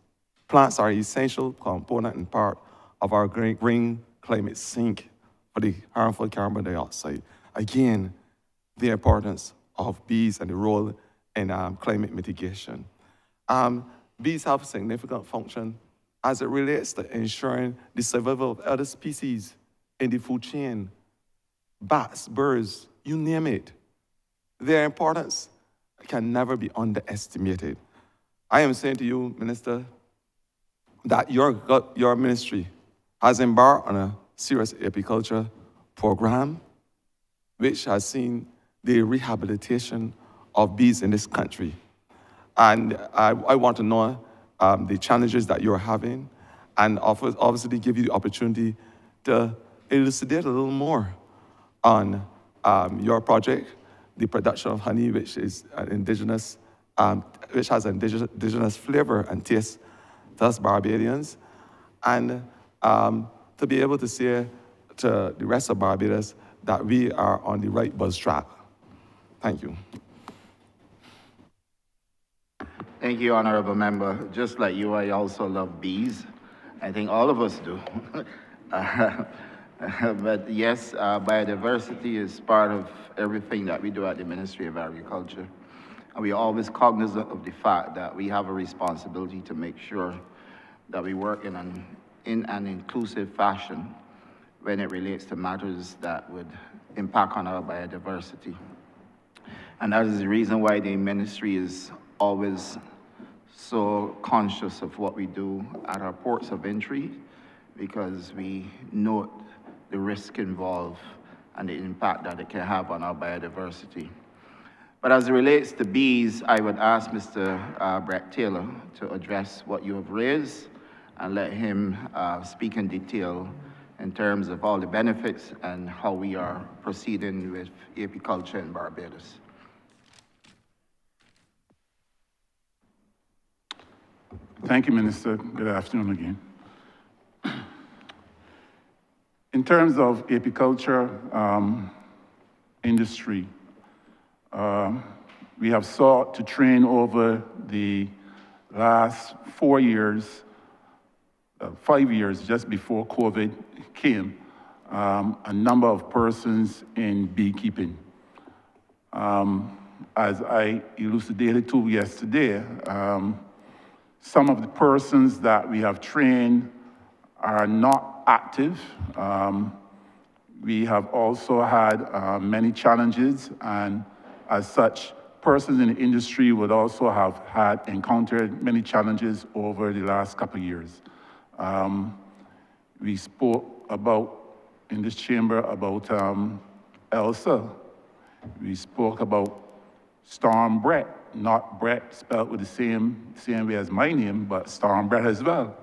Plants are an essential component and part of our green climate sink for the harmful carbon dioxide. Again, the importance of bees and the role in climate mitigation. Bees have significant function as it relates to ensuring the survival of other species in the food chain. Bats, birds, you name it. Their importance can never be underestimated. I am saying to you, Minister, that your ministry has embarked on a serious apiculture program which has seen the rehabilitation of bees in this country. And I want to know the challenges that you're having and obviously give you the opportunity to elucidate a little more on your project, the production of honey, which is an indigenous, which has an indigenous flavor and taste to us Barbadians, and to be able to say to the rest of Barbados that we are on the right buzz track. Thank you. Thank you, Honourable Member. Just like you, I also love bees. I think all of us do. But yes, biodiversity is part of everything that we do at the Ministry of Agriculture. And we are always cognizant of the fact that we have a responsibility to make sure that we work in an inclusive fashion when it relates to matters that would impact on our biodiversity. And that is the reason why the ministry is always so conscious of what we do at our ports of entry, because we note the risk involved and the impact that it can have on our biodiversity. But as it relates to bees, I would ask Mr. Brett Taylor to address what you have raised and let him speak in detail in terms of all the benefits and how we are proceeding with apiculture in Barbados. Thank you, Minister. Good afternoon again. In terms of apiculture industry, we have sought to train over the last 4 years, 5 years just before COVID came, a number of persons in beekeeping. As I elucidated to yesterday, some of the persons that we have trained are not active. We have also had many challenges, and as such, persons in the industry would also have encountered many challenges over the last couple of years. We spoke about, in this chamber, about Elsa. We spoke about Storm Brett, not Brett spelled with the same way as my name, but Storm Brett as well.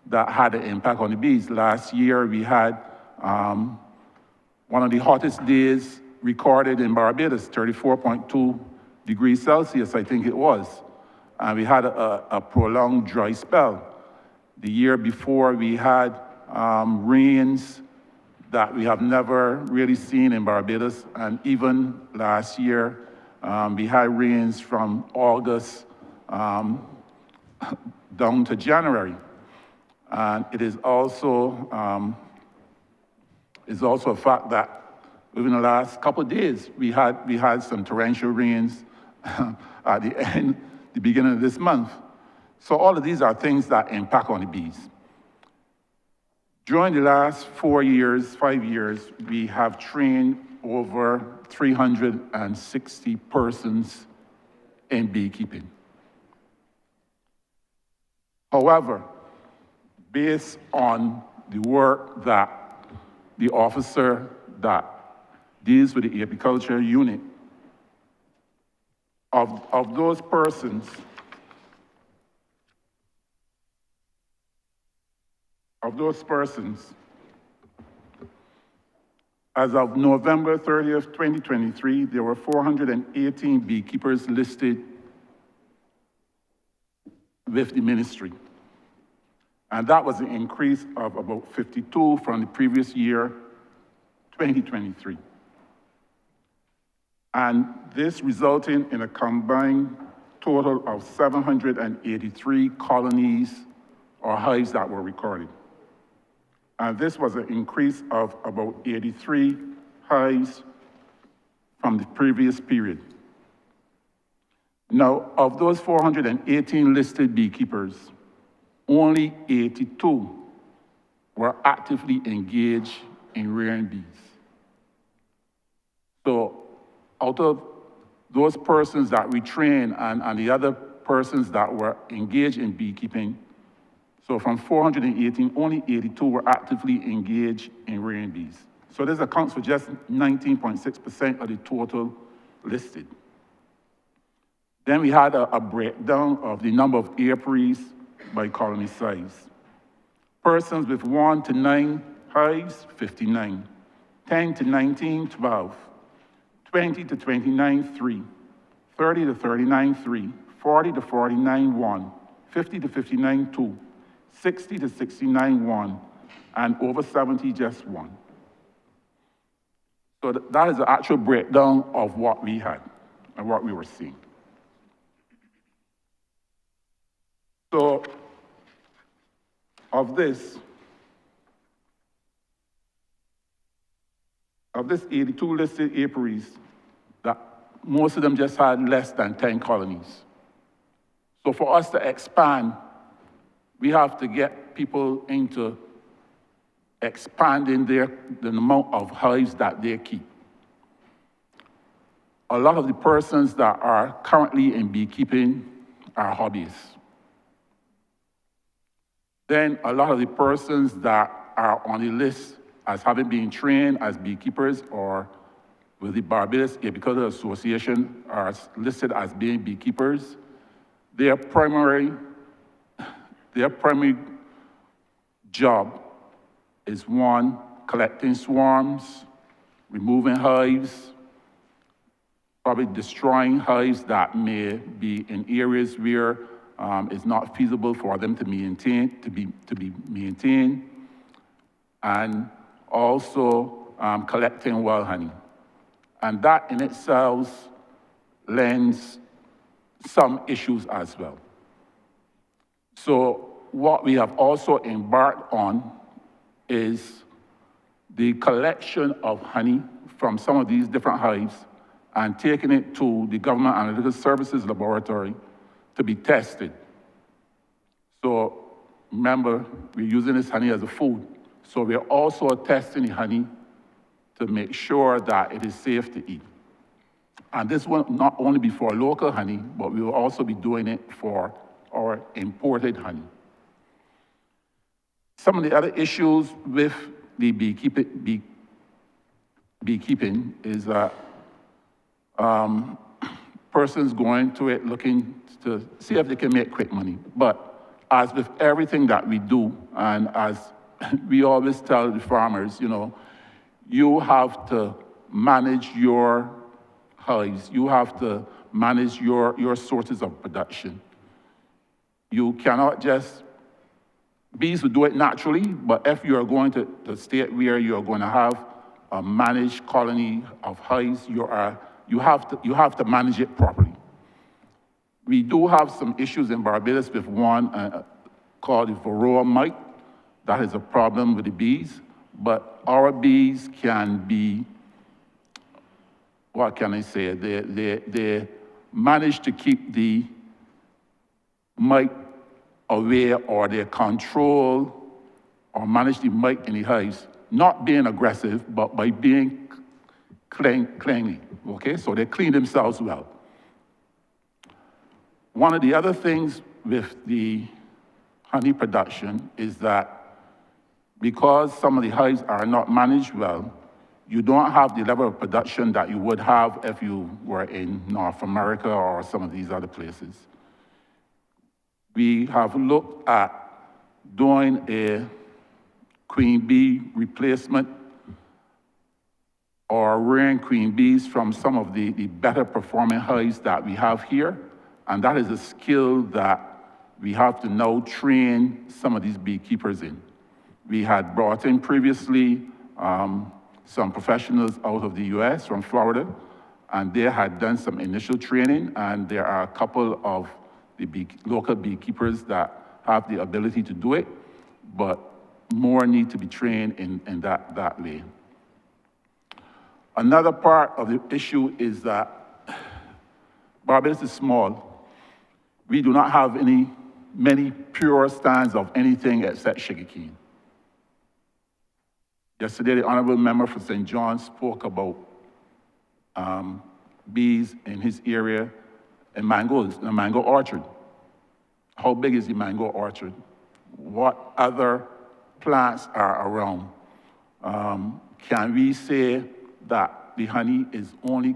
That had an impact on the bees. Last year, we had one of the hottest days recorded in Barbados, 34.2 degrees Celsius, I think it was. And we had a prolonged dry spell. The year before, we had rains that we have never really seen in Barbados. And even last year, we had rains from August down to January. And it is also a fact that within the last couple of days, we had some torrential rains at the beginning of this month. So all of these are things that impact on the bees. During the last 4 years, 5 years, we have trained over 360 persons in beekeeping. However, based on the work that the officer that deals with the apiculture unit, of those persons, as of November 30th, 2023, there were 418 beekeepers listed with the ministry. And that was an increase of about 52 from the previous year, 2023. And this resulting in a combined total of 783 colonies or hives that were recorded. And this was an increase of about 83 hives from the previous period. Now, of those 418 listed beekeepers, only 82 were actively engaged in rearing bees. So out of those persons that we trained and the other persons that were engaged in beekeeping, so from 418, only 82 were actively engaged in rearing bees. So this accounts for just 19.6% of the total listed. Then we had a breakdown of the number of apiaries by colony size. Persons with 1 to 9 hives, 59. 10 to 19, 12. 20 to 29, 3. 30 to 39, 3. 40 to 49, 1. 50 to 59, 2. 60 to 69, 1. And over 70, just 1. So that is the actual breakdown of what we had and what we were seeing. So, of this, of this 82 listed apiaries, that most of them just had less than 10 colonies. So for us to expand, we have to get people into expanding the amount of hives that they keep. A lot of the persons that are currently in beekeeping are hobbyists. Then a lot of the persons that are on the list as having been trained as beekeepers or with the Barbados Apiculture Association are listed as being beekeepers. Their primary job is one, collecting swarms, removing hives, probably destroying hives that may be in areas where it's not feasible for them to be maintained, and also collecting wild honey. And that in itself lends some issues as well. So what we have also embarked on is the collection of honey from some of these different hives and taking it to the Government Analytical Services Laboratory to be tested. So remember, we're using this honey as a food. So we're also testing the honey to make sure that it is safe to eat. And this will not only be for local honey, but we will also be doing it for our imported honey. Some of the other issues with the beekeeping is that persons going to it looking to see if they can make quick money. But as with everything that we do, and as we always tell the farmers, you know, you have to manage your hives. You have to manage your sources of production. You cannot just, bees will do it naturally, but if you are going to the state where you're going to have a managed colony of hives, you have to manage it properly. We do have some issues in Barbados with one called the varroa mite. That is a problem with the bees, but our bees can be, what can I say? They manage to keep the mite away, or they control or manage the mite in the hives, not being aggressive, but by being cleanly, okay? So they clean themselves well. One of the other things with the honey production is that because some of the hives are not managed well, you don't have the level of production that you would have if you were in North America or some of these other places. We have looked at doing a queen bee replacement or rearing queen bees from some of the better performing hives that we have here. And that is a skill that we have to now train some of these beekeepers in. We had brought in previously some professionals out of the US from Florida, and they had done some initial training, and there are a couple of the local beekeepers that have the ability to do it, but more need to be trained in that way. Another part of the issue is that Barbados is small. We do not have many pure stands of anything except sugarcane. Yesterday, the Honourable Member for St. John spoke about bees in his area and mangoes, a mango orchard. How big is the mango orchard? What other plants are around? Can we say that the honey is only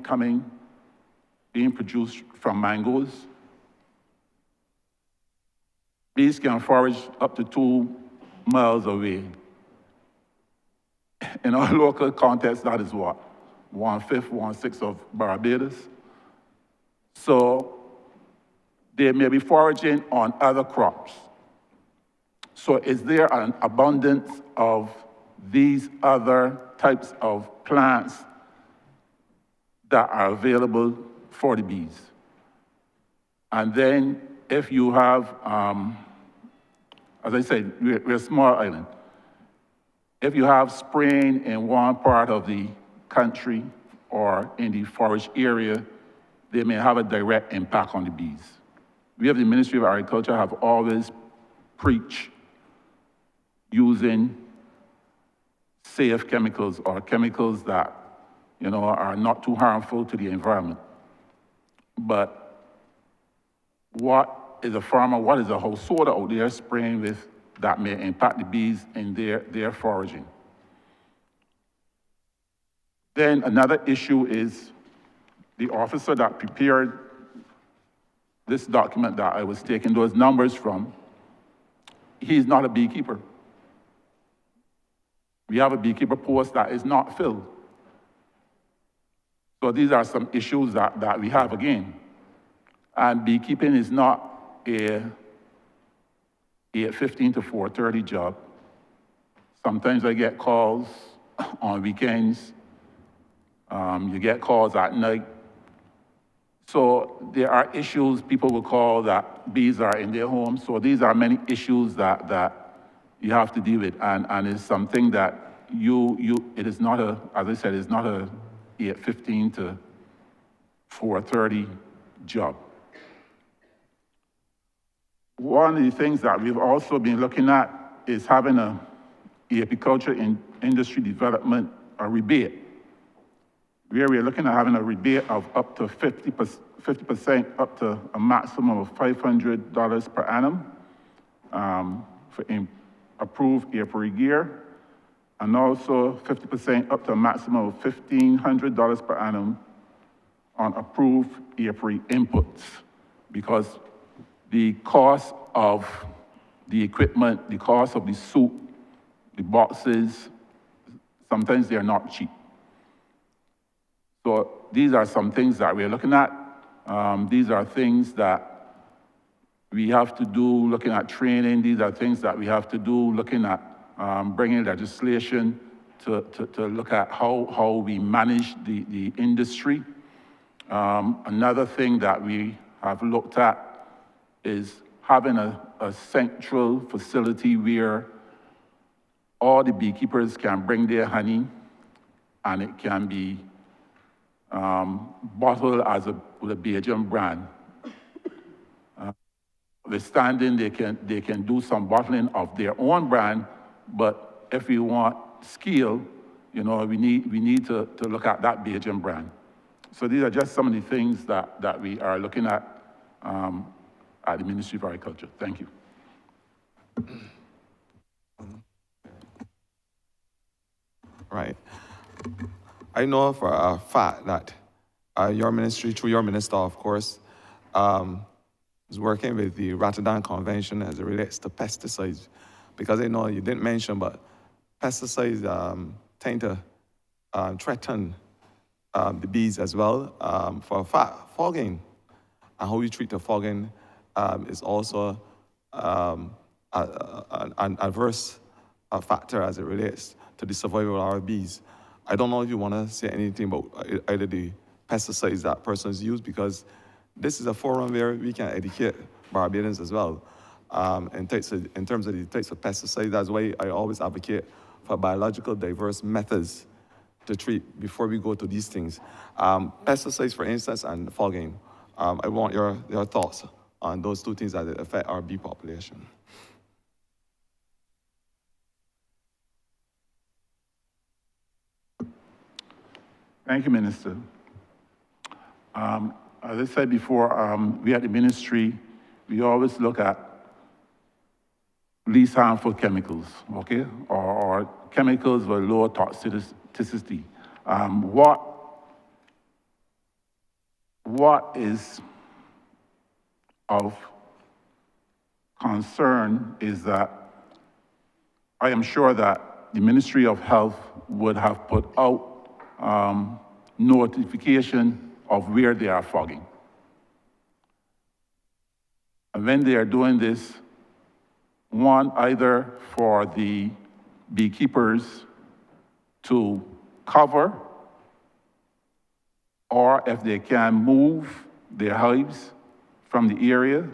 being produced from mangoes? Bees can forage up to 2 miles away. In our local context, that is what? 1/5, 1/6 of Barbados. So they may be foraging on other crops. So is there an abundance of these other types of plants that are available for the bees? And then if you have, as I said, we're a small island. If you have spraying in one part of the country or in the forest area, they may have a direct impact on the bees. We have the Ministry of Agriculture have always preached using safe chemicals or chemicals that, are not too harmful to the environment. But what is a farmer, what is a householder out there spraying with that may impact the bees in their foraging? Then another issue is the officer that prepared this document that I was taking those numbers from, he's not a beekeeper. We have a beekeeper post that is not filled. So these are some issues that we have again. And beekeeping is not a 8:15 to 4:30 job. Sometimes I get calls on weekends. You get calls at night. So there are issues people will call that bees are in their homes. So these are many issues that you have to deal with. And it's something that it is not as I said, it's not a 8:15 to 4:30 job. One of the things that we've also been looking at is having a apiculture industry development, a rebate, where we're looking at having a rebate of up to 50%, up to a maximum of $500 per annum for approved apiary gear, and also 50% up to a maximum of $1,500 per annum on approved apiary inputs, because the cost of the equipment, the cost of the suit, the boxes, sometimes they're not cheap. So these are some things that we're looking at. These are things that we have to do looking at training. These are things that we have to do looking at bringing legislation to look at how we manage the industry. Another thing that we have looked at is having a central facility where all the beekeepers can bring their honey and it can be bottled with a Belgian brand. Withstanding, they can do some bottling of their own brand, but if we want scale, we need to look at that Belgian brand. So these are just some of the things that we are looking at the Ministry of Agriculture. Thank you. Right. I know for a fact that your ministry, through your minister, of course, is working with the Rotterdam Convention as it relates to pesticides. Because I know you didn't mention, but pesticides tend to threaten the bees as well. For fogging, and how we treat the fogging is also an adverse factor as it relates to the survival of our bees. I don't know if you want to say anything about either the pesticides that persons use, because this is a forum where we can educate Barbadians as well in terms of the types of pesticides. That's why I always advocate for biological diverse methods to treat before we go to these things. Pesticides, for instance, and fogging. I want your thoughts on those two things that affect our bee population. Thank you, Minister. As I said before, we at the ministry, we always look at least harmful chemicals, okay? Or chemicals with low toxicity. What is of concern is that I am sure that the Ministry of Health would have put out notification of where they are fogging. And when they are doing this, one, either for the beekeepers to cover, or if they can move their hives from the area,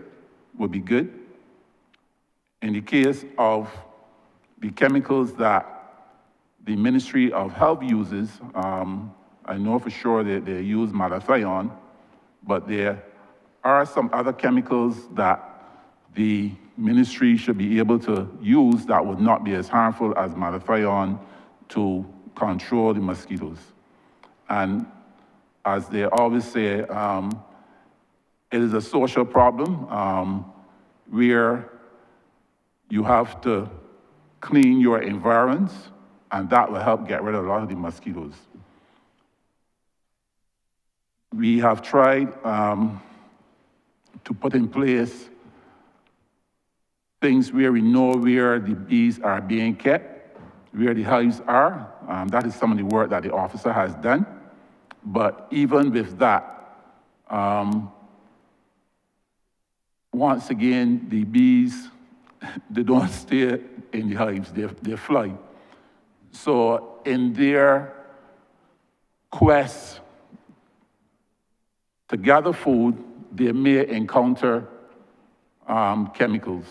would be good. In the case of the chemicals that the Ministry of Health uses. I know for sure that they use malathion, but there are some other chemicals that the ministry should be able to use that would not be as harmful as malathion to control the mosquitoes. And as they always say, it is a social problem where you have to clean your environs, and that will help get rid of a lot of the mosquitoes. We have tried to put in place things where we know where the bees are being kept, where the hives are. That is some of the work that the officer has done. But even with that, once again, the bees, they don't stay in the hives, they fly. So in their quest to gather food, they may encounter chemicals.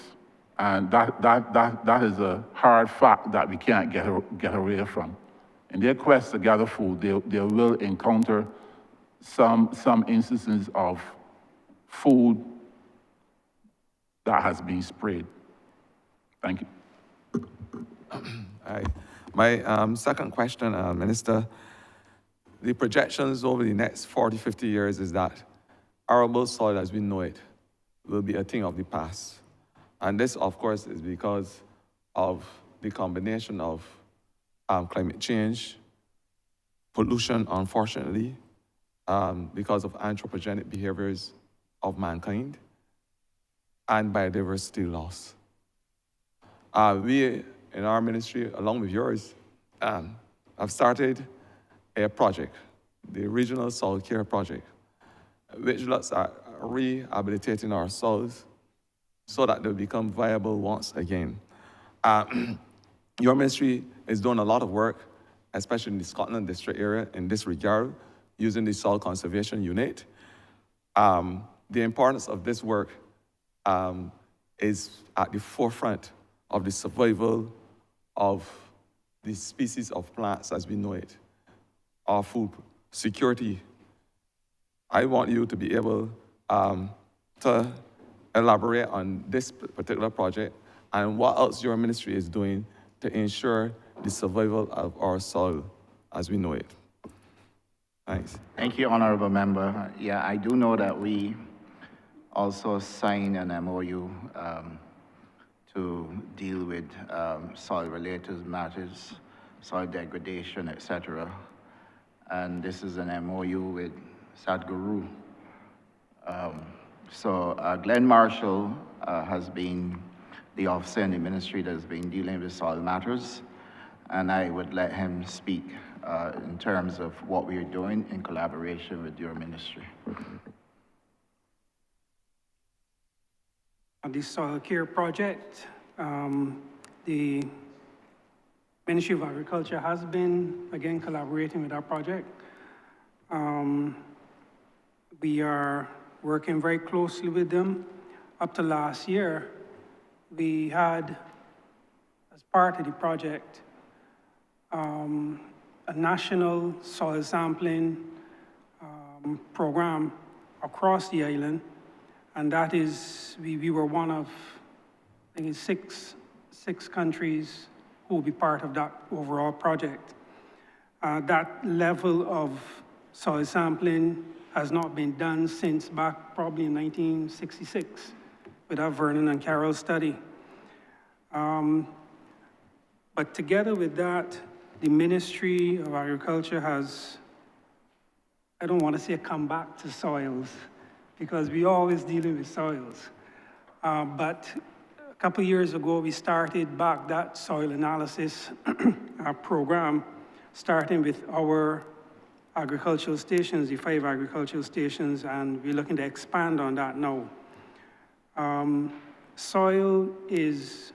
And that is a hard fact that we can't get away from. In their quest to gather food, they will encounter some instances of food that has been sprayed. Thank you. All right. My second question, Minister, the projections over the next 40, 50 years is that arable soil as we know it will be a thing of the past. And this, of course, is because of the combination of climate change, pollution, unfortunately, because of anthropogenic behaviors of mankind, and biodiversity loss. We, in our ministry, along with yours, have started a project, the Regional Soil Care Project, which looks at rehabilitating our soils so that they become viable once again. Your ministry is doing a lot of work, especially in the Scotland district area, in this regard, using the Soil Conservation Unit. The importance of this work is at the forefront of the survival of the species of plants as we know it, our food security. I want you to be able to elaborate on this particular project and what else your ministry is doing to ensure the survival of our soil as we know it. Thanks. Thank you, Honourable Member. Yeah, I do know that we also signed an MOU to deal with soil-related matters, soil degradation, etc. And this is an MOU with Sadhguru. So Glenn Marshall has been the officer in the ministry that has been dealing with soil matters, and I would let him speak in terms of what we are doing in collaboration with your ministry. On the soil care project, the Ministry of Agriculture has been, again, collaborating with our project. We are working very closely with them. Up to last year, we had, as part of the project, a national soil sampling program across the island, and that is, we were one of, I think it's six countries who will be part of that overall project. That level of soil sampling has not been done since back probably in 1966 with our Vernon and Carroll study. But together with that, the Ministry of Agriculture has, I don't want to say come back to soils, because we always dealing with soils. But a couple of years ago, we started back that soil analysis program, starting with our agricultural stations, the 5 agricultural stations, and we're looking to expand on that now. Soil is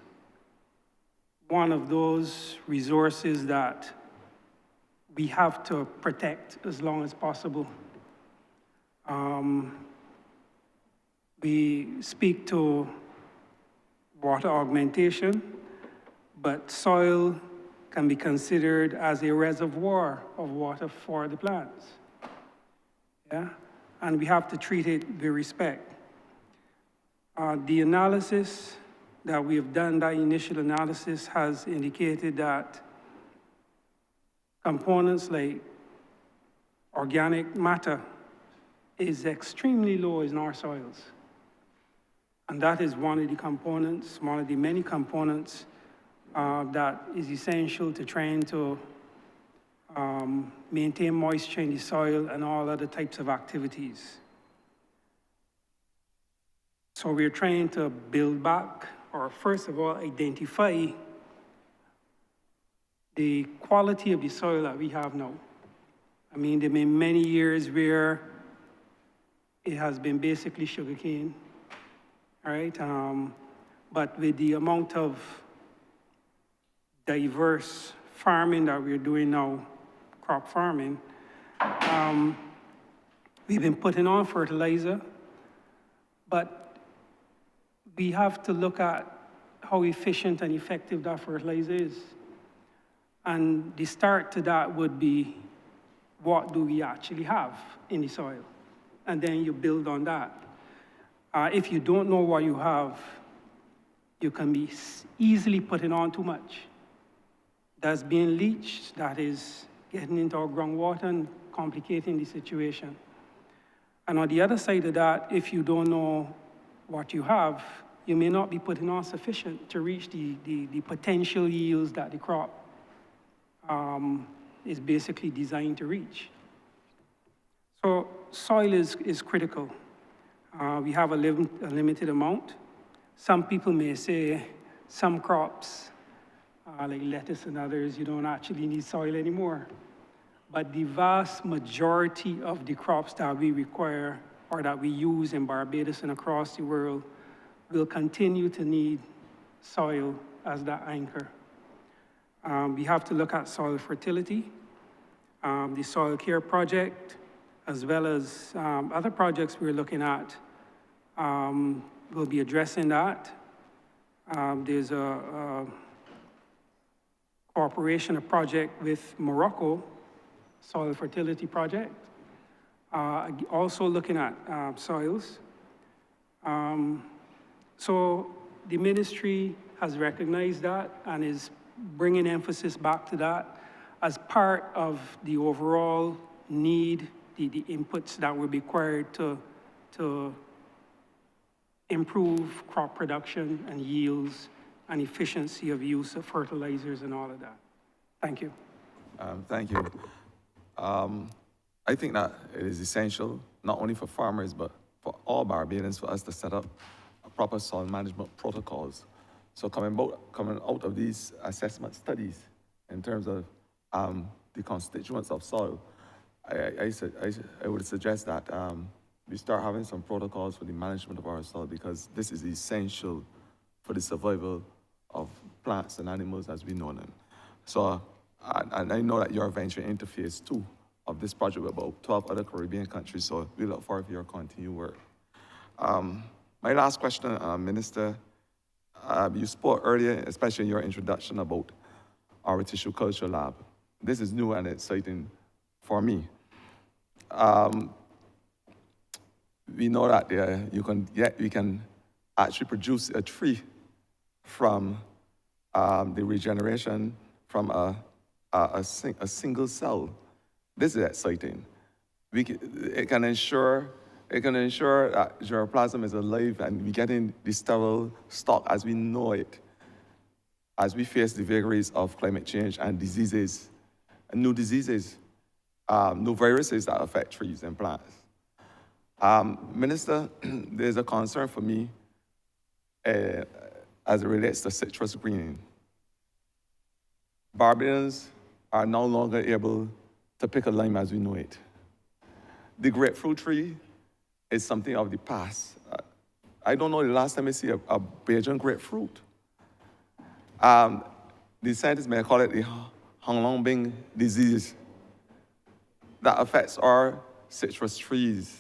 one of those resources that we have to protect as long as possible. We speak to water augmentation, but soil can be considered as a reservoir of water for the plants. Yeah? And we have to treat it with respect. The analysis that we have done, that initial analysis has indicated that components like organic matter is extremely low in our soils. And that is one of the components, one of the many components that is essential to trying to maintain moisture in the soil and all other types of activities. So we're trying to build back, or first of all, identify the quality of the soil that we have now. I mean, there have been many years where it has been basically sugarcane, all right? But with the amount of diverse farming that we're doing now, crop farming, we've been putting on fertilizer, but we have to look at how efficient and effective that fertilizer is. And the start to that would be, what do we actually have in the soil? And then you build on that. If you don't know what you have, you can be easily putting on too much. That's being leached, that is getting into our groundwater and complicating the situation. And on the other side of that, if you don't know what you have, you may not be putting on sufficient to reach the potential yields that the crop is basically designed to reach. So soil is critical. We have a limited amount. Some people may say some crops, like lettuce and others, you don't actually need soil anymore. But the vast majority of the crops that we require or that we use in Barbados and across the world will continue to need soil as that anchor. We have to look at soil fertility, the soil care project, as well as other projects we're looking at. We'll be addressing that. There's a cooperation, a project with Morocco, soil fertility project, also looking at soils. So the ministry has recognized that and is bringing emphasis back to that as part of the overall need, the inputs that will be required to improve crop production and yields and efficiency of use of fertilizers and all of that. Thank you. Thank you. I think that it is essential, not only for farmers, but for all Barbadians, for us to set up proper soil management protocols. So coming out of these assessment studies in terms of the constituents of soil, I would suggest that we start having some protocols for the management of our soil, because this is essential for the survival of plants and animals as we know them. So, and I know that you're venturing into phase 2 of this project with about 12 other Caribbean countries, so we look forward to your continued work. My last question, Minister, you spoke earlier, especially in your introduction, about our tissue culture lab. This is new and exciting for me. We know that we can actually produce a tree from the regeneration from a single cell. This is exciting. It can ensure that germplasm is alive and we get in the sterile stock as we know it, as we face the vagaries of climate change and diseases, and new diseases, new viruses that affect trees and plants. Minister, there's a concern for me as it relates to citrus greening. Barbadians are no longer able to pick a lime as we know it. The grapefruit tree is something of the past. I don't know the last time I see a Bajan grapefruit. The scientists may call it the Honglongbing disease that affects our citrus trees.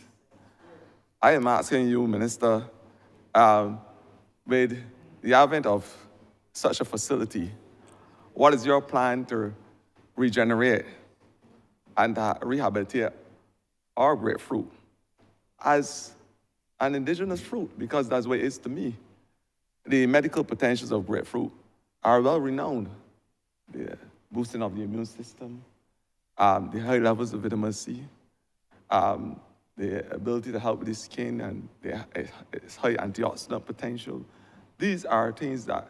I am asking you, Minister, with the advent of such a facility, what is your plan to regenerate and rehabilitate our grapefruit as an indigenous fruit? Because that's what it is to me. The medical potentials of grapefruit are well renowned. The boosting of the immune system, the high levels of vitamin C, the ability to help with the skin and its high antioxidant potential. These are things that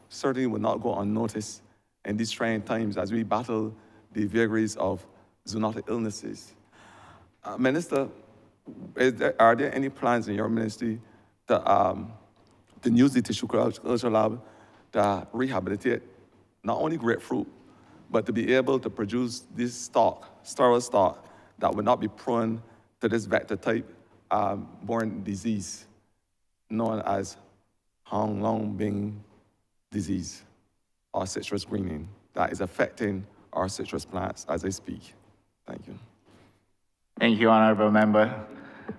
certainly will not go unnoticed in these trying times as we battle the vagaries of zoonotic illnesses. Minister, are there any plans in your ministry to use the tissue culture lab to rehabilitate not only grapefruit, but to be able to produce this sterile stock that would not be prone to this vector-type borne disease known as Hong Long Bing disease or citrus greening that is affecting our citrus plants as I speak? Thank you. Thank you, Honourable Member.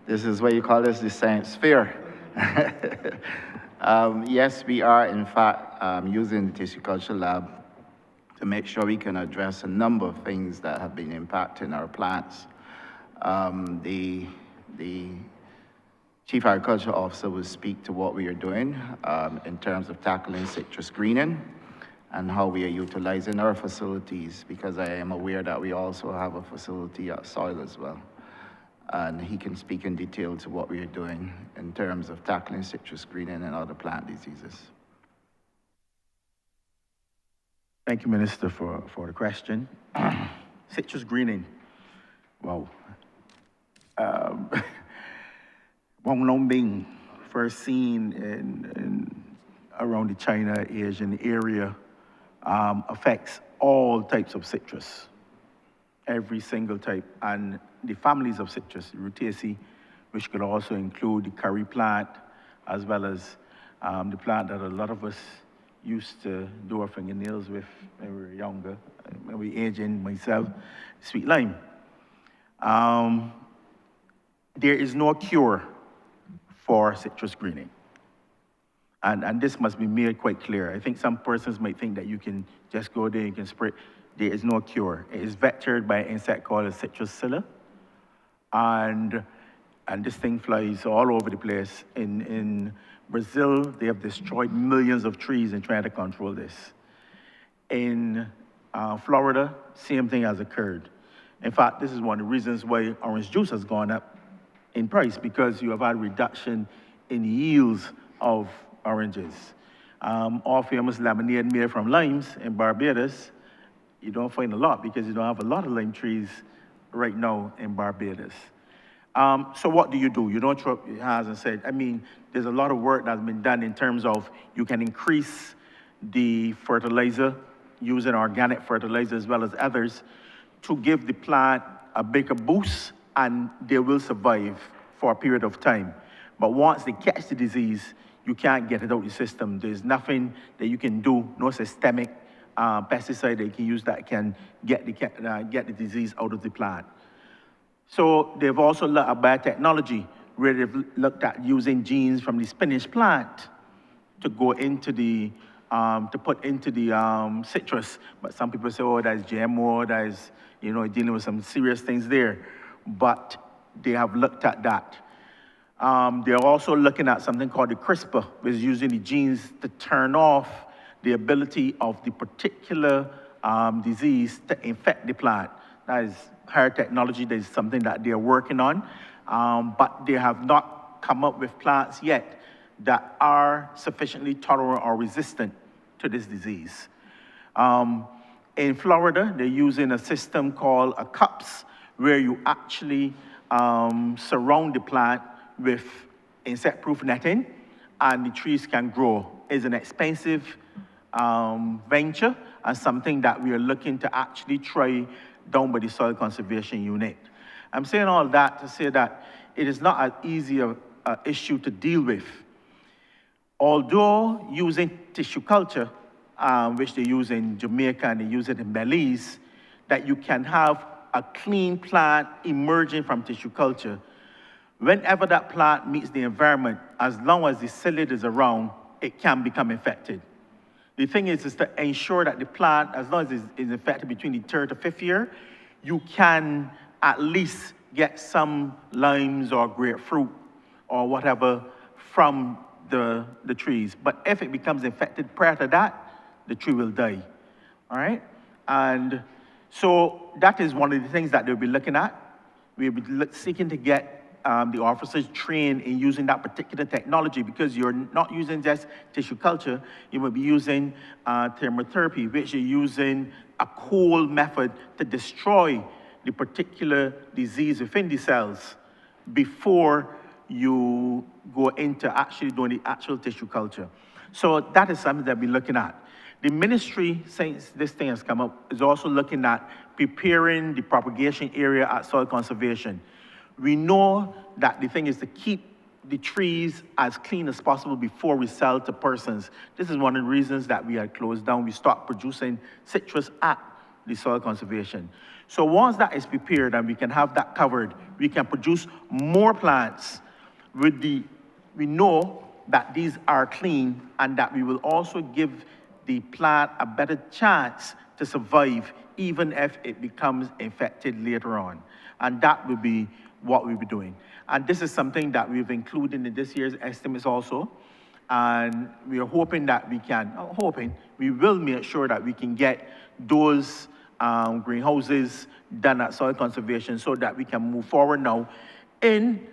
This is what you call this the science fair. Yes, we are, in fact, using the tissue culture lab to make sure we can address a number of things that have been impacting our plants. The Chief Agriculture Officer will speak to what we are doing in terms of tackling citrus greening and how we are utilizing our facilities, because I am aware that we also have a facility at Soil as well. And he can speak in detail to what we are doing in terms of tackling citrus greening and other plant diseases. Thank you, Minister, for the question. Citrus greening, wow. Hong Long Bing, first seen around the China, Asian area, affects all types of citrus, every single type, and the families of citrus, Rutaceae, which could also include the curry plant, as well as the plant that a lot of us used to do our fingernails with when we were younger, when we aging, myself, sweet lime. There is no cure for citrus greening. And this must be made quite clear. I think some persons might think that you can just go there, you can spray. There is no cure. It is vectored by an insect called a citrusilla. And this thing flies all over the place. In Brazil, they have destroyed millions of trees in trying to control this. In Florida, same thing has occurred. In fact, this is one of the reasons why orange juice has gone up in price, because you have had reduction in yields of oranges. All famous lemonade made from limes in Barbados, you don't find a lot because you don't have a lot of lime trees right now in Barbados. So what do? You don't throw up your hands and say, I mean, there's a lot of work that's been done in terms of you can increase the fertilizer, using organic fertilizer as well as others, to give the plant a bigger boost, and they will survive for a period of time. But once they catch the disease, you can't get it out of the system. There's nothing that you can do, no systemic pesticide that you can use that can get the disease out of the plant. So they've also looked at biotechnology, where they've looked at using genes from the spinach plant to go into the, to put into the citrus. But some people say, oh, that's GMO, that's, you know, dealing with some serious things there. But they have looked at that. They're also looking at something called the CRISPR, which is using the genes to turn off the ability of the particular disease to infect the plant. That is higher technology. That is something that they're working on, but they have not come up with plants yet that are sufficiently tolerant or resistant to this disease. In Florida, they're using a system called a cups, where you actually surround the plant with insect-proof netting, and the trees can grow. It's an expensive venture, and something that we are looking to actually try down by the Soil Conservation Unit. I'm saying all that to say that it is not as easy an issue to deal with. Although using tissue culture, which they use in Jamaica and they use it in Belize, that you can have a clean plant emerging from tissue culture. Whenever that plant meets the environment, as long as the psyllid is around, it can become infected. The thing is to ensure that the plant, as long as it's infected between the 3rd to 5th year, you can at least get some limes or grapefruit or whatever from the trees. But if it becomes infected prior to that, the tree will die, all right? And so that is one of the things that they'll be looking at. We'll be seeking to get the officers trained in using that particular technology, because you're not using just tissue culture, you will be using thermotherapy, which you're using a cold method to destroy the particular disease within the cells before you go into actually doing the actual tissue culture. So that is something that we're looking at. The ministry, since this thing has come up, is also looking at preparing the propagation area at soil conservation. We know that the thing is to keep the trees as clean as possible before we sell to persons. This is one of the reasons that we had closed down. We stopped producing citrus at the soil conservation. So once that is prepared and we can have that covered, we can produce more plants with we know that these are clean, and that we will also give the plant a better chance to survive even if it becomes infected later on. And that will be what we'll be doing. And this is something that we've included in this year's estimates also. And we are hoping that we will make sure that we can get those greenhouses done at soil conservation, so that we can move forward now in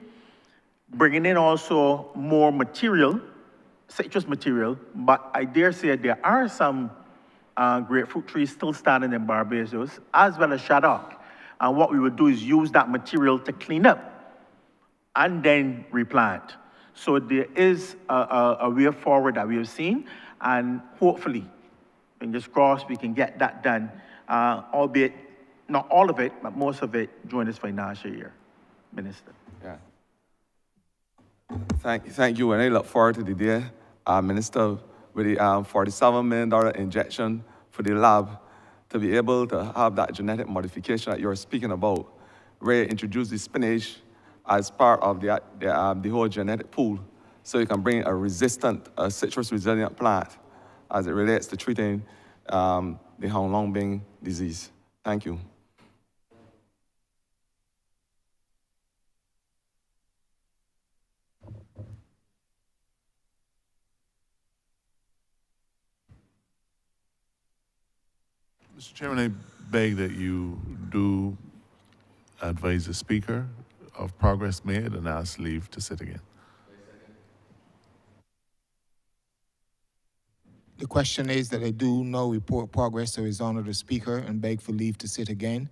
bringing in also more material, citrus material. But I dare say there are some grapefruit trees still standing in Barbados, as well as shaddock. And what we will do is use that material to clean up and then replant. So there is a way forward that we have seen, and hopefully, fingers crossed, we can get that done, albeit not all of it, but most of it during this financial year, Minister. Yeah. Thank you, and I look forward to the day, Minister, with the $47 million injection for the lab, to be able to have that genetic modification that you're speaking about, where you introduce the spinach as part of the whole genetic pool, so you can bring a resistant, citrus resilient plant as it relates to treating the Hong Long Bing disease. Thank you. Mr. Chairman, I beg that you do advise the Speaker of progress made and ask leave to sit again. The question is that I do now report progress to His Honor the Speaker and beg for leave to sit again.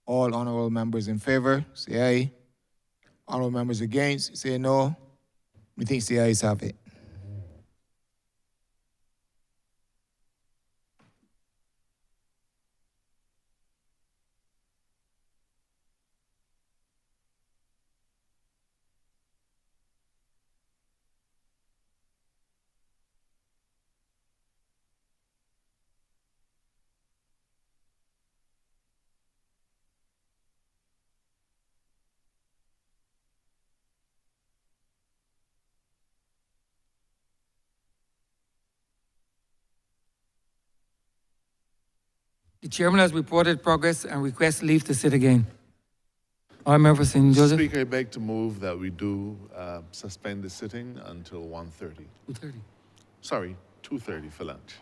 All honorable members in favor, say aye. Honorable members against, say no. Methinks the ayes have it. The chairman has reported progress and requests leave to sit again. All members, St. Joseph. Speaker, I beg to move that we do suspend the sitting until 1:30. 2:30. Sorry, 2:30 for lunch.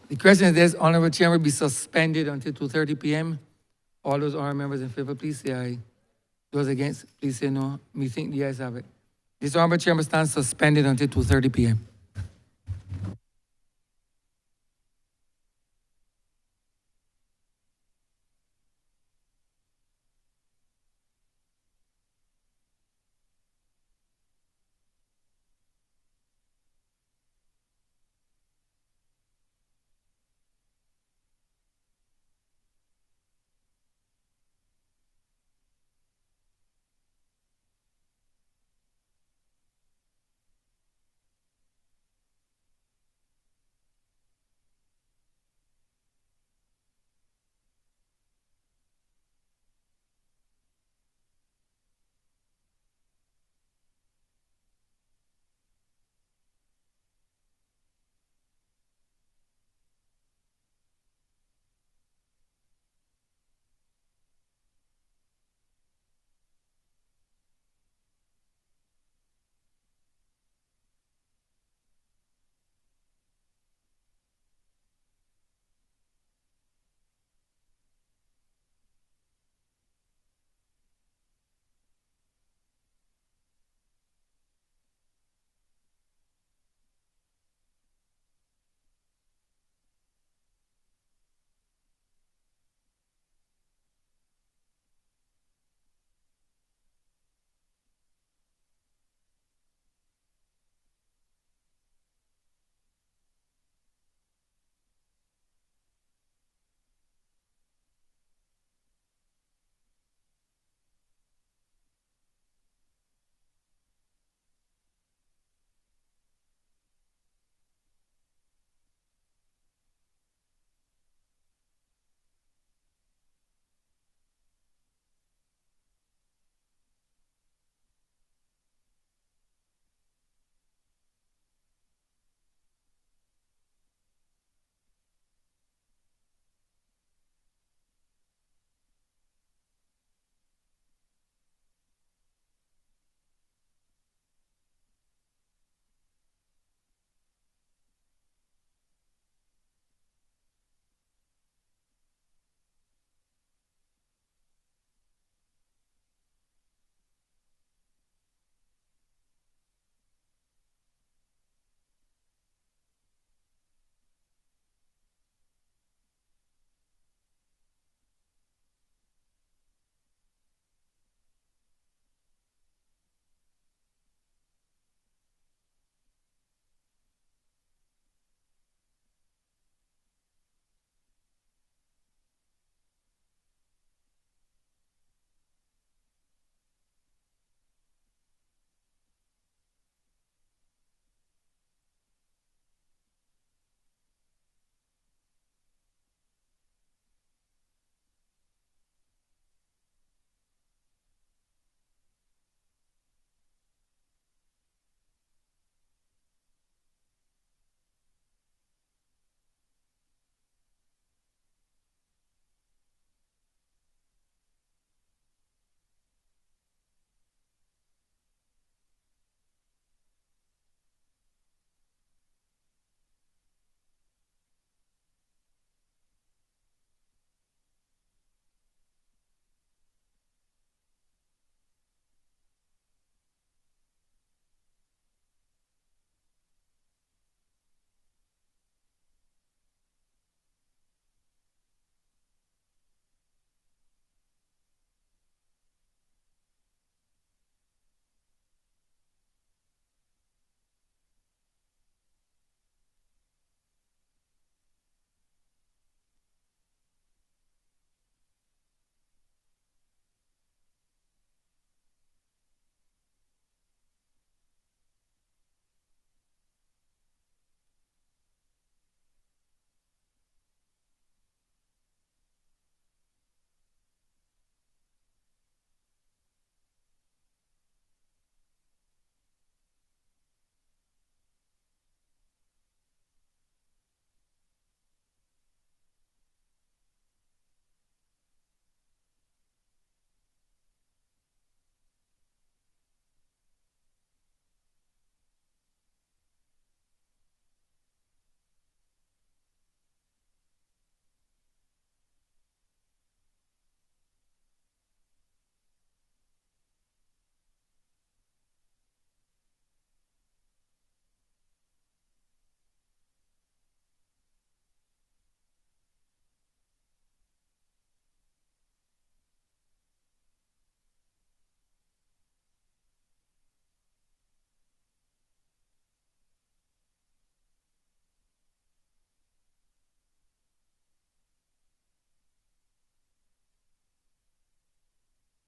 The question is, this honorable chairman be suspended until 2:30 p.m. All those honorable members in favor, please say aye. Those against, please say no. Me think the ayes have it. This honorable chairman stands suspended until 2:30 p.m.